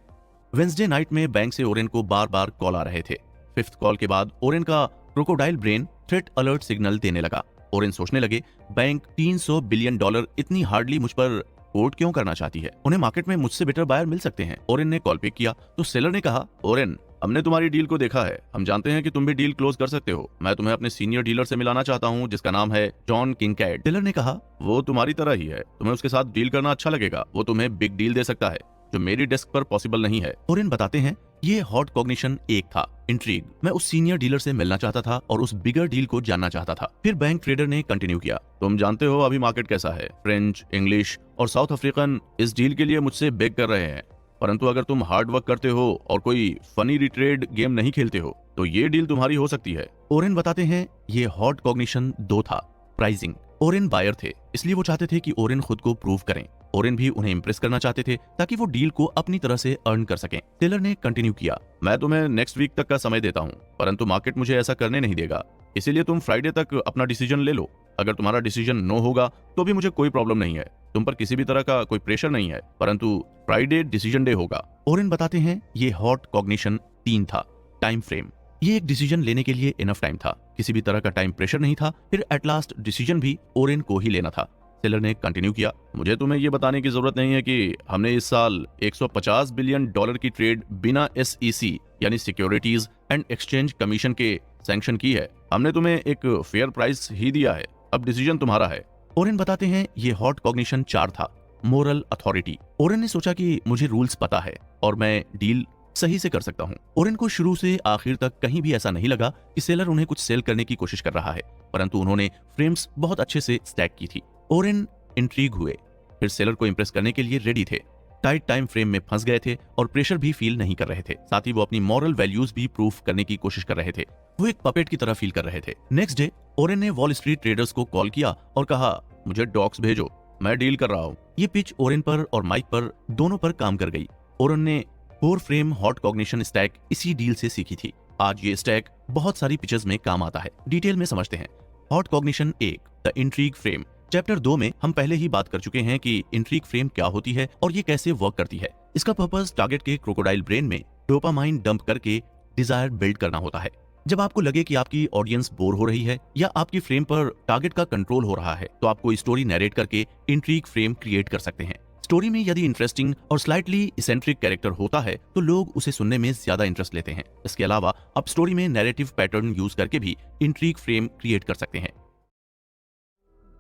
वेंसडे नाइट में बैंक से ओरेन को बार बार कॉल आ रहे थे। 5th कॉल के बाद ओरेन का crocodile brain threat alert signal देने लगा। ओरेन सोचने लगे, बैंक $300 बिलियन इतनी हार्डली मुझ पर कोट क्यों करना चाहती है? उन्हें मार्केट में मुझसे बेटर बायर मिल सकते हैं। ओरेन ने कॉल पिक किया तो सेलर ने कहा, ओरेन हमने तुम्हारी डील को देखा है, हम जानते हैं कि तुम भी डील क्लोज कर सकते हो। मैं तुम्हें अपने सीनियर डीलर से मिलाना चाहता हूं जिसका नाम है जॉन किंकैड। सेलर ने कहा, वो तुम्हारी तरह ही है, तुम्हें उसके साथ डील करना अच्छा लगेगा, वो तुम्हें बिग डील दे सकता है जो मेरी डेस्क पर पॉसिबल नहीं है। ओरेन बताते हैं, ये हॉट कॉग्निशन एक था, इंट्रीग। मैं उस सीनियर डीलर से मिलना चाहता था और उस बिगर डील को जानना चाहता था। फिर बैंक ट्रेडर ने कंटिन्यू किया, तुम जानते हो अभी मार्केट कैसा है, फ्रेंच, इंग्लिश और साउथ अफ्रीकन इस डील के लिए मुझसे बेग कर रहे हैं, परंतु अगर तुम हार्ड वर्क करते हो और कोई फनी रिट्रेड गेम नहीं खेलते हो तो ये डील तुम्हारी हो सकती है। ओरेन बताते हैं, ये हॉट कॉग्निशन 2 था, प्राइसिंग। ओरेन बायर थे, इसलिए वो चाहते थे कि ओरेन खुद को प्रूव करें। ओरेन भी उन्हें इंप्रेस करना चाहते थे ताकि वो डील को अपनी तरह से अर्न कर सकें। टेलर ने कंटिन्यू किया, मैं तुम्हें नेक्स्ट वीक तक का समय देता हूँ, परंतु मार्केट मुझे ऐसा करने नहीं देगा, इसीलिए तुम फ्राइडे तक अपना डिसीजन ले लो। अगर तुम्हारा डिसीजन नो होगा तो भी मुझे कोई प्रॉब्लम नहीं है, तुम पर किसी भी तरह का कोई प्रेशर नहीं है, परंतु फ्राइडे डिसीजन डे होगा। ओरेन बताते हैं, ये हॉट कॉग्निशन 3 था, टाइम फ्रेम। ये एक डिसीजन लेने के लिए इनफ टाइम था, किसी भी तरह का टाइम प्रेशर नहीं था। फिर एट लास्ट डिसीजन भी ओरेन को ही लेना था। सेलर ने कंटिन्यू किया, मुझे तुम्हें ये बताने की जरूरत नहीं है कि हमने इस साल $150 बिलियन की ट्रेड बिना SEC यानी सिक्योरिटीज एंड एक्सचेंज कमीशन के सैंक्शन की है। हमने तुम्हें एक फेयर प्राइस ही दिया है, अब डिसीजन तुम्हारा है। ओरेन बताते हैं, ये हॉट कॉग्निशन 4 था, मोरल अथॉरिटी। ओरेन ने सोचा कि मुझे रूल्स पता है और मैं डील सही से कर सकता हूँ। ओरेन को शुरू से आखिर तक कहीं भी ऐसा नहीं लगा कि सेलर उन्हें कुछ सेल करने की कोशिश कर रहा है, परंतु उन्होंने फ्रेम्स बहुत अच्छे से स्टैक की थी। ओरेन इंट्रीग हुए, फिर सेलर को इंप्रेस करने के लिए रेडी थे। टाइट टाइम फ्रेम में फंस गए थे और प्रेशर भी फील नहीं कर रहे थे। साथ ही वो अपनी मॉरल वैल्यूज भी प्रूफ करने की कोशिश कर रहे थे। वो एक पपेट की तरह फील कर रहे थे। नेक्स्ट डे ओरेन ने वॉल स्ट्रीट ट्रेडर्स को कॉल किया और कहा, मुझे डॉक्स भेजो, मैं डील कर रहा हूँ। ये पिच ओरेन पर और माइक पर दोनों पर काम कर गई। ओरेन ने core frame hot cognition stack इसी डील से सीखी थी। आज ये स्टैक बहुत सारी पिचेस में काम आता है। डिटेल में समझते हैं। Hot cognition 1, the intrigue frame. Chapter 2 में हम पहले ही बात कर चुके हैं कि इंट्रीग फ्रेम क्या होती है और ये कैसे वर्क करती है। इसका पर्पस टारगेट के क्रोकोडाइल ब्रेन में डोपामाइन डंप करके डिजायर बिल्ड करना होता है। जब आपको लगे कि आपकी ऑडियंस बोर हो रही है या आपकी फ्रेम पर टारगेट का कंट्रोल हो रहा है, तो आप कोई स्टोरी नरेट करके इंट्रीग फ्रेम क्रिएट कर सकते हैं। स्टोरी में यदि इंटरेस्टिंग और स्लाइटली इसेंट्रिक कैरेक्टर होता है तो लोग उसे सुनने में ज्यादा इंटरेस्ट लेते हैं। इसके अलावा आप स्टोरी में नैरेटिव पैटर्न यूज करके भी इंट्रीग फ्रेम क्रिएट कर सकते हैं।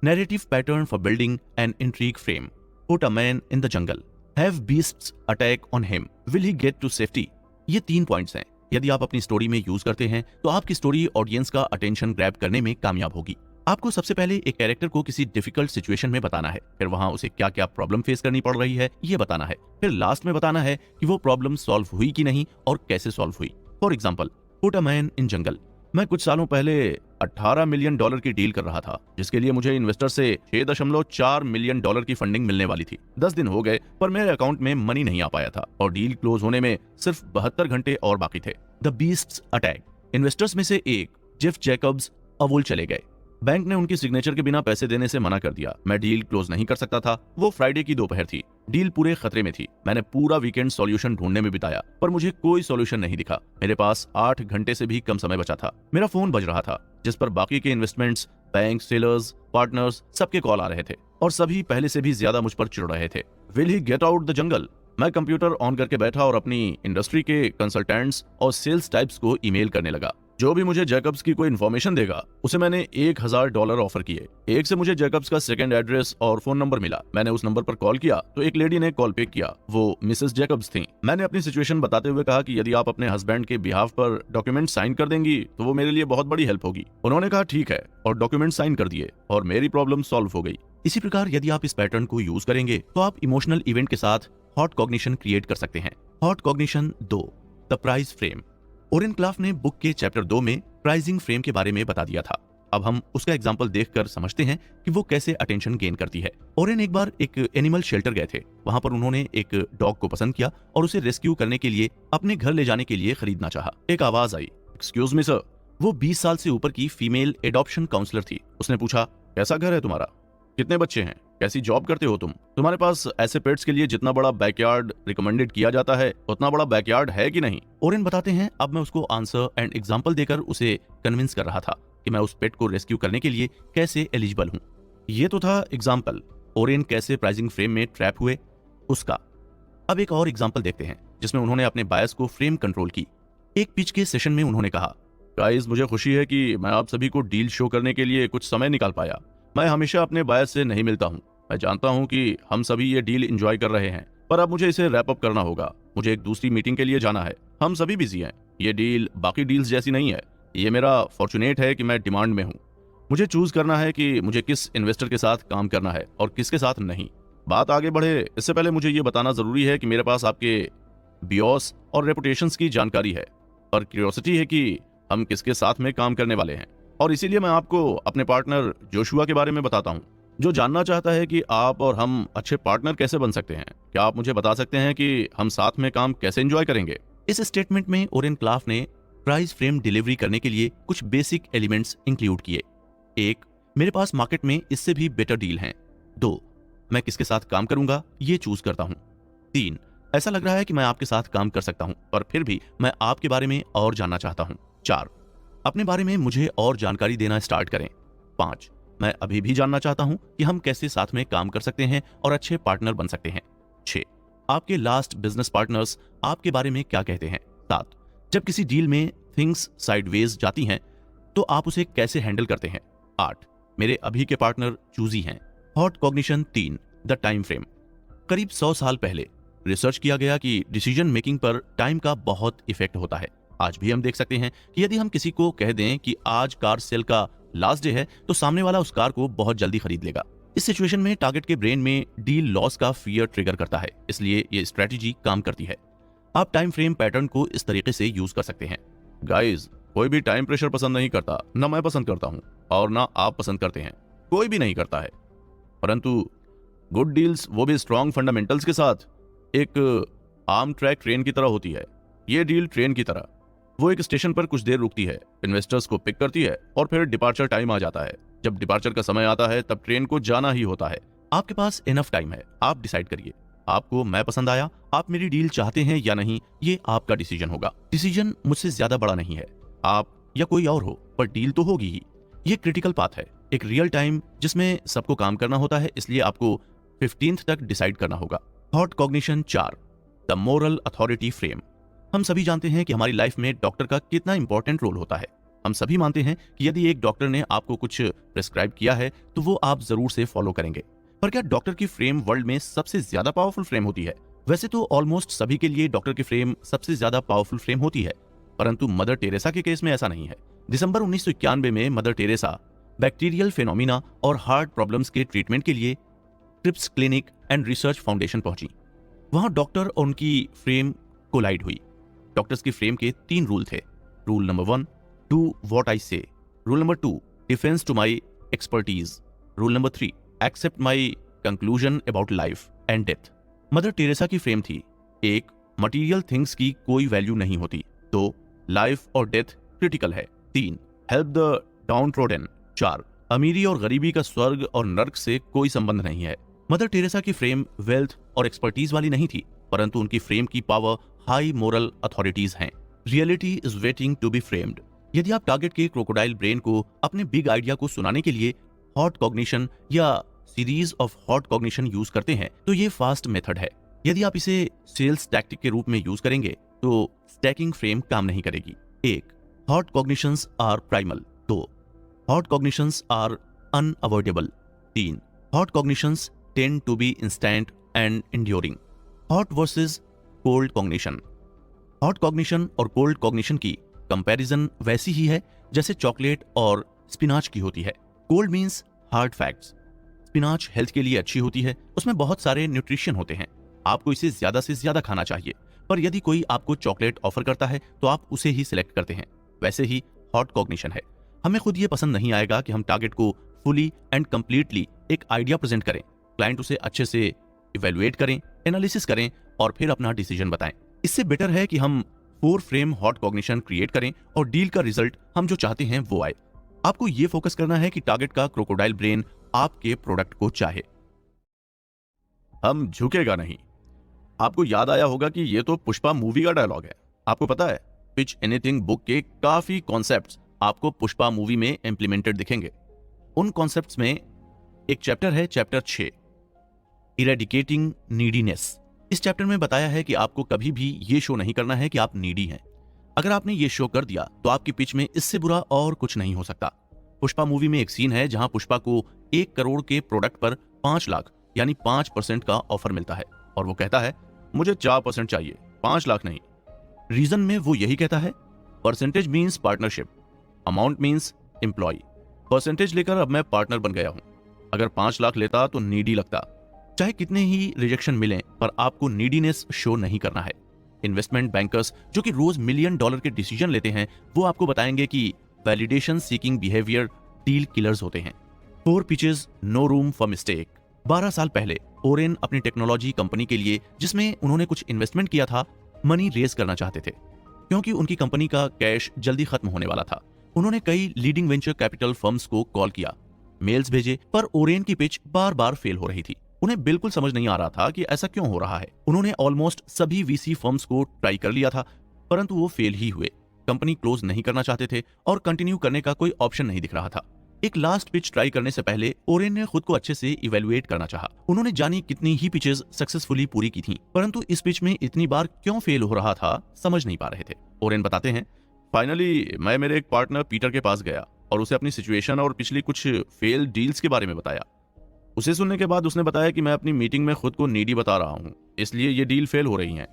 Narrative pattern for building an intrigue frame. Put a man in the jungle, have beasts attack on him, will he get to safety. ये 3 पॉइंट्स हैं। यदि आप अपनी स्टोरी में यूज करते हैं तो आपकी स्टोरी ऑडियंस का अटेंशन ग्रैब करने में कामयाब होगी। आपको सबसे पहले एक कैरेक्टर को किसी डिफिकल्ट सिचुएशन में बताना है, फिर वहां उसे क्या क्या प्रॉब्लम फेस करनी पड़ रही है ये बताना है, फिर लास्ट में बताना है कि वो प्रॉब्लम सॉल्व हुई कि नहीं और कैसे सॉल्व हुई। For example, put a man in jungle. मैं कुछ सालों पहले $18 मिलियन की डील कर रहा था, जिसके लिए मुझे इन्वेस्टर से $6.4 मिलियन की फंडिंग मिलने वाली थी। 10 दिन हो गए पर मेरे अकाउंट में मनी नहीं आ पाया था और डील क्लोज होने में सिर्फ 72 घंटे और बाकी थे। The beasts attack. इन्वेस्टर्स में से एक जेफ जैकब्स अवोल चले गए। बैंक ने उनकी सिग्नेचर के बिना पैसे देने से मना कर दिया। मैं डील क्लोज नहीं कर सकता था। वो फ्राइडे की दोपहर थी। डील पूरे खतरे में थी। मैंने पूरा वीकेंड सॉल्यूशन ढूंढने में बिताया पर मुझे कोई सॉल्यूशन नहीं दिखा। मेरे पास 8 घंटे से भी कम समय बचा था। मेरा फोन बज रहा था जिस पर बाकी के इन्वेस्टमेंट्स, बैंक, सेलर्स, पार्टनर्स सबके कॉल आ रहे थे और सभी पहले से भी ज्यादा मुझ पर चिढ़ रहे थे। Will he get out the jungle. मैं कंप्यूटर ऑन करके बैठा और अपनी इंडस्ट्री के कंसल्टेंट्स और सेल्स टाइप्स को ईमेल करने लगा। जो भी मुझे जैकब्स की कोई इन्फॉर्मेशन देगा उसे मैंने $1000 ऑफर किए। एक से मुझे जैकब्स का सेकंड एड्रेस और फोन नंबर मिला। मैंने उस नंबर पर कॉल किया तो एक लेडी ने कॉल पिक किया। वो मिसेस जैकब्स थी। मैंने अपनी सिचुएशन बताते हुए कहा कि यदि आप अपने हस्बैंड के बिहाफ पर डॉक्यूमेंट साइन कर देंगी तो वो मेरे लिए बहुत बड़ी हेल्प होगी। उन्होंने कहा ठीक है और डॉक्यूमेंट साइन कर दिए और मेरी प्रॉब्लम सॉल्व हो गई। इसी प्रकार यदि आप इस पैटर्न को यूज करेंगे तो आप इमोशनल इवेंट के साथ हॉट कॉग्निशन क्रिएट कर सकते हैं। Hot cognition 2, the price frame. Oren Klaff ने बुक के चैप्टर 2 में प्राइसिंग फ्रेम के बारे में बता दिया था। अब हम उसका एग्जाम्पल देखकर समझते हैं कि वो कैसे अटेंशन गेन करती है। ओरेन एक बार एक एनिमल शेल्टर गए थे। वहां पर उन्होंने एक डॉग को पसंद किया और उसे रेस्क्यू करने के लिए अपने घर ले जाने के लिए खरीदना चाहा। एक आवाज आई, एक्सक्यूज मी सर। वो 20 साल से ऊपर की फीमेल एडॉप्शन काउंसलर थी। उसने पूछा, कैसा घर है तुम्हारा, कितने बच्चे हैं, कैसी जॉब करते हो तुम, तुम्हारे पास ऐसे पेट्स के लिए जितना बड़ा बैकयार्ड रिकमेंडेड किया जाता है उतना बड़ा बैकयार्ड है कि नहीं। ओरेन बताते हैं, अब मैं उसको आंसर एंड एग्जाम्पल देकर उसे कन्विंस कर रहा था कि मैं उस पेट को रेस्क्यू करने के लिए कैसे एलिजिबल हूँ। ये तो था एग्जाम्पल, ओरेन कैसे प्राइसिंग फ्रेम में ट्रैप हुए उसका। अब एक और एग्जाम्पल देखते हैं जिसमें उन्होंने अपने बायस को फ्रेम कंट्रोल की। एक पिच के सेशन में उन्होंने कहा, गाइस मुझे खुशी है कि मैं आप सभी को डील शो करने के लिए कुछ समय निकाल पाया। मैं हमेशा अपने बायस से नहीं मिलता हूँ। मैं जानता हूँ कि हम सभी ये डील एंजॉय कर रहे हैं पर अब मुझे इसे रैप अप करना होगा। मुझे एक दूसरी मीटिंग के लिए जाना है। हम सभी बिजी हैं। ये डील बाकी डील्स जैसी नहीं है। ये मेरा फॉर्चुनेट है कि मैं डिमांड में हूँ। मुझे चूज करना है कि मुझे किस इन्वेस्टर के साथ काम करना है और किसके साथ नहीं। बात आगे बढ़े इससे पहले मुझे ये बताना जरूरी है कि मेरे पास आपके बियोस और रेपुटेशंस की जानकारी है और क्यूरियोसिटी है कि हम किसके साथ में काम करने वाले हैं। और इसीलिए मैं आपको अपने पार्टनर जोशुआ के बारे में बताता हूँ जो जानना चाहता है कि आप और हम अच्छे पार्टनर कैसे बन सकते हैं। क्या आप मुझे बता सकते हैं कि हम साथ में काम कैसे एंजॉय करेंगे। इस स्टेटमेंट में ओरेन क्लाफ ने प्राइस फ्रेम डिलीवरी करने के लिए कुछ बेसिक एलिमेंट्स इंक्लूड किए। 1, मेरे पास मार्केट में इससे भी बेटर डील हैं। 2, मैं किसके साथ काम करूंगा ये चूज करता हूँ। 3, ऐसा लग रहा है कि मैं आपके साथ काम कर सकता हूँ पर फिर भी मैं आपके बारे में और जानना चाहता हूँ। 4, अपने बारे में मुझे और जानकारी देना स्टार्ट करें। 5, मैं अभी भी जानना चाहता हूं कि हम कैसे साथ में काम कर सकते हैं और अच्छे पार्टनर बन सकते हैं। 6, आपके लास्ट बिजनेस पार्टनर्स आपके बारे में क्या कहते हैं। 7, जब किसी डील में थिंग्स साइडवेज जाती हैं तो आप उसे कैसे हैंडल करते हैं। 8, मेरे अभी के पार्टनर चूजी हैं। Hot cognition 3, the time frame. करीब 100 साल पहले रिसर्च किया गया कि डिसीजन मेकिंग पर टाइम का बहुत इफेक्ट होता है। आज भी हम देख सकते हैं कि यदि हम किसी को कह दें कि आज कार सेल का लास्ट डे है तो सामने वाला उस कार को बहुत जल्दी खरीद लेगा। इस सिचुएशन में टारगेट के ब्रेन में डील लॉस का फियर ट्रिगर करता है, इसलिए ये स्ट्रेटेजी काम करती है। आप टाइम फ्रेम पैटर्न को इस तरीके से यूज कर सकते हैं। गाइस, कोई भी टाइम प्रेशर पसंद नहीं करता, ना मैं पसंद करता हूं और ना आप पसंद करते हैं, कोई भी नहीं करता है। परंतु गुड डील्स, वो भी स्ट्रॉन्ग फंडामेंटल्स के साथ, एक आर्म ट्रैक ट्रेन की तरह होती है। ये डील ट्रेन की तरह, वो एक स्टेशन पर कुछ देर रुकती है, इन्वेस्टर्स को पिक करती है और फिर डिपार्चर टाइम आ जाता है। जब डिपार्चर का समय आता है तब ट्रेन को जाना ही होता है। आपके पास इनफ टाइम है, आप डिसाइड करिए। आपको मैं पसंद आया, आप मेरी डील चाहते हैं या नहीं, ये आपका डिसीजन होगा। डिसीजन मुझसे ज्यादा बड़ा नहीं है, आप या कोई और हो, पर डील तो होगी ही। ये क्रिटिकल पाथ है, एक रियल टाइम जिसमें सबको काम करना होता है, इसलिए आपको 15th तक डिसाइड करना होगा। Thought cognition 4, the moral authority frame. हम सभी जानते हैं कि हमारी लाइफ में डॉक्टर का कितना इंपॉर्टेंट रोल होता है। हम सभी मानते हैं कि यदि एक डॉक्टर ने आपको कुछ प्रिस्क्राइब किया है तो वो आप जरूर से फॉलो करेंगे। पर क्या डॉक्टर की फ्रेम वर्ल्ड में सबसे ज्यादा पावरफुल फ्रेम होती है? वैसे तो ऑलमोस्ट सभी के लिए डॉक्टर की फ्रेम सबसे ज्यादा पावरफुल फ्रेम होती है, परंतु मदर टेरेसा के केस में ऐसा नहीं है। दिसंबर 1991 में मदर टेरेसा बैक्टीरियल फेनोमिना और हार्ट प्रॉब्लम्स के ट्रीटमेंट के लिए Scripps clinic and research foundation पहुंची। वहां डॉक्टर और उनकी फ्रेम कोलाइड हुई। डॉक्टर्स की फ्रेम के 3 रूल थे। Rule number 1, do what I say. Rule number 2, defence to my expertise. Rule number 3, accept my conclusion about life and death. Mother Teresa की frame थी, 1, मटीरियल थिंग्स की कोई value नहीं होती। 2, लाइफ और डेथ क्रिटिकल है। 3, help the down trodden. 4, अमीरी और गरीबी का स्वर्ग और नर्क से कोई संबंध नहीं है। मदर टेरेसा की फ्रेम वेल्थ और एक्सपर्टीज वाली नहीं थी, परंतु उनकी फ्रेम की पावर हाई मोरल अथॉरिटीज हैं। Reality is waiting to be framed. यदि आप टारगेट के क्रोकोडाइल ब्रेन को अपने बिग आइडिया को सुनाने के लिए हॉट कॉग्निशन या series of hot cognition use करते हैं तो ये फास्ट मेथड है। यदि आप इसे सेल्स टैक्टिक के रूप में यूज करेंगे तो स्टैकिंग फ्रेम काम नहीं करेगी। 1, hot cognitions are primal. 2, hot cognitions are unavoidable. 3, hot cognitions tend to be instant and enduring. Hot versus cold cognition. Hot cognition और कोल्ड कॉग्निशन की कंपैरिजन वैसी ही है जैसे चॉकलेट और स्पिनाच की होती है। Cold means hard facts. Spinach health के लिए अच्छी होती है, उसमें बहुत सारे न्यूट्रिशन होते हैं, आपको इसे ज्यादा से ज्यादा खाना चाहिए। पर यदि कोई आपको चॉकलेट ऑफर करता है तो आप उसे ही सिलेक्ट करते हैं। वैसे ही हॉट कॉग्निशन है, हमें खुद ये पसंद नहीं आएगा कि हम टारगेट को फुली एंड कंप्लीटली एक आइडिया प्रेजेंट करें, क्लाइंट उसे अच्छे से इवेल्युएट करें, एनालिसिस करें और फिर अपना डिसीजन बताएं। इससे बेटर है कि हम 4 फ्रेम हॉट कॉग्निशन क्रिएट करें और डील का रिजल्ट हम जो चाहते हैं वो आए। आपको ये फोकस करना है कि टारगेट का क्रोकोडाइल ब्रेन आपके प्रोडक्ट को चाहे। हम झुकेगा नहीं। आपको याद आया होगा कि ये तो पुष्पा मूवी का डायलॉग है। आपको पता है, पिच एनीथिंग बुक के काफी कॉन्सेप्ट्स आपको पुष्पा मूवी में इंप्लीमेंटेड दिखेंगे। उन कॉन्सेप्ट्स में एक चैप्टर है, चैप्टर 6, इरेडिकेटिंग नीडीनेस। इस चैप्टर में बताया है कि आपको कभी भी ये शो नहीं करना है कि आप नीडी हैं। अगर आपने ये शो कर दिया तो आपकी पिच में इससे बुरा और कुछ नहीं हो सकता। पुष्पा मूवी में एक सीन है जहां पुष्पा को 1 करोड़ के प्रोडक्ट पर 5 लाख यानी 5% का ऑफर मिलता है और वो कहता है मुझे 4% चाहिए, 5 लाख नहीं। रीजन में वो यही कहता है, percentage means partnership, amount means employ. Percentage लेकर अब मैं पार्टनर बन गया हूं। अगर 5 लाख लेता तो नीडी लगता। चाहे कितने ही रिजेक्शन मिलें, पर आपको नीडीनेस शो नहीं करना है। इन्वेस्टमेंट बैंकर्स जो कि रोज $1 मिलियन के डिसीजन लेते हैं, वो आपको बताएंगे कि validation seeking behaviour deal killers होते हैं। 4 pitches, no room for mistake. 12 साल पहले ओरेन अपनी टेक्नोलॉजी कंपनी के लिए, जिसमें उन्होंने कुछ इन्वेस्टमेंट किया था, मनी रेज करना चाहते थे क्योंकि उनकी कंपनी का कैश जल्दी खत्म होने वाला था। उन्होंने कई लीडिंग वेंचर कैपिटल फर्म्स को कॉल किया, मेल्स भेजे, पर ओरेन की पिच बार बार फेल हो रही थी। उन्हें बिल्कुल समझ नहीं आ रहा था कि ऐसा क्यों हो रहा है। उन्होंने ऑलमोस्ट सभी वीसी फर्म्स को ट्राई कर लिया था, परंतु वो फेल ही हुए। कंपनी क्लोज नहीं करना चाहते थे और कंटिन्यू करने का कोई ऑप्शन नहीं दिख रहा था। एक लास्ट पिच ट्राई करने से पहले ओरेन ने खुद को अच्छे से इवेल्युएट करना चाहा। उन्होंने जानी कितनी ही पिचेस सक्सेसफुली पूरी की थीं, परंतु इस पिच में इतनी बार क्यों फेल हो रहा था समझ नहीं पा रहे थे। ओरेन बताते हैं, फाइनली मैं मेरे एक पार्टनर पीटर के पास गया और उसे अपनी सिचुएशन और पिछली कुछ फेल डील्स के बारे में बताया। उसे सुनने के बाद उसने बताया कि मैं अपनी मीटिंग में खुद को नीडी बता रहा हूं, इसलिए ये डील फेल हो रही हैं।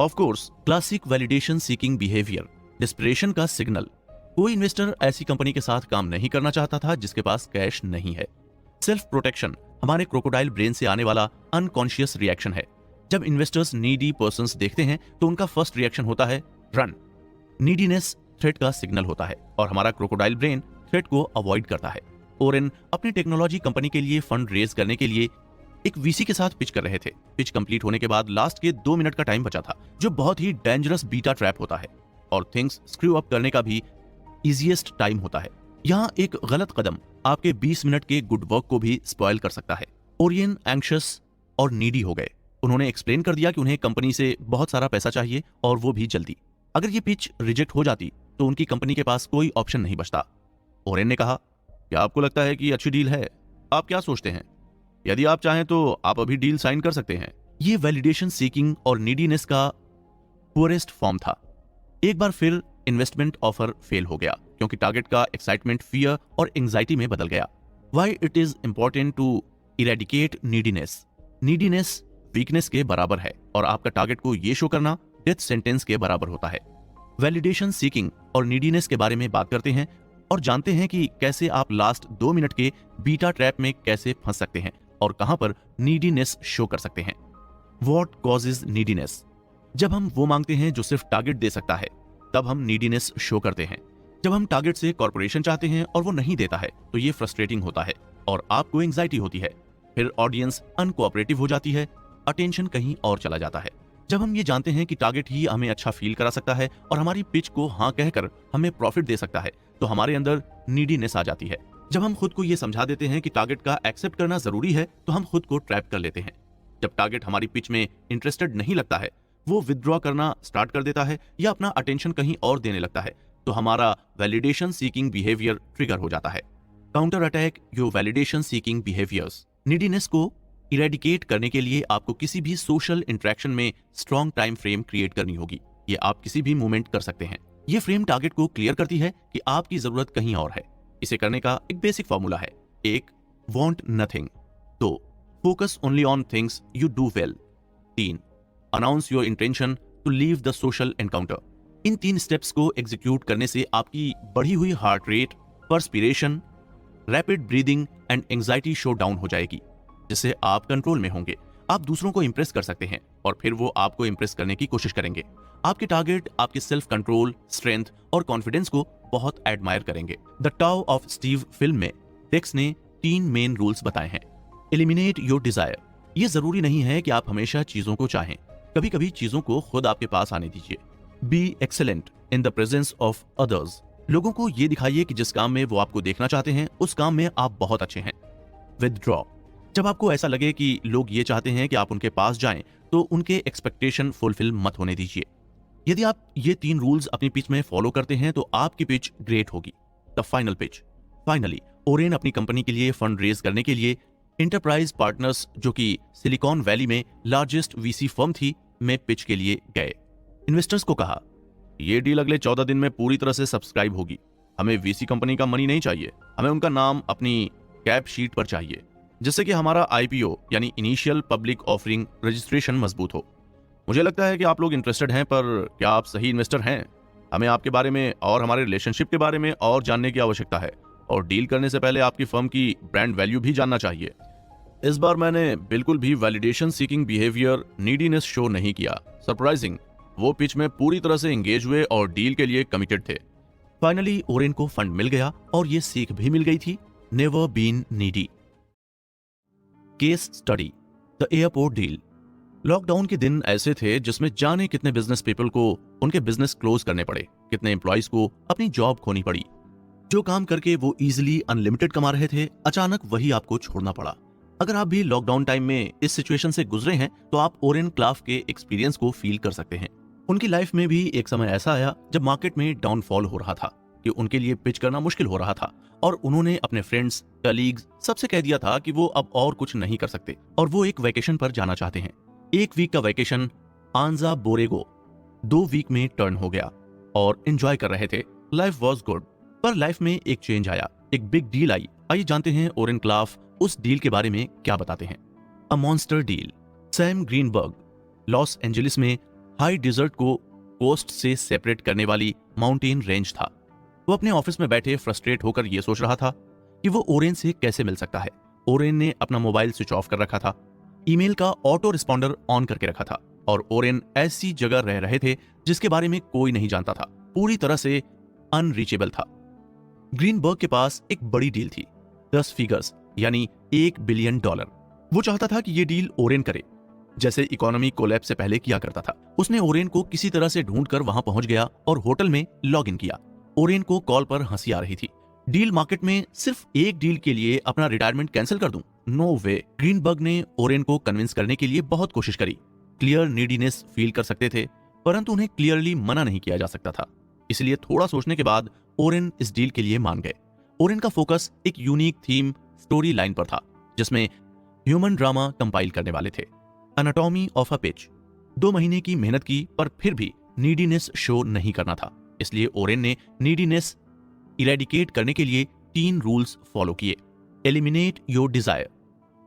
Of course, classic validation seeking behaviour, dispersion का सिग्नल। कोई इन्वेस्टर ऐसी कंपनी के साथ काम नहीं करना चाहता था जिसके पास कैश नहीं है। सेल्फ प्रोटेक्शन हमारे क्रोकोडाइल ब्रेन से आने वाला अनकॉन्शियस रिएक्शन है। जब इन्वेस्टर्स नीडी पर्सन्स देखते हैं तो उनका फर्स्ट रिएक्शन होता है रन। नीडीनेस थ्रेट का सिग्नल होता है और हमारा क्रोकोडाइल ब्रेन थ्रेट को अवॉइड करता है। ओरेन अपनी टेक्नोलॉजी कंपनी के लिए फंड रेज करने के लिए एक वीसी के साथ पिच कर रहे थे। पिच कंप्लीट होने के बाद लास्ट के 2 मिनट का टाइम बचा था, जो बहुत ही डेंजरस बीटा ट्रैप होता है और थिंग्स स्क्रू अप करने का भी इजीएस्ट टाइम होता है। यहाँ एक गलत कदम आपके 20 मिनट के गुड वर्क को भी स्पॉइल कर सकता है। ओरियन एंग्शियस और नीडी हो गए। उन्होंने एक्सप्लेन कर दिया कि उन्हें कंपनी से बहुत सारा पैसा चाहिए और वो भी जल्दी। अगर ये पिच रिजेक्ट हो जाती तो उनकी कंपनी के पास कोई ऑप्शन नहीं बचता। ओरेन ने कहा, क्या आपको लगता है कि अच्छी डील है? आप क्या सोचते हैं? यदि आप चाहें तो आप अभी डील साइन कर सकते हैं। ये वैलिडेशन सीकिंग और नीडीनेस का पुअरेस्ट फॉर्म था। एक बार फिर इन्वेस्टमेंट ऑफर फेल हो गया क्योंकि टारगेट का एक्साइटमेंट फियर और एंजाइटी में बदल गया। Why it is important to eradicate neediness. Neediness weakness के बराबर है और आपका टारगेट को ये शो करना डेथ सेंटेंस के बराबर होता है। वैलिडेशन सीकिंग और नीडीनेस के बारे में बात करते हैं और जानते हैं कि कैसे आप लास्ट 2 मिनट के बीटा ट्रैप में कैसे फंस सकते हैं और कहां पर नीडीनेस शो कर सकते हैं। What causes neediness. जब हम वो मांगते हैं जो सिर्फ टारगेट दे सकता है तब हम नीडीनेस शो करते हैं। जब हम टारगेट से कॉर्पोरेशन चाहते हैं और वो नहीं देता है तो ये फ्रस्ट्रेटिंग होता है और आपको एंजाइटी होती है। फिर ऑडियंस अनकोऑपरेटिव हो जाती है, अटेंशन कहीं और चला जाता है। जब हम ये जानते हैं कि टारगेट ही हमें अच्छा फील करा सकता है और हमारी पिच को हाँ कहकर हमें प्रॉफिट दे सकता है तो हमारे अंदर नीडीनेस आ जाती है। जब हम खुद को ये समझा देते हैं कि टारगेट का एक्सेप्ट करना जरूरी है तो हम खुद को ट्रैप कर लेते हैं। जब टारगेट हमारी पिच में इंटरेस्टेड नहीं लगता है, वो विथड्रॉ करना स्टार्ट कर देता है या अपना अटेंशन कहीं और देने लगता है तो हमारा वैलिडेशन सीकिंग बिहेवियर ट्रिगर हो जाता है। Counter attack your validation seeking behaviours. Neediness को इरेडिकेट करने के लिए आपको किसी भी सोशल इंटरेक्शन में स्ट्रॉन्ग टाइम फ्रेम क्रिएट करनी होगी। ये आप किसी भी मोमेंट कर सकते हैं। ये फ्रेम टारगेट को क्लियर करती है कि आपकी जरूरत कहीं और है। इसे करने का एक बेसिक फॉर्मूला है। 1 want nothing. 2 focus only on things you do well. 3 announce your intention to leave the social encounter. इन 3 स्टेप्स को एग्जीक्यूट करने से आपकी बढ़ी हुई heart rate, perspiration, rapid breathing and anxiety show down हो जाएगी, जिससे आप कंट्रोल में होंगे। आप दूसरों को इंप्रेस कर सकते हैं और फिर वो आपको इंप्रेस करने की कोशिश करेंगे। आपके टारगेट आपके सेल्फ कंट्रोल, स्ट्रेंथ और कॉन्फिडेंस को बहुत एडमायर करेंगे। The tau of Steve film में टेक्स ने 3 मेन रूल्स बताए हैं। Eliminate your desire. ये जरूरी नहीं है कि आप हमेशा चीजों को चाहें, कभी कभी चीजों को खुद आपके पास आने दीजिए। Be excellent in the presence of others. लोगों को ये दिखाइए कि जिस काम में वो आपको देखना चाहते हैं उस काम में आप बहुत अच्छे हैं। विथड्रॉ। जब आपको ऐसा लगे कि लोग ये चाहते हैं कि आप उनके पास जाएं तो उनके एक्सपेक्टेशन फुलफिल मत होने दीजिए। यदि आप ये 3 रूल्स अपनी पिच में फॉलो करते हैं तो आपकी पिच ग्रेट होगी। The final pitch. Finally Oren अपनी कंपनी के लिए फंड रेज करने के लिए एंटरप्राइज पार्टनर्स, जो कि सिलिकॉन वैली में लार्जेस्ट वीसी फर्म थी, में पिच के लिए गए। इन्वेस्टर्स को कहा, ये डील अगले 14 दिन में पूरी तरह से सब्सक्राइब होगी। हमें वीसी कंपनी का मनी नहीं चाहिए, हमें उनका नाम अपनी कैप शीट पर चाहिए, जिससे कि हमारा आईपीओ यानी इनिशियल पब्लिक ऑफरिंग रजिस्ट्रेशन मजबूत हो। मुझे लगता है कि आप लोग इंटरेस्टेड हैं, पर क्या आप सही इन्वेस्टर हैं? हमें आपके बारे में और हमारे रिलेशनशिप के बारे में और जानने की आवश्यकता है और डील करने से पहले आपकी फर्म की ब्रांड वैल्यू भी जानना चाहिए। इस बार मैंने बिल्कुल भी validation seeking behaviour, neediness show नहीं किया। सरप्राइजिंग, वो पिच में पूरी तरह से एंगेज हुए और डील के लिए कमिटेड थे। फाइनली ओरेन को फंड मिल गया और ये सीख भी मिल गई थी, never been needy. Case study, the airport deal. Lockdown के दिन ऐसे थे जिसमें जाने कितने बिजनेस पीपल को उनके बिजनेस क्लोज करने पड़े, कितने एम्प्लॉइज को अपनी जॉब खोनी पड़ी। जो काम करके वो इजीली अनलिमिटेड कमा रहे थे, अचानक वही आपको छोड़ना पड़ा। अगर आप भी लॉकडाउन टाइम में इस सिचुएशन से गुजरे हैं तो आप ओरेन क्लाफ के एक्सपीरियंस को फील कर सकते हैं। उनकी लाइफ में भी एक समय ऐसा आया जब मार्केट में डाउनफॉल हो रहा था कि उनके लिए पिच करना मुश्किल हो रहा था और उन्होंने अपने फ्रेंड्स, कलीग्स सबसे कह दिया था कि वो अब और कुछ नहीं कर सकते और वो एक वैकेशन पर जाना चाहते हैं। 1 वीक का वैकेशन आंजा बोरेगो 2 वीक में टर्न हो गया और एंजॉय कर रहे थे। लाइफ वॉज गुड, पर लाइफ में एक चेंज आया, एक बिग डील आई। आइए जानते हैं ओरेन क्लाफ उस डील के बारे में क्या बताते हैं। अ monster deal. Sam Greenberg Los Angeles में हाई डिजर्ट को कोस्ट से सेपरेट करने वाली माउंटेन रेंज था। वो अपने ऑफिस में बैठे फ्रस्ट्रेट होकर ये सोच रहा था कि वो ओरेन से कैसे मिल सकता है। ओरेन ने अपना मोबाइल स्विच ऑफ कर रखा था, ईमेल का ऑटो रिस्पॉन्डर ऑन करके रखा था और ओरेन ऐसी जगह रह रहे थे जिसके बारे में कोई नहीं जानता था, पूरी तरह से अनरीचेबल था। ग्रीनबर्ग के पास एक बड़ी डील थी, 10 फिगर्स यानी $1 बिलियन। वो चाहता था कि ये डील ओरेन करे, जैसे इकोनॉमी कोलैप्स से पहले किया करता था। उसने ओरेन को किसी तरह से ढूंढकर वहां पहुंच गया और होटल में लॉग इन किया। ओरेन को कॉल पर हंसी आ रही थी। डील मार्केट में सिर्फ एक डील के लिए अपना रिटायरमेंट कैंसिल कर दूं? नो वे। ग्रीनबर्ग ने ओरेन को कन्विंस करने के लिए बहुत कोशिश करी। क्लियर नीडीनेस फील कर सकते थे, परंतु उन्हें क्लियरली मना नहीं किया जा सकता था। इसलिए थोड़ा सोचने के बाद ओरेन इस डील के लिए मान गए। ओरेन का फोकस एक यूनिक थीम स्टोरी लाइन पर था, जिसमें ह्यूमन ड्रामा कंपाइल करने वाले थे। Anatomy of a pitch. 2 महीने की मेहनत की, पर फिर भी नीडीनेस शो नहीं करना था। इसलिए ओरेन ने नीडीनेस इरेडिकेट करने के लिए 3 रूल्स फॉलो किए। Eliminate your desire.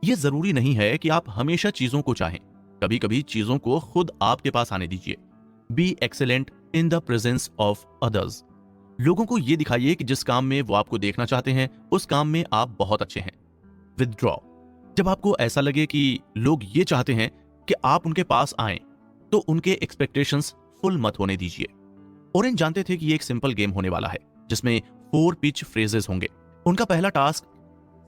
यह जरूरी नहीं है कि आप हमेशा चीजों को चाहें, कभी कभी चीजों को खुद आपके पास आने दीजिए। Be excellent in the presence of others. लोगों को यह दिखाइए कि जिस काम में वो आपको देखना चाहते हैं, उस काम में आप बहुत अच्छे हैं। विथड्रॉ। जब आपको ऐसा लगे कि लोग ये चाहते हैं कि आप उनके पास आएं, तो उनके एक्सपेक्टेशंस फुल मत होने दीजिए। ओरेन जानते थे कि ये एक सिंपल गेम होने वाला है, जिसमें 4 पिच फ्रेजेस होंगे। उनका पहला टास्क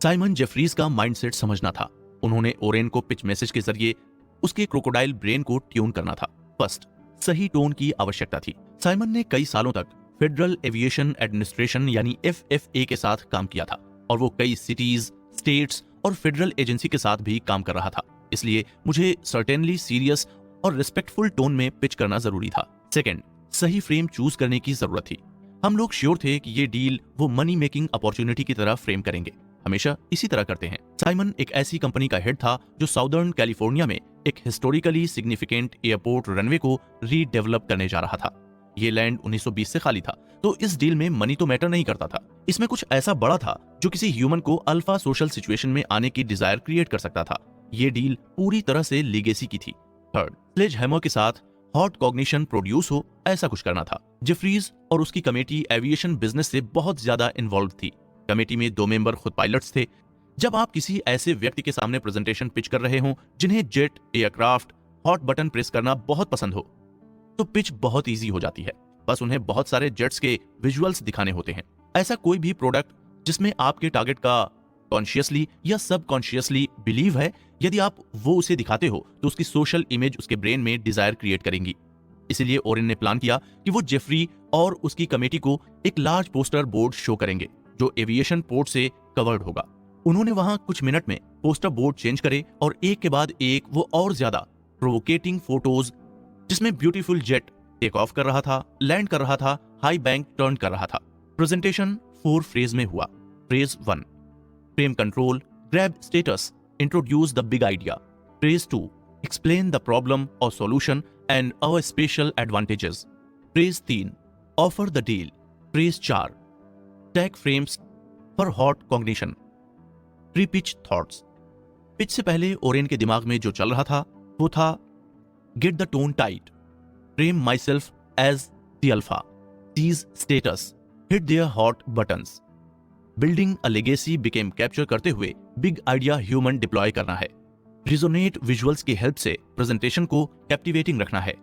साइमन जेफरीज का माइंडसेट समझना था। उन्होंने ओरेन को पिच मैसेज के जरिए उसके क्रोकोडाइल ब्रेन को ट्यून करना था। फर्स्ट, सही टोन की आवश्यकता थी। साइमन ने कई सालों तक फेडरल एविएशन एडमिनिस्ट्रेशन यानी FFA के साथ काम किया था और वो कई सिटीज, स्टेट्स और फेडरल एजेंसी के साथ भी काम कर रहा था। इसलिए मुझे सर्टेनली सीरियस और रिस्पेक्टफुल टोन में पिच करना जरूरी था। सेकंड, सही फ्रेम चूज करने की जरूरत थी। हम लोग श्योर थे कि ये डील वो मनी मेकिंग अपॉर्चुनिटी की तरह फ्रेम करेंगे। हमेशा इसी तरह करते हैं। साइमन एक ऐसी कंपनी का हेड था जो साउदर्न कैलिफोर्निया में एक हिस्टोरिकली सिग्निफिकेंट एयरपोर्ट रनवे को रीडेवलप करने जा रहा था। ये लैंड 1920 से खाली था, तो इस डील में मनी तो मैटर नहीं करता था। इसमें कुछ ऐसा बड़ा था जो किसी ह्यूमन को अल्फा सोशल सिचुएशन में आने की डिजायर क्रिएट कर सकता था। ये डील पूरी तरह से लीगेसी की थी। थर्ड, स्लेज हैमर के साथ हॉट कॉग्निशन प्रोड्यूस हो, ऐसा कुछ करना था। जेफरीज और उसकी कमेटी एविएशन बिजनेस से बहुत ज्यादा इन्वॉल्व थी। कमेटी में 2 मेंबर खुद पायलट्स थे। जब आप किसी ऐसे व्यक्ति के सामने प्रेजेंटेशन पिच कर रहे हो जिन्हें jet, aircraft, hot button press करना बहुत पसंद हो, तो पिच बहुत इजी हो जाती है। बस उन्हें बहुत सारे जेट्स के विजुअल्स दिखाने होते हैं। ऐसा कोई भी प्रोडक्ट जिसमें आपके टारगेट का कॉन्शियसली या सबकॉन्शियसली बिलीव है, यदि आप वो उसे दिखाते हो तो उसकी सोशल इमेज उसके ब्रेन में डिजायर क्रिएट करेंगी। इसीलिए ओरेन ने प्लान किया कि वो जेफरी और उसकी कमेटी को एक लार्ज पोस्टर बोर्ड शो करेंगे जो एविएशन पोर्ट से कवर्ड होगा। उन्होंने वहां कुछ मिनट में पोस्टर बोर्ड चेंज करे और एक के बाद एक वो और ज्यादा प्रोवोकेटिंग फोटोज, जिसमें ब्यूटीफुल जेट टेक ऑफ कर रहा था, लैंड कर रहा था, हाई बैंक टर्न कर रहा था। प्रेजेंटेशन 4 फ्रेज में हुआ। Phase 1, frame control, grab status, introduce the big idea. Phase 2, explain the problem और solution and our special advantages. Phase 3, offer the deal. Phase 4, tag frames for hot cognition. Pre pitch thoughts. Pitch से पहले Oren के दिमाग में जो चल रहा था वो था get the tone tight, frame myself as the alpha, seize status, hit their hot buttons. Building a legacy became capture करते हुए बिग आइडिया ह्यूमन डिप्लॉय करना है। रिजोनेट विजुअल्स की हेल्प से प्रेजेंटेशन को कैप्टिवेटिंग रखना है।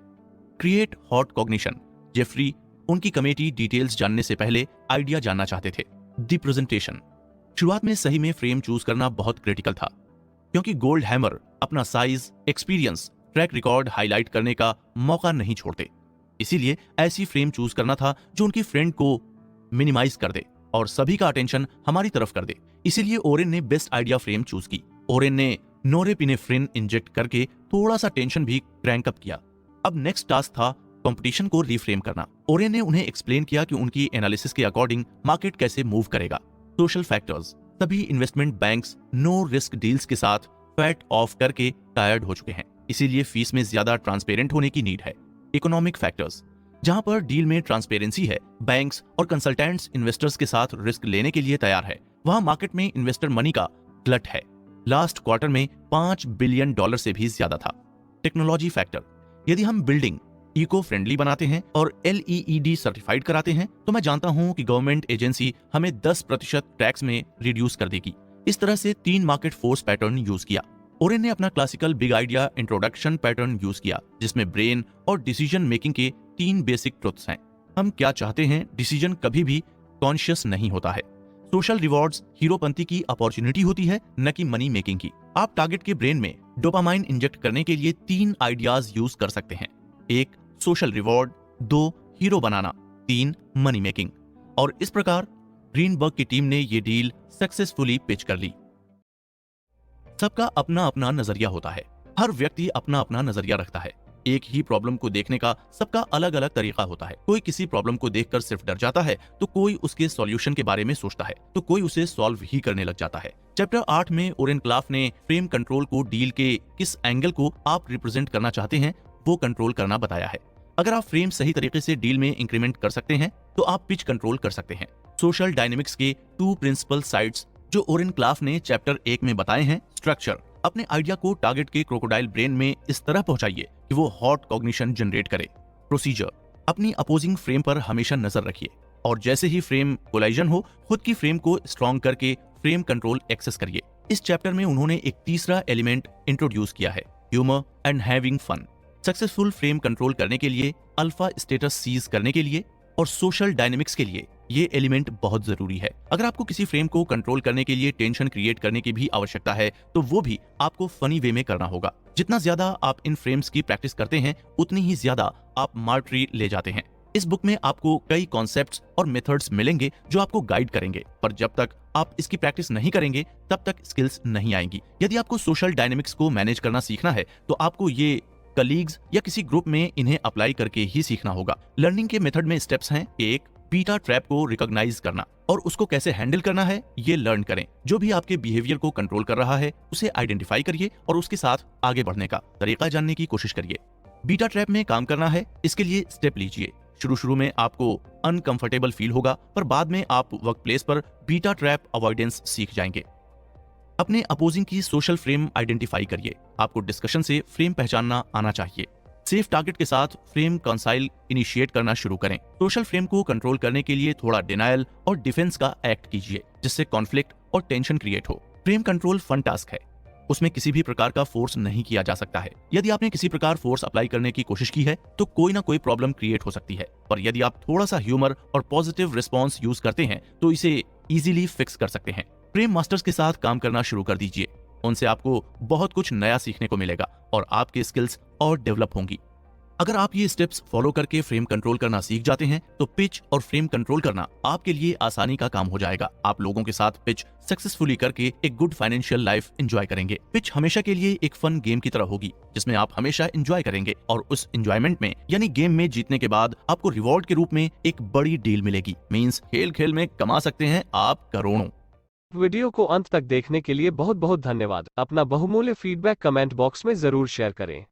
Create hot cognition. जेफरी उनकी कमेटी डिटेल्स जानने से पहले आइडिया जानना चाहते थे। The presentation. शुरुआत में सही में फ्रेम चूज करना बहुत क्रिटिकल था, क्योंकि गोल्ड हैमर अपना size, experience, track record highlight करने का मौका नहीं छोड़ते। इसीलिए ऐसी फ्रेम चूज करना था जो उनकी फ्रेंड को मिनिमाइज कर दे और सभी का अटेंशन हमारी तरफ कर दे। इसीलिए ओरेन ने बेस्ट आइडिया फ्रेम चूज की। ओरेन ने नोरेपिनेफ्रिन इंजेक्ट करके थोड़ा सा टेंशन भी क्रैंक अप किया। अब नेक्स्ट टास्क था कंपटीशन को रिफ्रेम करना। ओरेन ने उन्हें एक्सप्लेन किया कि उनकी एनालिसिस के अकॉर्डिंग मार्केट कैसे मूव करेगा। Social factors. सभी investment banks no risk deals के साथ फैट ऑफ करके टायर्ड हो चुके हैं, इसीलिए फीस में ज्यादा ट्रांसपेरेंट होने की नीड है। Economic factors. जहां पर डील में ट्रांसपेरेंसी है, बैंक्स और कंसल्टेंट्स इन्वेस्टर्स के साथ रिस्क लेने के लिए तैयार है, वहां मार्केट में इन्वेस्टर मनी का ग्लट है। लास्ट क्वार्टर में $5 बिलियन से भी ज्यादा था। Technology factor. यदि हम बिल्डिंग इको फ्रेंडली बनाते हैं और LEED सर्टिफाइड कराते हैं, तो मैं जानता हूं कि गवर्नमेंट एजेंसी हमें 10% टैक्स में रिड्यूस कर देगी। इस तरह से 3 मार्केट फोर्स पैटर्न यूज किया। ओरेन ने अपना classical big idea introduction pattern use किया, जिसमें ब्रेन और डिसीजन मेकिंग के 3 बेसिक ट्रुथ्स हैं। हम क्या चाहते हैं, डिसीजन कभी भी कॉन्शियस नहीं होता है। सोशल रिवॉर्ड्स हीरोपंती की अपॉर्चुनिटी होती है, न कि मनी मेकिंग की। आप टारगेट के ब्रेन में डोपामाइन इंजेक्ट करने के लिए 3 आइडियाज यूज कर सकते हैं। 1 सोशल रिवॉर्ड, 2 हीरो बनाना, 3 मनी मेकिंग। और इस प्रकार ग्रीनबर्ग की टीम ने ये डील सक्सेसफुली पिच कर ली। सबका अपना अपना नजरिया होता है, हर व्यक्ति अपना अपना नजरिया रखता है। एक ही प्रॉब्लम को देखने का सबका अलग अलग तरीका होता है। कोई किसी प्रॉब्लम को देखकर सिर्फ डर जाता है, तो कोई उसके सॉल्यूशन के बारे में सोचता है, तो कोई उसे सॉल्व ही करने लग जाता है। चैप्टर 8 में ओरेन क्लाफ ने फ्रेम कंट्रोल को डील के किस एंगल को आप रिप्रेजेंट करना चाहते हैं वो कंट्रोल करना बताया है। अगर आप फ्रेम सही तरीके से डील में इंक्रीमेंट कर सकते हैं तो आप पिच कंट्रोल कर सकते हैं। सोशल डायनेमिक्स के 2 प्रिंसिपल साइड्स जो ओरेन क्लाफ ने चैप्टर 1 में बताए हैं। स्ट्रक्चर, अपने आइडिया को टारगेट के क्रोकोडाइल ब्रेन में इस तरह पहुंचाइए कि वो हॉट कॉग्निशन जनरेट करे। प्रोसीजर, अपनी अपोजिंग फ्रेम पर हमेशा नजर रखिए और जैसे ही फ्रेम कोलाइजन हो, खुद की फ्रेम को स्ट्रॉन्ग करके फ्रेम कंट्रोल एक्सेस करिए। इस चैप्टर में उन्होंने एक तीसरा एलिमेंट इंट्रोड्यूस किया है, humour and having fun. Successful frame control करने के लिए, अल्फा स्टेटस सीज करने के लिए और सोशल डायनेमिक्स के लिए ये एलिमेंट बहुत जरूरी है। अगर आपको किसी फ्रेम को कंट्रोल करने के लिए टेंशन क्रिएट करने की भी आवश्यकता है तो वो भी आपको फनी वे में करना होगा। जितना ज्यादा आप इन फ्रेम्स की प्रैक्टिस करते हैं उतनी ही ज्यादा आप मार्टरी ले जाते हैं। इस बुक में आपको कई कॉन्सेप्ट्स और मेथड्स मिलेंगे जो आपको गाइड करेंगे, पर जब तक आप इसकी प्रैक्टिस नहीं करेंगे तब तक स्किल्स नहीं आएंगी। यदि आपको सोशल डायनेमिक्स को मैनेज करना सीखना है तो आपको ये कलीग्स या किसी ग्रुप में इन्हें अप्लाई करके ही सीखना होगा। लर्निंग के मेथड में स्टेप्स हैं। 1 बीटा ट्रैप को रिकॉग्नाइज करना और उसको कैसे हैंडल करना है ये लर्न करें। जो भी आपके बिहेवियर को कंट्रोल कर रहा है उसे आइडेंटिफाई करिए और उसके साथ आगे बढ़ने का तरीका जानने की कोशिश करिए। बीटा ट्रैप में काम करना है, इसके लिए स्टेप लीजिए। शुरू में आपको अनकंफर्टेबल फील होगा, पर बाद में आप वर्क प्लेस पर बीटा ट्रैप अवॉइडेंस सीख जाएंगे। अपने अपोजिंग की सोशल फ्रेम आइडेंटिफाई करिए। आपको डिस्कशन से फ्रेम पहचानना आना चाहिए। सेफ टारगेट के साथ फ्रेम कंसाइल इनिशिएट करना शुरू करें। सोशल फ्रेम को कंट्रोल करने के लिए थोड़ा डिनायल और डिफेंस का एक्ट कीजिए, जिससे कॉन्फ्लिक्ट और टेंशन क्रिएट हो। फ्रेम कंट्रोल फन टास्क है, उसमें किसी भी प्रकार का फोर्स नहीं किया जा सकता है। यदि आपने किसी प्रकार फोर्स अप्लाई करने की कोशिश की है तो कोई ना कोई प्रॉब्लम क्रिएट हो सकती है, पर यदि आप थोड़ा सा ह्यूमर और पॉजिटिव रिस्पॉन्स यूज करते हैं तो इसे इजीली फिक्स कर सकते हैं। फ्रेम मास्टर्स के साथ काम करना शुरू कर दीजिए, उनसे आपको बहुत कुछ नया सीखने को मिलेगा और आपकी स्किल्स और डेवलप होंगी। अगर आप ये स्टेप्स फॉलो करके फ्रेम कंट्रोल करना सीख जाते हैं तो पिच और फ्रेम कंट्रोल करना आपके लिए आसानी का काम हो जाएगा। आप लोगों के साथ पिच सक्सेसफुली करके एक गुड फाइनेंशियल लाइफ एंजॉय करेंगे। पिच हमेशा के लिए एक फन गेम की तरह होगी, जिसमें आप हमेशा एंजॉय करेंगे और उस एंजॉयमेंट में यानी गेम में जीतने के बाद आपको रिवॉर्ड के रूप में एक बड़ी डील मिलेगी। मींस खेल खेल में कमा सकते हैं आप करोड़ों। वीडियो को अंत तक देखने के लिए बहुत बहुत धन्यवाद। अपना बहुमूल्य फीडबैक कमेंट बॉक्स में जरूर शेयर करें।